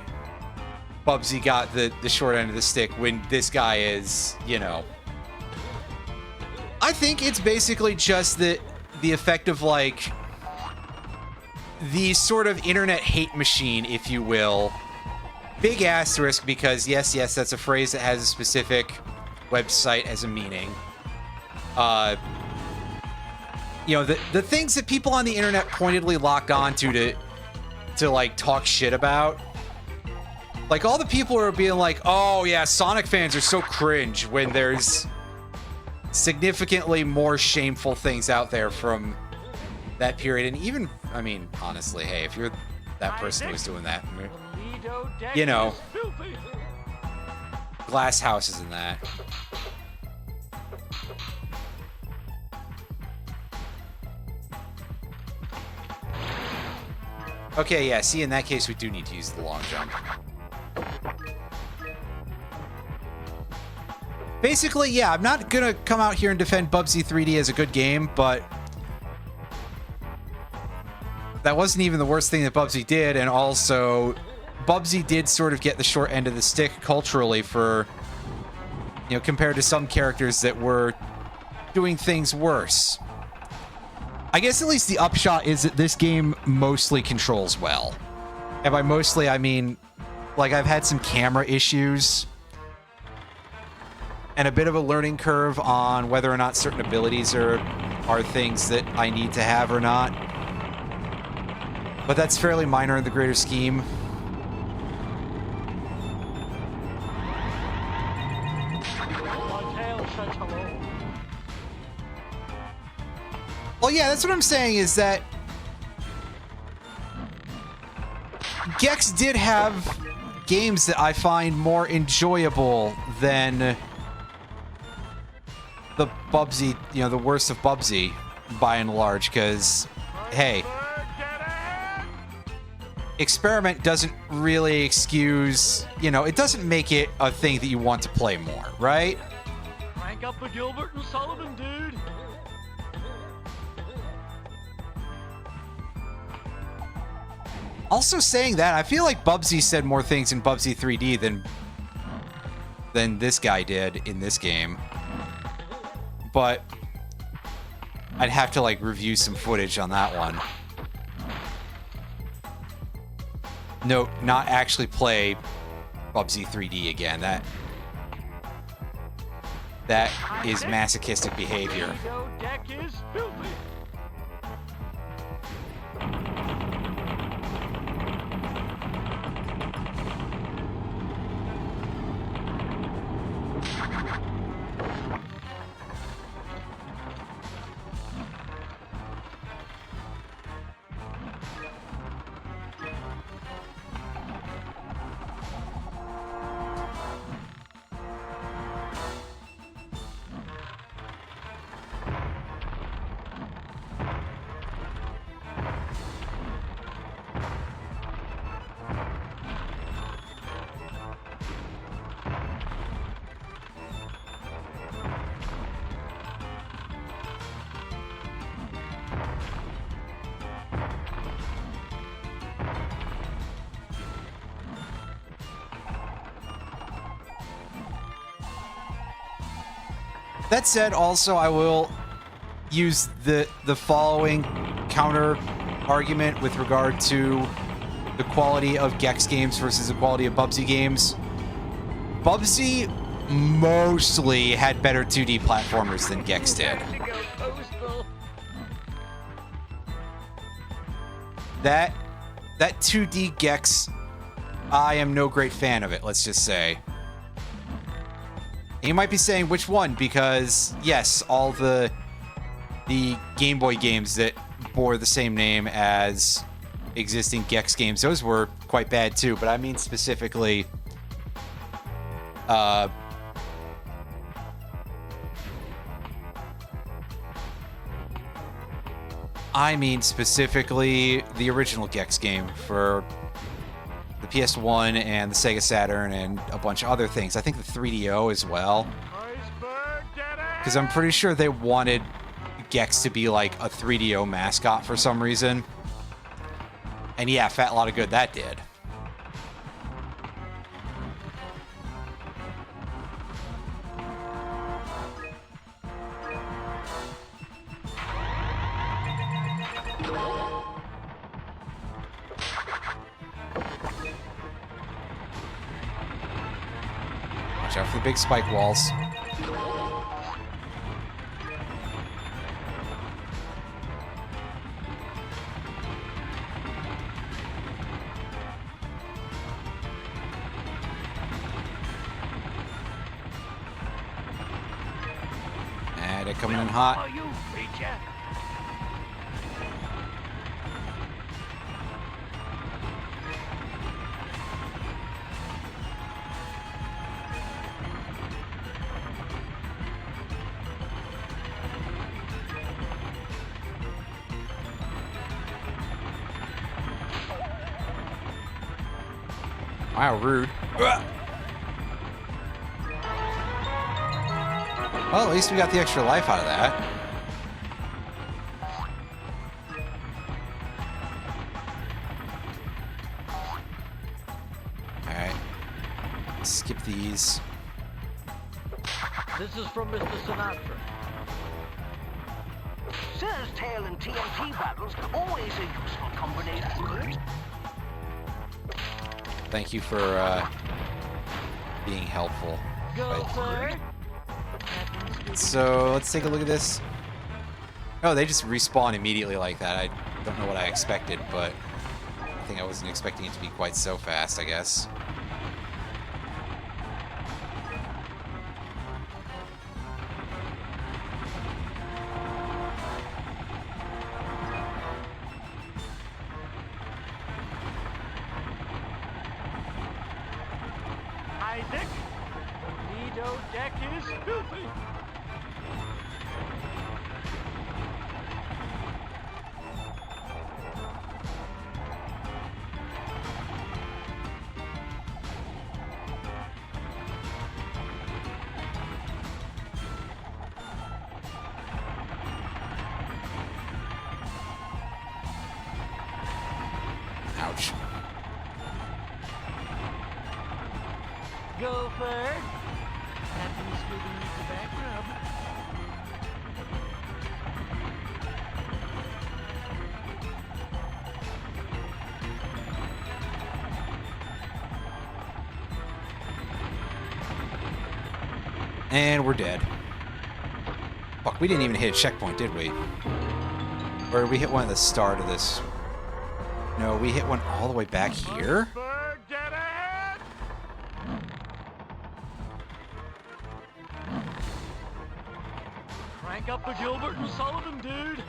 Bubsy got the short end of the stick when this guy is, you know. I think it's basically just the effect of, like, the sort of internet hate machine, if you will. Big asterisk, because yes, that's a phrase that has a specific website as a meaning. You know, the things that people on the internet pointedly lock on to like talk shit about. Like, all the people are being like, oh yeah, Sonic fans are so cringe, when there's significantly more shameful things out there from that period. And even, I mean, honestly, hey, if you're that person who was doing that, you know, glass houses and that. Okay, yeah, see, in that case, we do need to use the long jump. Basically, yeah, I'm not gonna come out here and defend Bubsy 3D as a good game, but that wasn't even the worst thing that Bubsy did, and also Bubsy did sort of get the short end of the stick culturally for, you know, compared to some characters that were doing things worse. I guess at least the upshot is that this game mostly controls well. And by mostly, I mean, like, I've had some camera issues and a bit of a learning curve on whether or not certain abilities are things that I need to have or not. But that's fairly minor in the greater scheme. Well, yeah, that's what I'm saying, is that Gex did have games that I find more enjoyable than the Bubsy, you know, the worst of Bubsy, by and large, because, hey, experiment doesn't really excuse, you know, it doesn't make it a thing that you want to play more, right? Crank up the Gilbert and Sullivan, dude. Also saying that, I feel like Bubsy said more things in Bubsy 3D than this guy did in this game. But I'd have to, like, review some footage on that one. No, not actually play Bubsy 3D again. That is masochistic behavior. Deck is filthy. That said, also, I will use the following counter argument with regard to the quality of Gex games versus the quality of Bubsy games. Bubsy mostly had better 2D platformers than Gex did. That 2D Gex, I am no great fan of it, let's just say. And you might be saying which one, because yes, all the Game Boy games that bore the same name as existing Gex games, those were quite bad too, but I mean specifically the original Gex game for the PS1 and the Sega Saturn and a bunch of other things. I think the 3DO as well. Because I'm pretty sure they wanted Gex to be like a 3DO mascot for some reason. And yeah, fat lot of good that did. Watch out for the big spike walls. And it coming in hot. Are you, creature? Wow, rude. Well, at least we got the extra life out of that. Alright. Skip these. This is from Mr. Sinatra. Says tail and TNT battles, always a useful combination. Thank you for being helpful. Go, sir. So let's take a look at this. Oh, they just respawn immediately like that. I don't know what I expected, but I think I wasn't expecting it to be quite so fast, I guess. Isaac, Lido deck is filthy. Ouch. Gopher. Captain Scooby needs a back rub. And we're dead. Fuck, we didn't even hit a checkpoint, did we? Or did we hit one at the start of this? No, we hit one all the way back here? Iceberg dead ahead! Crank up the Gilbert and Sullivan, dude.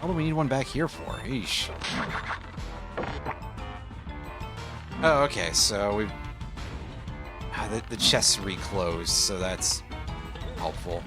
What do we need one back here for? Eesh. Oh, okay, so we've... the chest's reclosed, so that's helpful.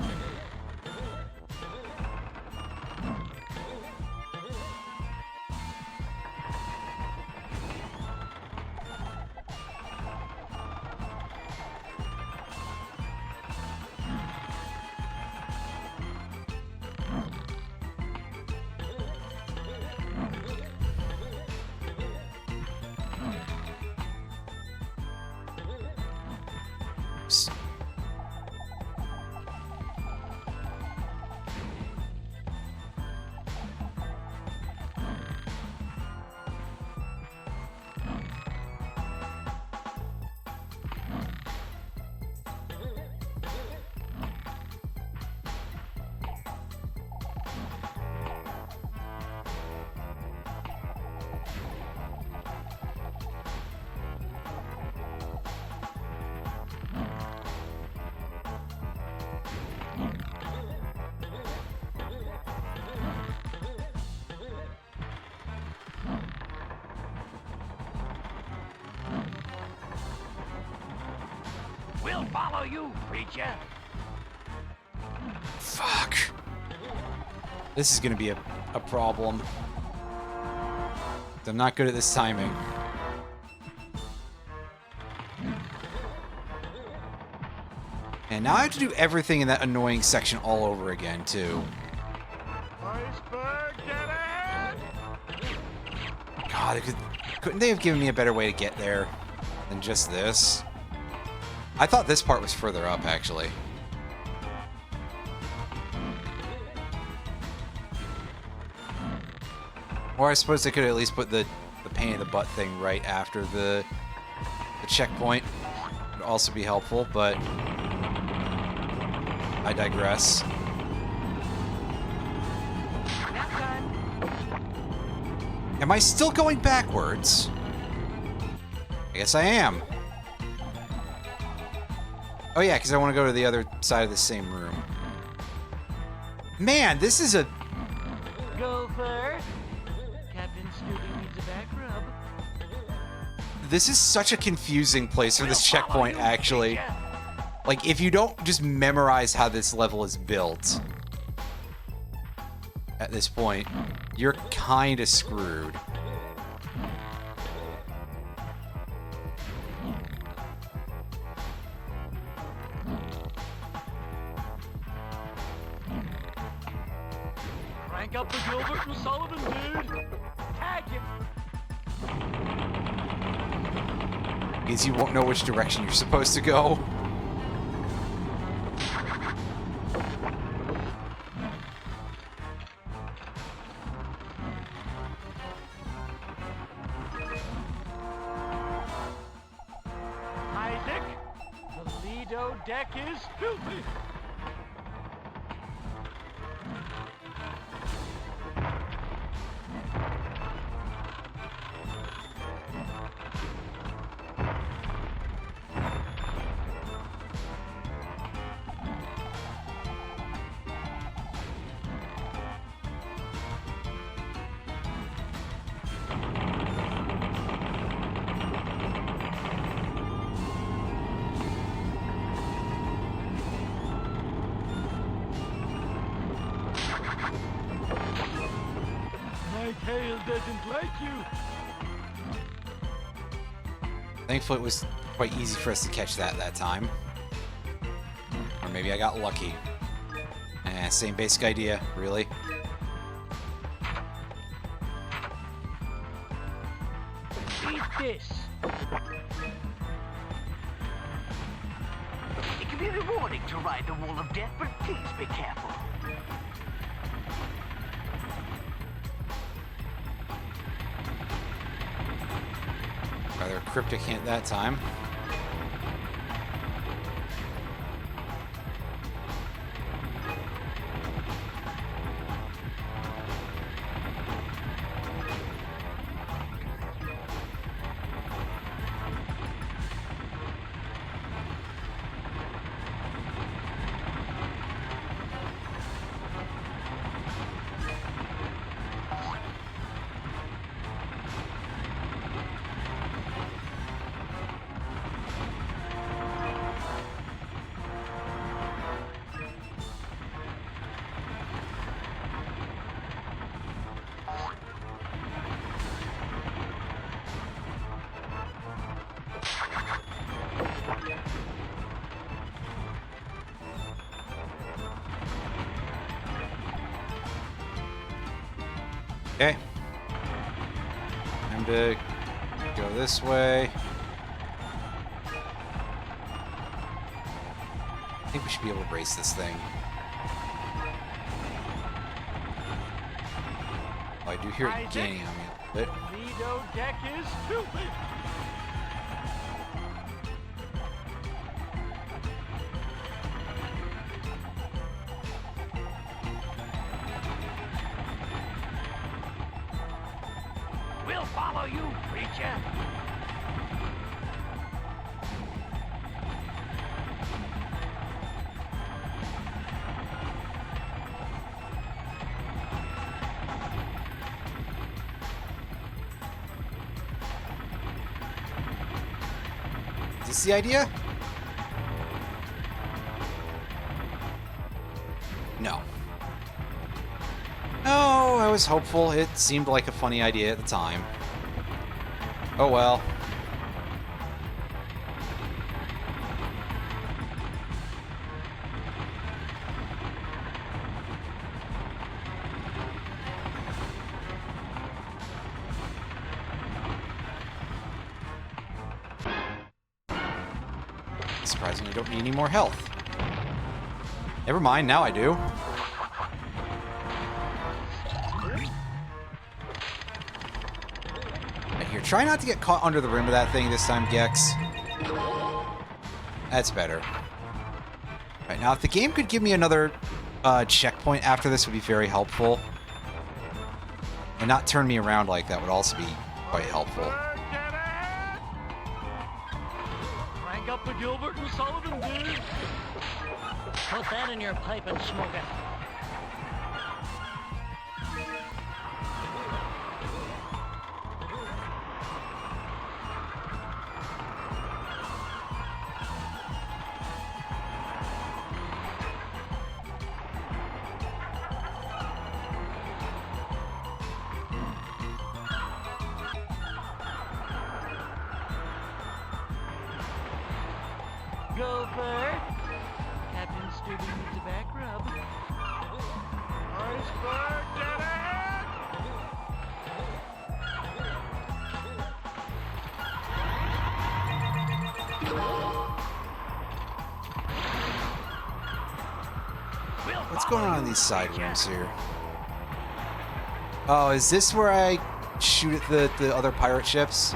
follow you, preacher. Fuck. This is gonna be a problem. I'm not good at this timing. And now I have to do everything in that annoying section all over again, too. Iceberg, get ahead! God, couldn't they have given me a better way to get there than just this? I thought this part was further up, actually. Or I suppose they could at least put the pain in the butt thing right after the checkpoint. Would also be helpful, but I digress. Am I still going backwards? I guess I am. Oh yeah, because I want to go to the other side of the same room. Man, this is a... Gopher. Captain Scooby needs a back rub. This is such a confusing place for this checkpoint, actually. Like, if you don't just memorize how this level is built at this point, you're kind of screwed. Crank up the Gilbert and Sullivan, dude. Tag him. Means you won't know which direction you're supposed to go. Isaac, the Lido deck is filthy. My tail doesn't like you. Thankfully, it was quite easy for us to catch that time. Or maybe I got lucky. Same basic idea, really. Eat this. It can be rewarding to ride the wall of death, but please be careful. Rather a cryptic hint that time. Okay. Time to go this way. I think we should be able to brace this thing. Oh, I do hear it gaining on me a little bit. Lido deck is filthy. We'll follow you, preacher. Is this the idea? No. No, I was hopeful. It seemed like a funny idea at the time. Oh well. Surprisingly, I don't need any more health. Never mind, now I do. Right here, try not to get caught under the rim of that thing this time, Gex. That's better. Right, now if the game could give me another checkpoint after this would be very helpful. And not turn me around like that would also be quite helpful. Crank up the Gilbert and Sullivan, dude. Put that in your pipe and smoke it. Gopher. Captain Stubby needs a back rub. Iceberg, get ahead! What's going on in these side rooms here? Oh, is this where I shoot at the other pirate ships?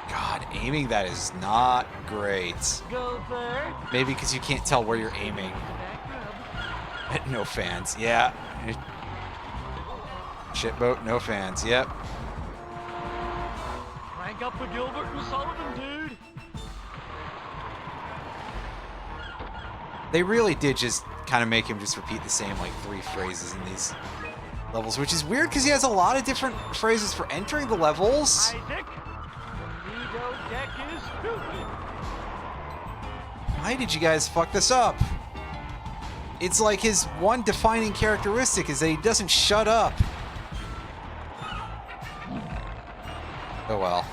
God, aiming that is not great. Gopher. Maybe because you can't tell where you're aiming. Back rub. No fans. Yeah. Shipboat, no fans. Yep. Crank up the Gilbert and Sullivan, dude. They really did just kind of make him just repeat the same like 3 phrases in these levels, which is weird because he has a lot of different phrases for entering the levels. Isaac. The Lido deck is stupid. Why did you guys fuck this up? It's like his one defining characteristic is that he doesn't shut up. Oh well.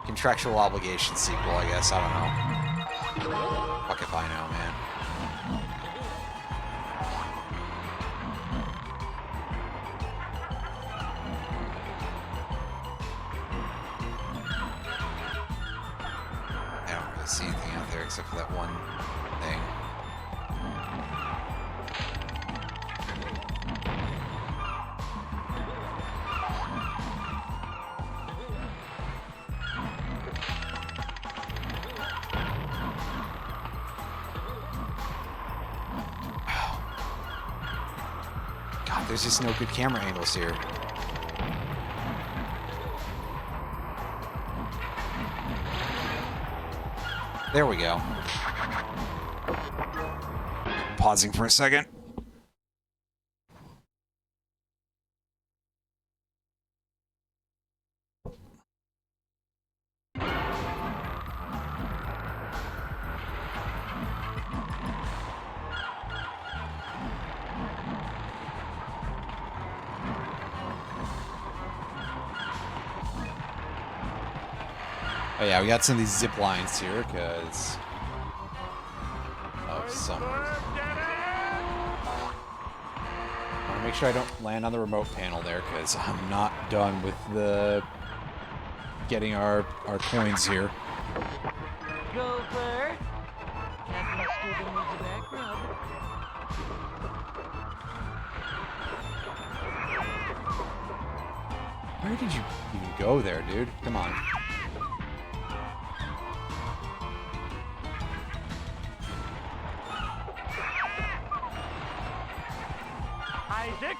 Contractual obligation sequel, I guess. I don't know. Fuck if I know, man. I don't really see anything out there except for that one thing. God, there's just no good camera angles here. There we go. Pausing for a second. Oh yeah, we got some of these zip lines here because of some. I want to make sure I don't land on the remote panel there because I'm not done with the getting our coins here. Gopher. Captain Stubby needs a back rub. Where did you even go there, dude? Come on. Isaac.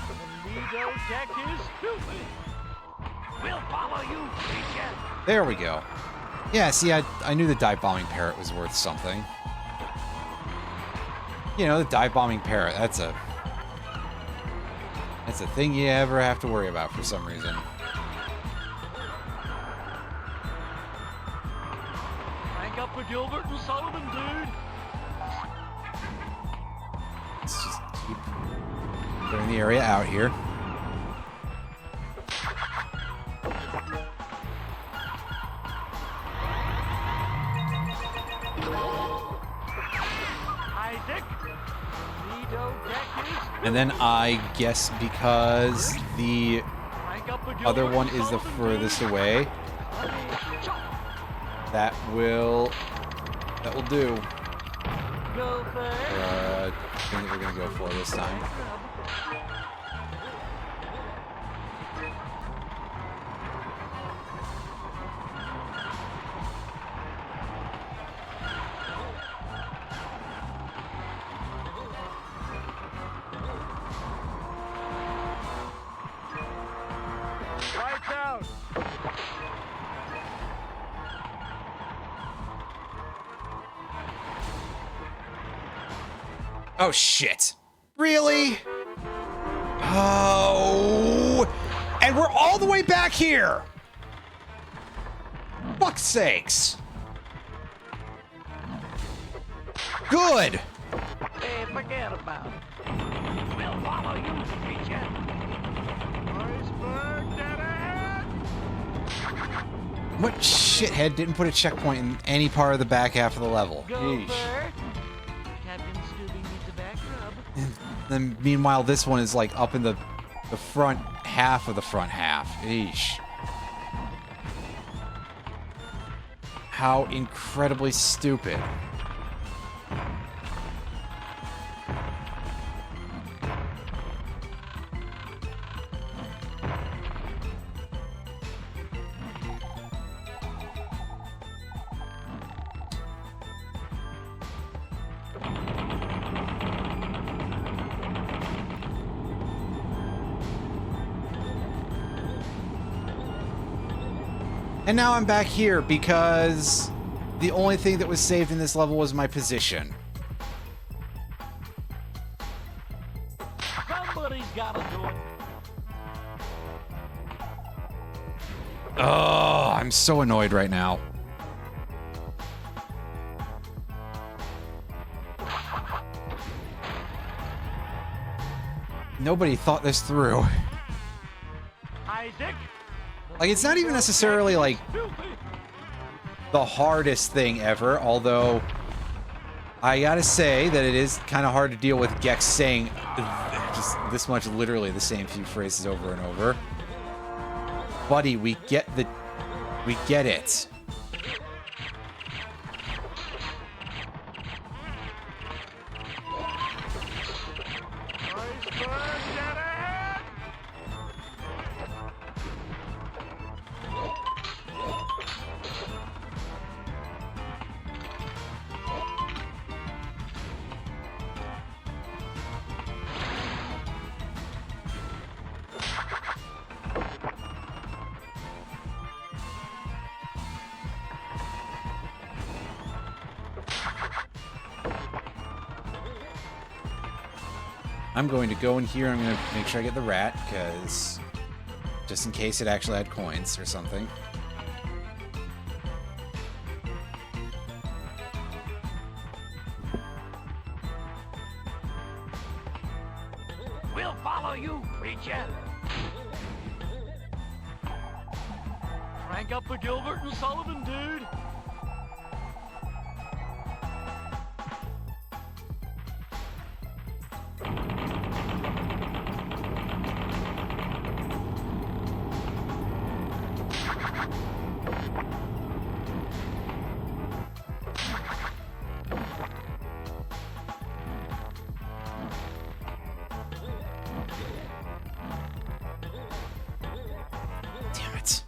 The Lido deck is stupid. We'll follow you, creature. There we go. Yeah, see, I knew the dive bombing parrot was worth something. You know, the dive-bombing parrot. That's a thing you ever have to worry about for some reason. Rank up for Gilbert and Sullivan, dude. Let's just keep clearing the area out here. Isaac. Lido Deckers. And then I guess because the Rank up for Gilbert other one and is the Sullivan, furthest dude. away, that will do. Go first. Thing that we're gonna go for this time. Lights out. Oh shit! Really? Oh, and we're all the way back here. Fuck's sakes! Good. Hey, forget about it. We'll follow you, creature. Iceberg dead ahead. What shithead didn't put a checkpoint in any part of the back half of the level? Go Yeesh. first. Captain Scooby needs a back rub. Then meanwhile, this one is like up in the front half of the front half. Eesh. How incredibly stupid. And now I'm back here because the only thing that was saved in this level was my position. Somebody's gotta do it. Oh, I'm so annoyed right now. Nobody thought this through. Isaac. Like, it's not even necessarily like Filthy. the hardest thing ever, although I gotta say that it is kind of hard to deal with Gex saying just this much, literally the same few phrases over and over. Buddy, we get it. Iceberg dead ahead. I'm going to go in here. I'm going to make sure I get the rat, because just in case it actually had coins or something. We'll follow you, creature. Crank up for Gilbert and Sullivan, dude. Damn it.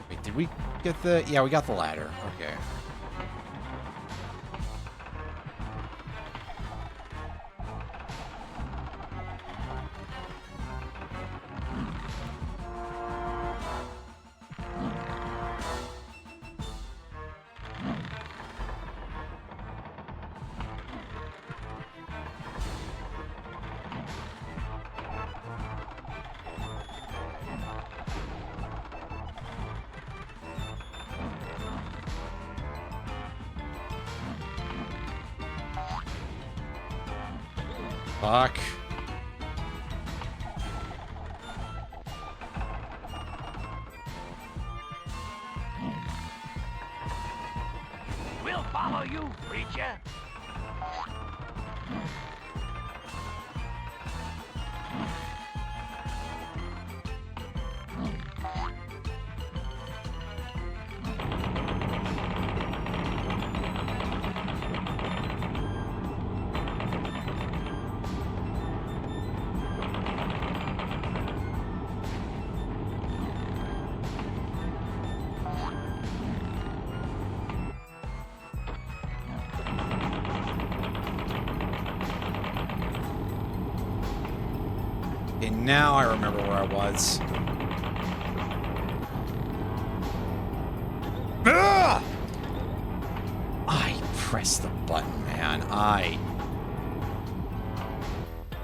Wait, did we get the... Yeah, we got the ladder. Okay. Fuck. We'll follow you, preacher. Okay, now I remember where I was. Ugh! I pressed the button, man.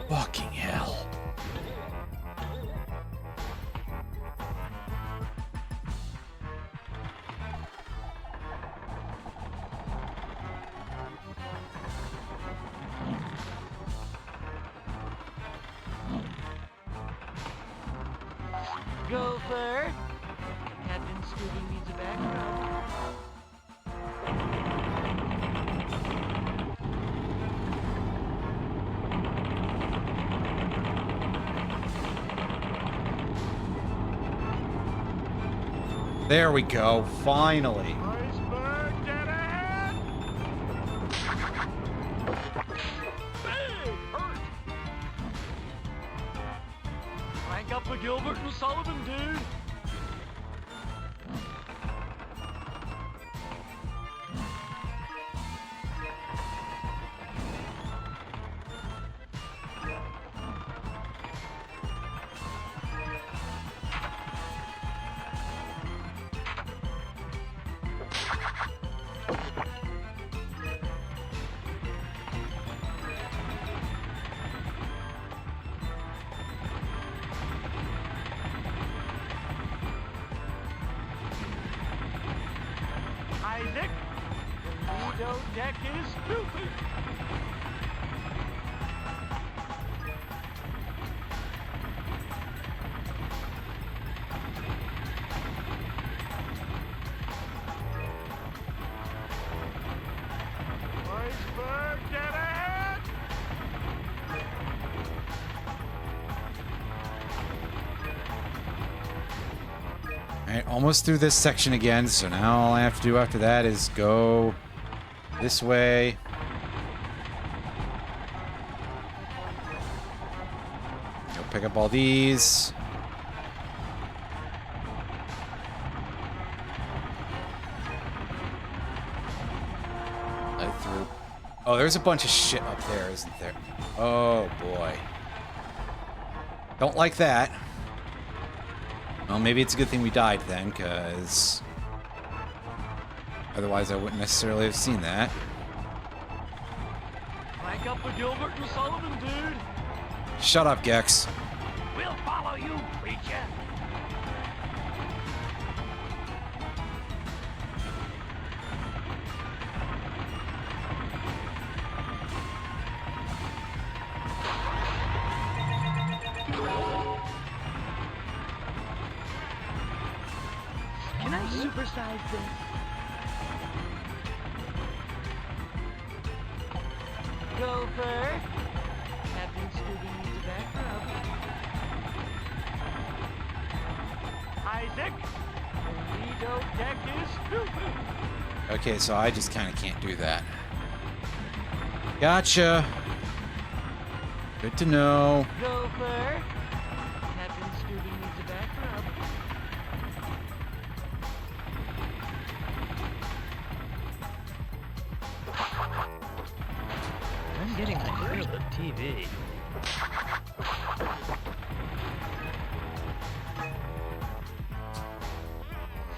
Fucking hell. Gopher. Captain Scooby needs a back rub. There we go. Finally. Iceberg dead ahead! Big hurt! Crank up the Gilbert and Sullivan, dude. Isaac, the Lido deck is filthy. Iceberg dead ahead! Alright, almost through this section again, so now all I have to do after that is go this way. Go pick up all these. Right through. Oh, there's a bunch of shit up there, isn't there? Oh boy. Don't like that. Well, maybe it's a good thing we died then, because otherwise I wouldn't necessarily have seen that. Crank up the Gilbert and Sullivan, dude. Shut up, Gex. We'll follow you, preacher. Can I supersize this? Gopher. Captain Scooby needs a back rub. Isaac, the Lido deck is filthy. Okay, so I just kind of can't do that. Gotcha. Good to know. Gopher. Captain Scooby needs a back rub. I'm getting the feel of TV.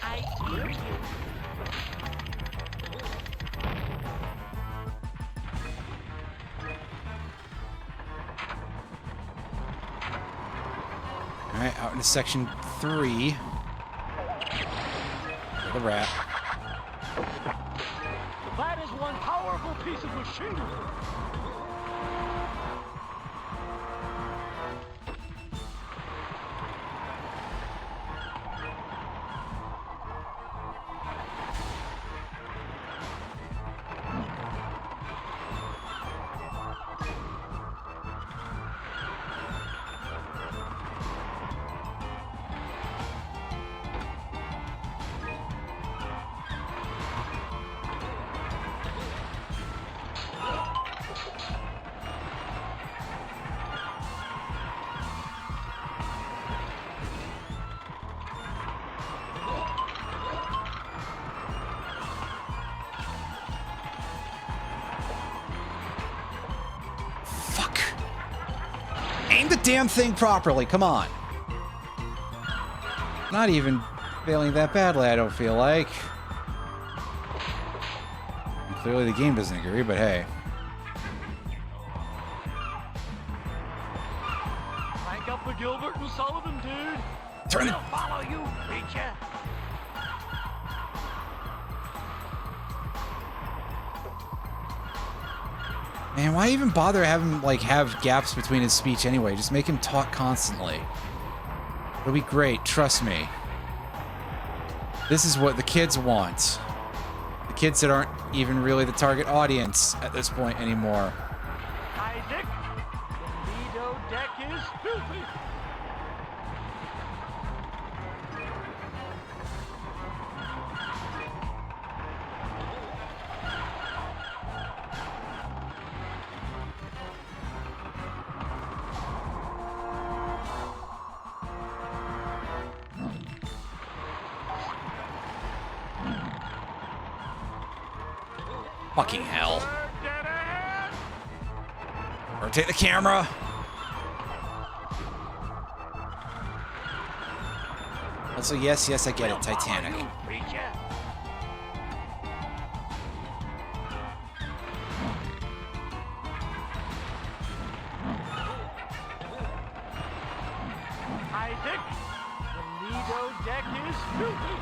I hear you. Alright, out into section 3. The rat. That is one powerful piece of machinery. aim the damn thing properly. Come on. Not even failing that badly, I don't feel like. And clearly the game doesn't agree, but hey. Rank up for Gilbert and Sullivan, dude. Turn it. We'll follow you, creature. Man, why even bother having him, like, have gaps between his speech anyway? Just make him talk constantly. It'll be great, trust me. This is what the kids want. The kids that aren't even really the target audience at this point anymore. Isaac, the Lido deck is filthy. Fucking hell. Rotate the camera. Also, yes, I get it. Titanic. Creature. Isaac, the Lido deck is filthy.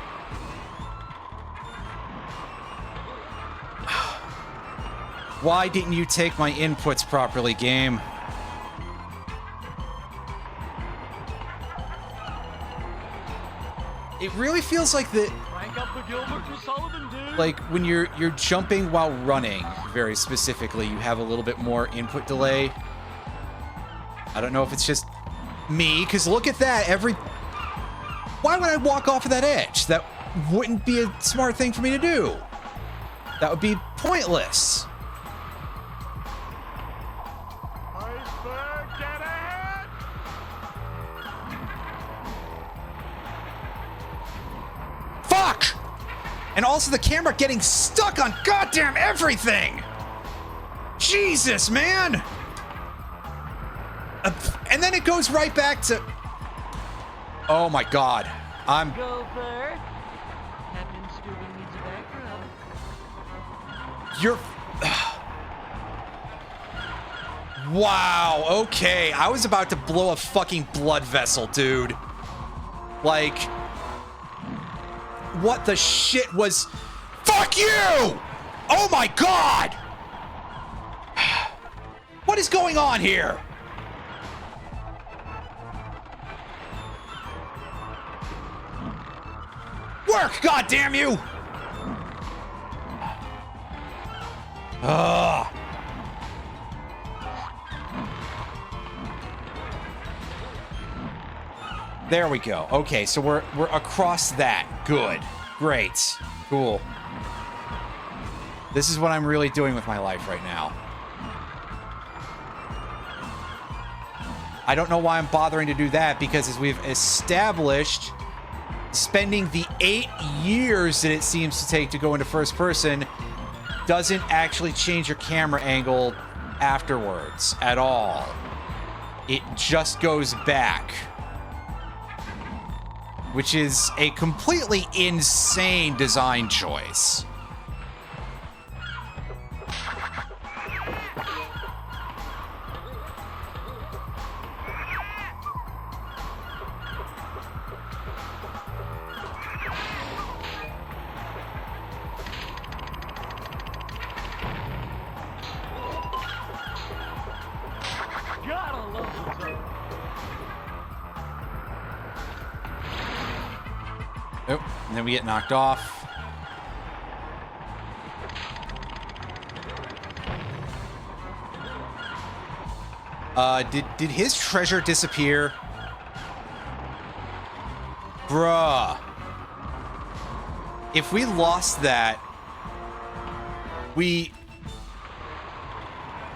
Why didn't you take my inputs properly, game? It really feels like the Rank up for Gilbert and Sullivan, dude. like when you're jumping while running, very specifically, you have a little bit more input delay. I don't know if it's just me, because look at that. Why would I walk off of that edge? That wouldn't be a smart thing for me to do. That would be pointless. Iceberg, get ahead! Fuck! And also the camera getting stuck on goddamn everything! Jesus, man! And then it goes right back to... Oh my god. I'm... Gopher. Captain Scooby needs a back rub. You're... Wow, okay. I was about to blow a fucking blood vessel, dude. Like... What the shit was... Fuck you! Oh my god! What is going on here? Work, goddamn you! Ugh. There we go. Okay, so we're across that. Good. Great. Cool. This is what I'm really doing with my life right now. I don't know why I'm bothering to do that, because as we've established, spending the 8 years that it seems to take to go into first person doesn't actually change your camera angle afterwards at all. It just goes back. Which is a completely insane design choice. Gotta love the zone. Oh, and then we get knocked off. Did his treasure disappear? Bruh. If we lost that,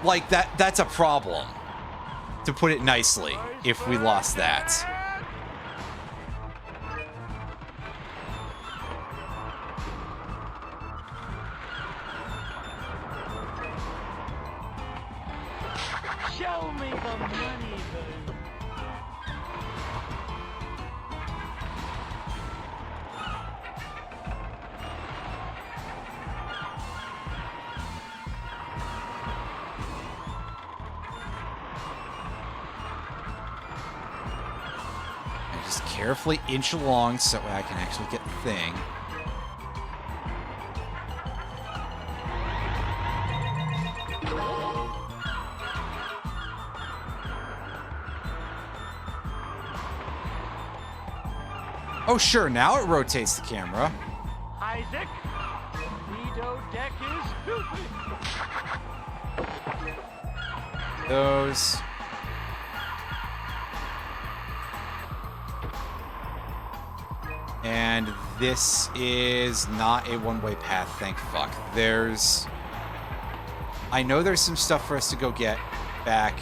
like that's a problem, to put it nicely, if we lost that. Show me the money, boo. carefully inch along so I can actually get the thing. Oh, sure, now it rotates the camera. Isaac, Lido deck is filthy. Those. And this is not a one-way path, thank fuck. There's... I know there's some stuff for us to go get back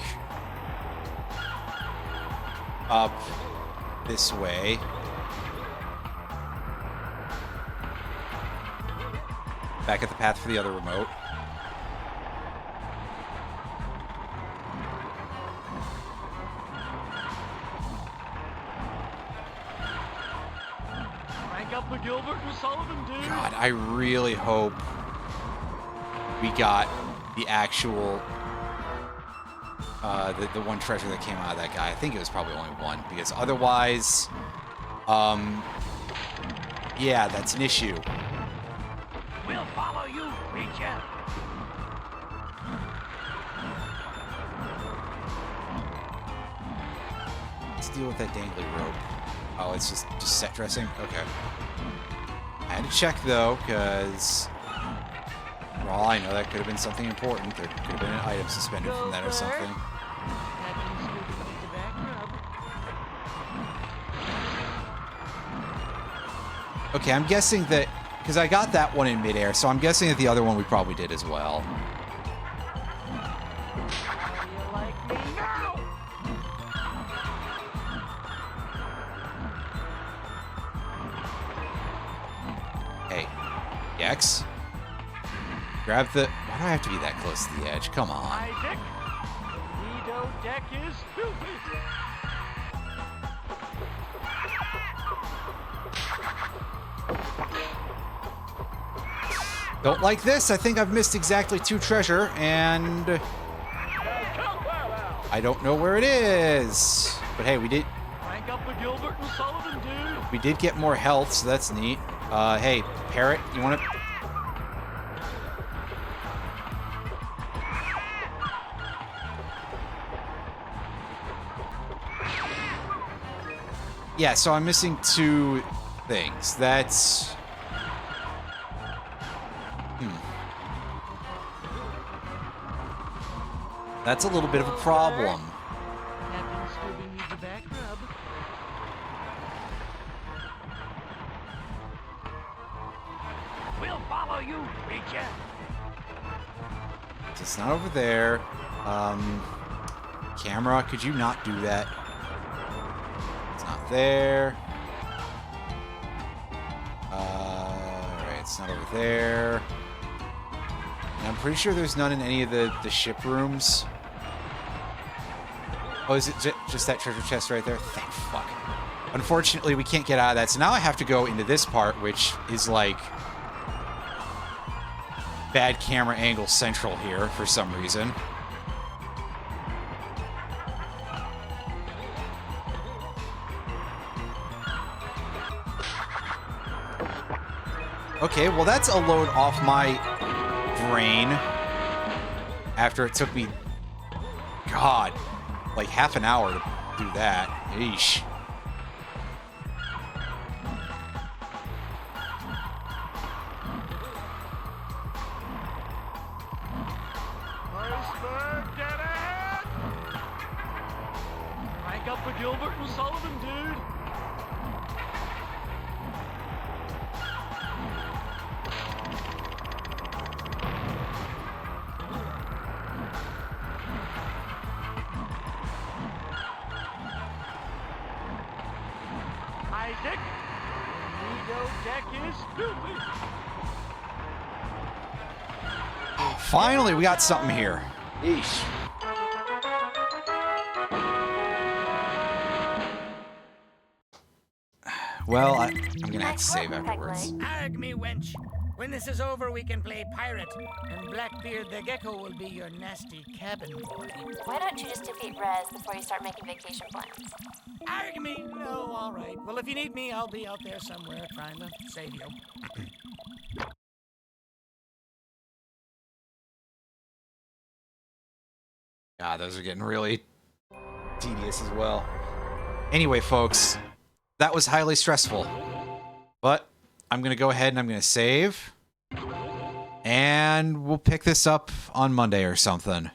up this way. Back at the path for the other remote. Rank up the Gilbert and Sullivan, dude. God, I really hope we got the actual, the one treasure that came out of that guy. I think it was probably only one, because otherwise, yeah, that's an issue. We'll follow you, creature. Let's deal with that dangly rope. Oh, it's just set dressing? Okay. I had to check, though, because for all I know, that could have been something important. There could have been an item suspended from that or something. Okay, I'm guessing that... Because I got that one in midair, so I'm guessing that the other one we probably did as well. Hey, Gex. Grab the... Why do I have to be that close to the edge? Come on. Isaac, Lido deck is filthy. Don't like this. I think I've missed exactly 2 treasure, and I don't know where it is. But hey, we did. Rank up the Gilbert and Sullivan, dude. We did get more health, so that's neat. Hey, Parrot, you want to? Yeah, so I'm missing 2 things. That's. That's a little bit of a problem. Captain Scooby needs a back rub. We'll follow you, creature. It's not over there. Camera, could you not do that? It's not there. Alright, it's not over there. And I'm pretty sure there's none in any of the ship rooms. Oh, is it just that treasure chest right there? Thank fuck. Unfortunately, we can't get out of that, so now I have to go into this part, which is like bad camera angle central here for some reason. Okay, well that's a load off my brain after it took me, God, like half an hour to do that. Yeesh. Iceberg, get ahead! Rank up the Gilbert and Sullivan, dude. Isaac, Lido deck is filthy. Finally, we got something here. Yeesh. Well, I'm gonna have to save afterwards. Ag me, wench. When this is over, we can play pirate, and Blackbeard the Gecko will be your nasty cabin boy. Why don't you just defeat Rez before you start making vacation plans? Arg me! Oh, all right. Well, if you need me, I'll be out there somewhere trying to save you. God, those are getting really tedious as well. Anyway, folks, that was highly stressful. But I'm going to go ahead and I'm going to save. And we'll pick this up on Monday or something.